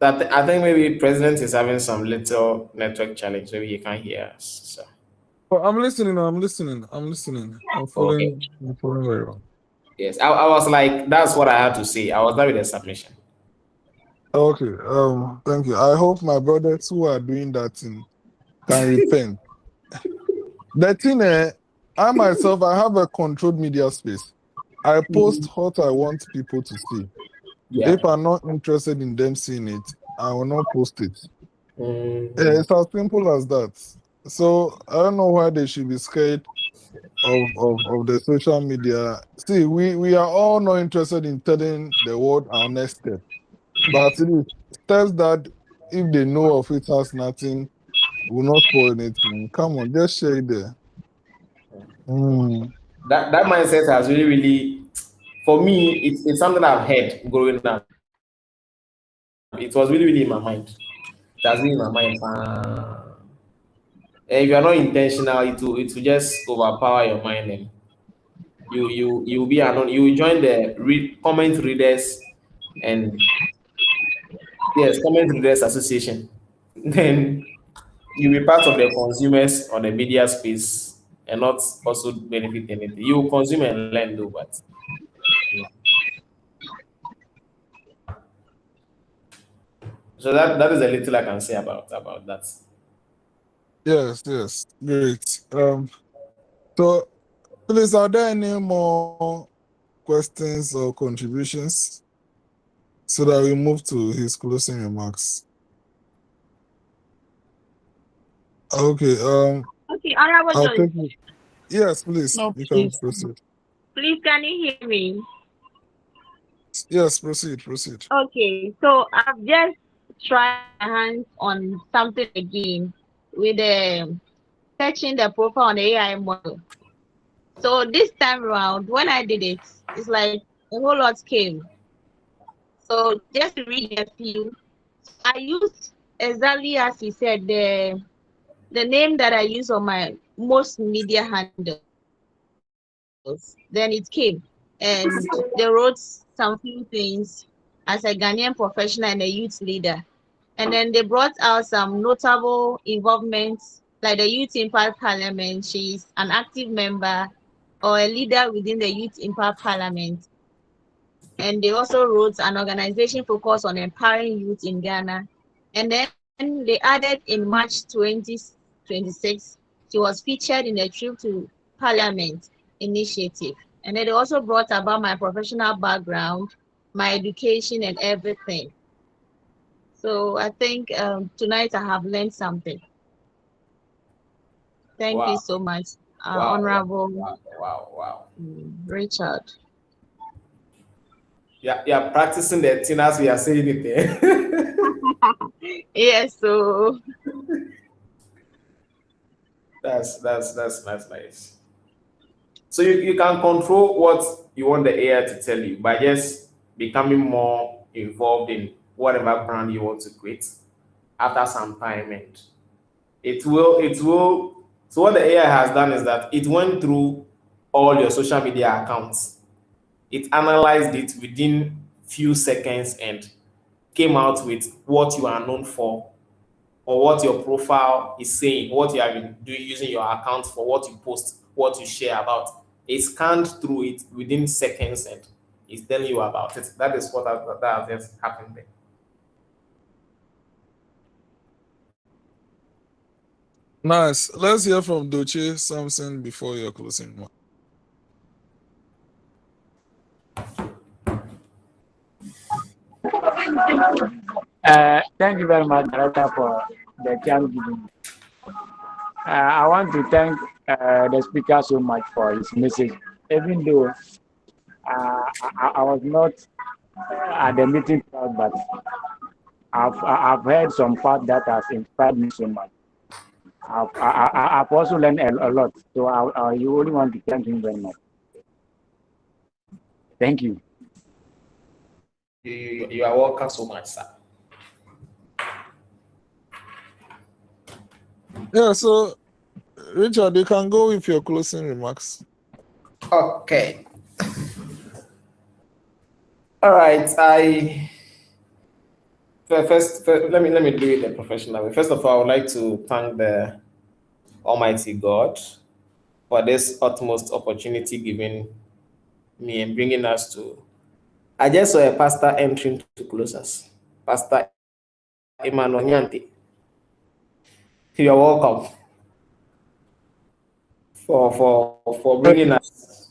I think maybe President is having some little network challenge. Maybe he can't hear us. So. Oh, I'm listening. I'm Okay. following very well. Yes. I was like, that's what I had to say. I was done with the submission. Okay. Thank you. I hope my brothers who are doing that thing can repent. The thing, I myself, I have a controlled media space. I post what I want people to see. Yeah. If I'm not interested in them seeing it, I will not post it. Mhm. It's as simple as that. So I don't know why they should be scared of the social media. See, we are all not interested in telling the world our next step. But it is steps that if they know of it has nothing, will not spoil anything. Come on, just share it there. Mm. That mindset has really, for me, it's something I've heard growing up. It was really in my mind. It has been in my mind. And if you are not intentional, it will just overpower your mind, and you will be anon. You will join the comment readers, and yes, comment readers association. Then you'll be part of the consumers on the media space and not also benefit anything. You will consume and learn though, but so that is a little I can say about that. Yes, great. So please, are there any more questions or contributions so that we move to his closing remarks? Okay. Okay, Honorable I'll Jones, take it. Yes, please. No, You can please. proceed. please can you hear me? Yes, proceed. Okay, so I've just tried my hands on something again with the searching the profile on the AI model. So this time around, when I did it, it's like a whole lot came. So just to read a few, I used exactly as he said the name that I use on my most media handles. Then it came, and they wrote some few things as a Ghanaian professional and a youth leader. And then they brought out some notable involvements like the Youth Impact Parliament. She's an active member or a leader within the Youth Impact Parliament. And they also wrote an organization focused on empowering youth in Ghana. And then they added in March 2026, she was featured in the Trip to Parliament initiative. And then they also brought about my professional background, my education, and everything. So I think tonight I have learned something. Thank you Wow, so much, wow, Honorable wow. Richard. Yeah, practicing the thing as we are saying it there. Yes, so That's nice. So you can control what you want the AI to tell you by just becoming more involved in whatever brand you want to create after some time, and it will so what the AI has done is that it went through all your social media accounts. It analyzed it within few seconds and came out with what you are known for, or what your profile is saying, what you have been doing using your account for, what you post, what you share about. It scanned through it within seconds and it's telling you about it. That is what that has just happened there. Nice. Let's hear from Doche something before your closing remarks. Thank you very much, Director, for the chance given. I want to thank the speaker so much for his message. Even though I was not at the meeting, but I've heard some part that has inspired me so much. I've also learned a lot. So you only want to thank him very much. Thank you. You are welcome so much, sir. Yeah, so Richard, you can go with your closing remarks. Okay. All right. Let me do it the professional way. First of all, I would like to thank the Almighty God for this utmost opportunity given me and bringing us to. I just saw a pastor entering to close us. Pastor Emmanuel Nyante. You're welcome for bringing us.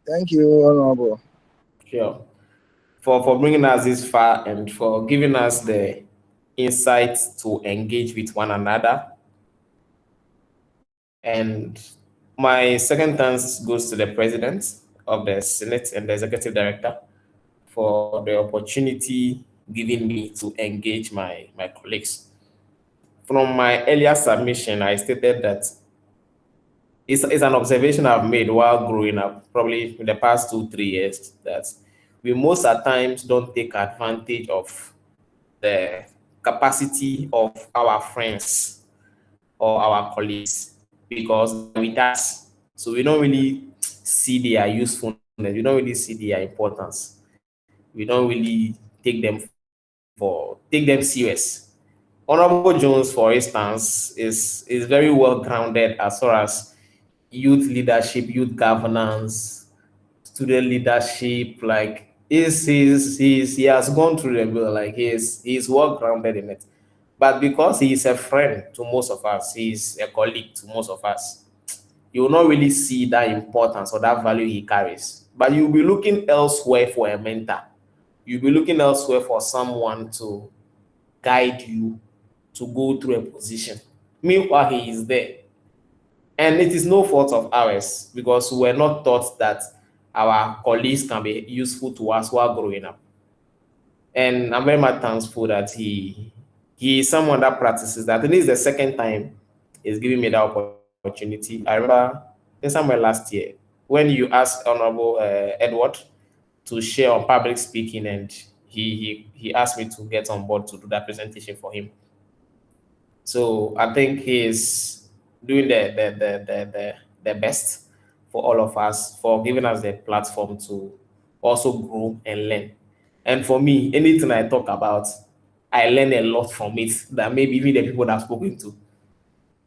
Thank you, Honorable. Sure. For bringing us this far and for giving us the insight to engage with one another. And my second thanks goes to the president of the Senate and the executive director for the opportunity given me to engage my colleagues. From my earlier submission, I stated that it's an observation I've made while growing up, probably in the past 2, 3 years, that we most at times don't take advantage of the capacity of our friends or our colleagues because with us, so we don't really see their usefulness, we don't really see their importance, we don't really take them serious. Honorable Jones, for instance, is very well grounded as far as youth leadership, youth governance, student leadership. Like he has gone through the mill. Like he's well grounded in it. But because he is a friend to most of us, he is a colleague to most of us, you will not really see that importance or that value he carries. But you'll be looking elsewhere for a mentor. You'll be looking elsewhere for someone to guide you to go through a position. Meanwhile, he is there. And it is no fault of ours because we were not taught that our colleagues can be useful to us while growing up. And I'm very much thankful that he is someone that practices that. And this is the second time he's giving me that opportunity. I remember in somewhere last year when you asked Honorable Edward to share on public speaking, and he asked me to get on board to do that presentation for him. So I think he is doing the best for all of us for giving us the platform to also grow and learn. And for me, anything I talk about, I learn a lot from it that maybe even the people that I've spoken to.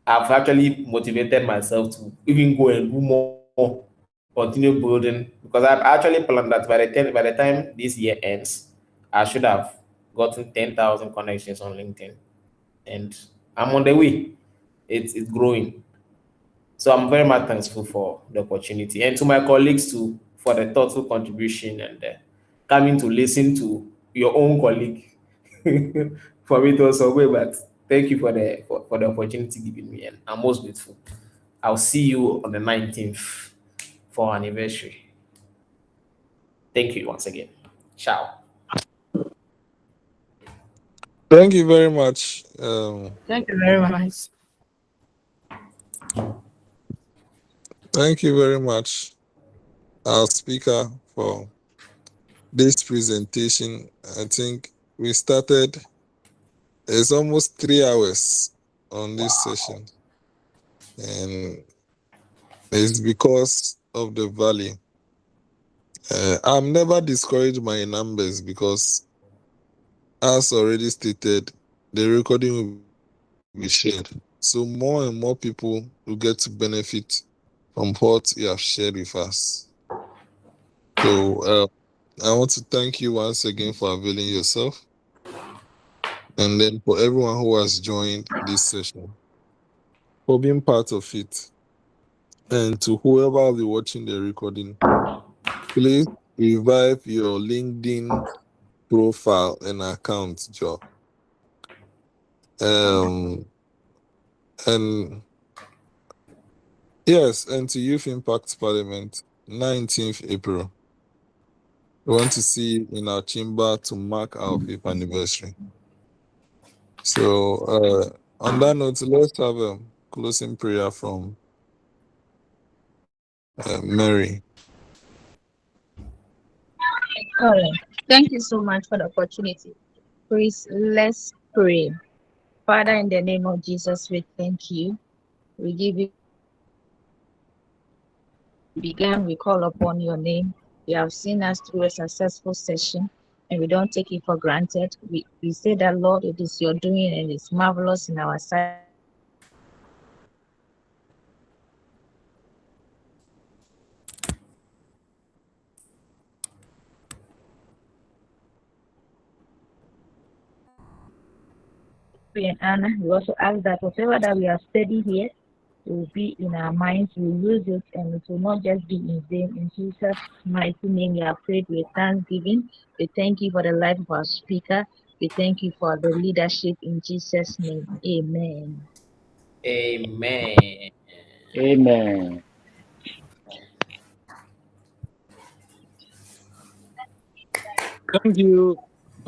I've actually motivated myself to even go and do more, continue building because I've actually planned that by the time this year ends, I should have gotten 10,000 connections on LinkedIn, and I'm on the way. It's growing. So I'm very much thankful for the opportunity, and to my colleagues too for the thoughtful contribution and coming to listen to your own colleague for me to also wait. But thank you for the opportunity given me, and I'm most grateful. I'll see you on the 19th for our anniversary. Thank you once again. Ciao. Thank you very much. Thank you very much. Thank you very much, our speaker, for this presentation. I think we started, it's almost 3 hours on this session, and it's because of the value. I'm never discouraged by numbers because, as already stated, the recording will be shared. So more and more people will get to benefit from what you have shared with us. So I want to thank you once again for availing yourself, and then for everyone who has joined this session, for being part of it. And to whoever will be watching the recording, please revive your LinkedIn profile and account, Joe. And yes, and to Youth Impact Parliament, 19th April. We want to see you in our chamber to mark our 5th anniversary. So on that note, let's have a closing prayer from Mary. All right. Thank you so much for the opportunity. Please, let's pray. Father, in the name of Jesus, we thank you. We give you began, we call upon your name. You have seen us through a successful session. and we don't take it for granted. We say that, Lord, it is your doing and it's marvelous in our sight. And Anna, we also ask that whatever that we have studied here will be in our minds, we will use it, and it will not just be in vain. In Jesus' mighty name, we have prayed with thanksgiving. We thank you for the life of our speaker. We thank you for the leadership in Jesus' name. Amen. Amen. Amen. Thank you.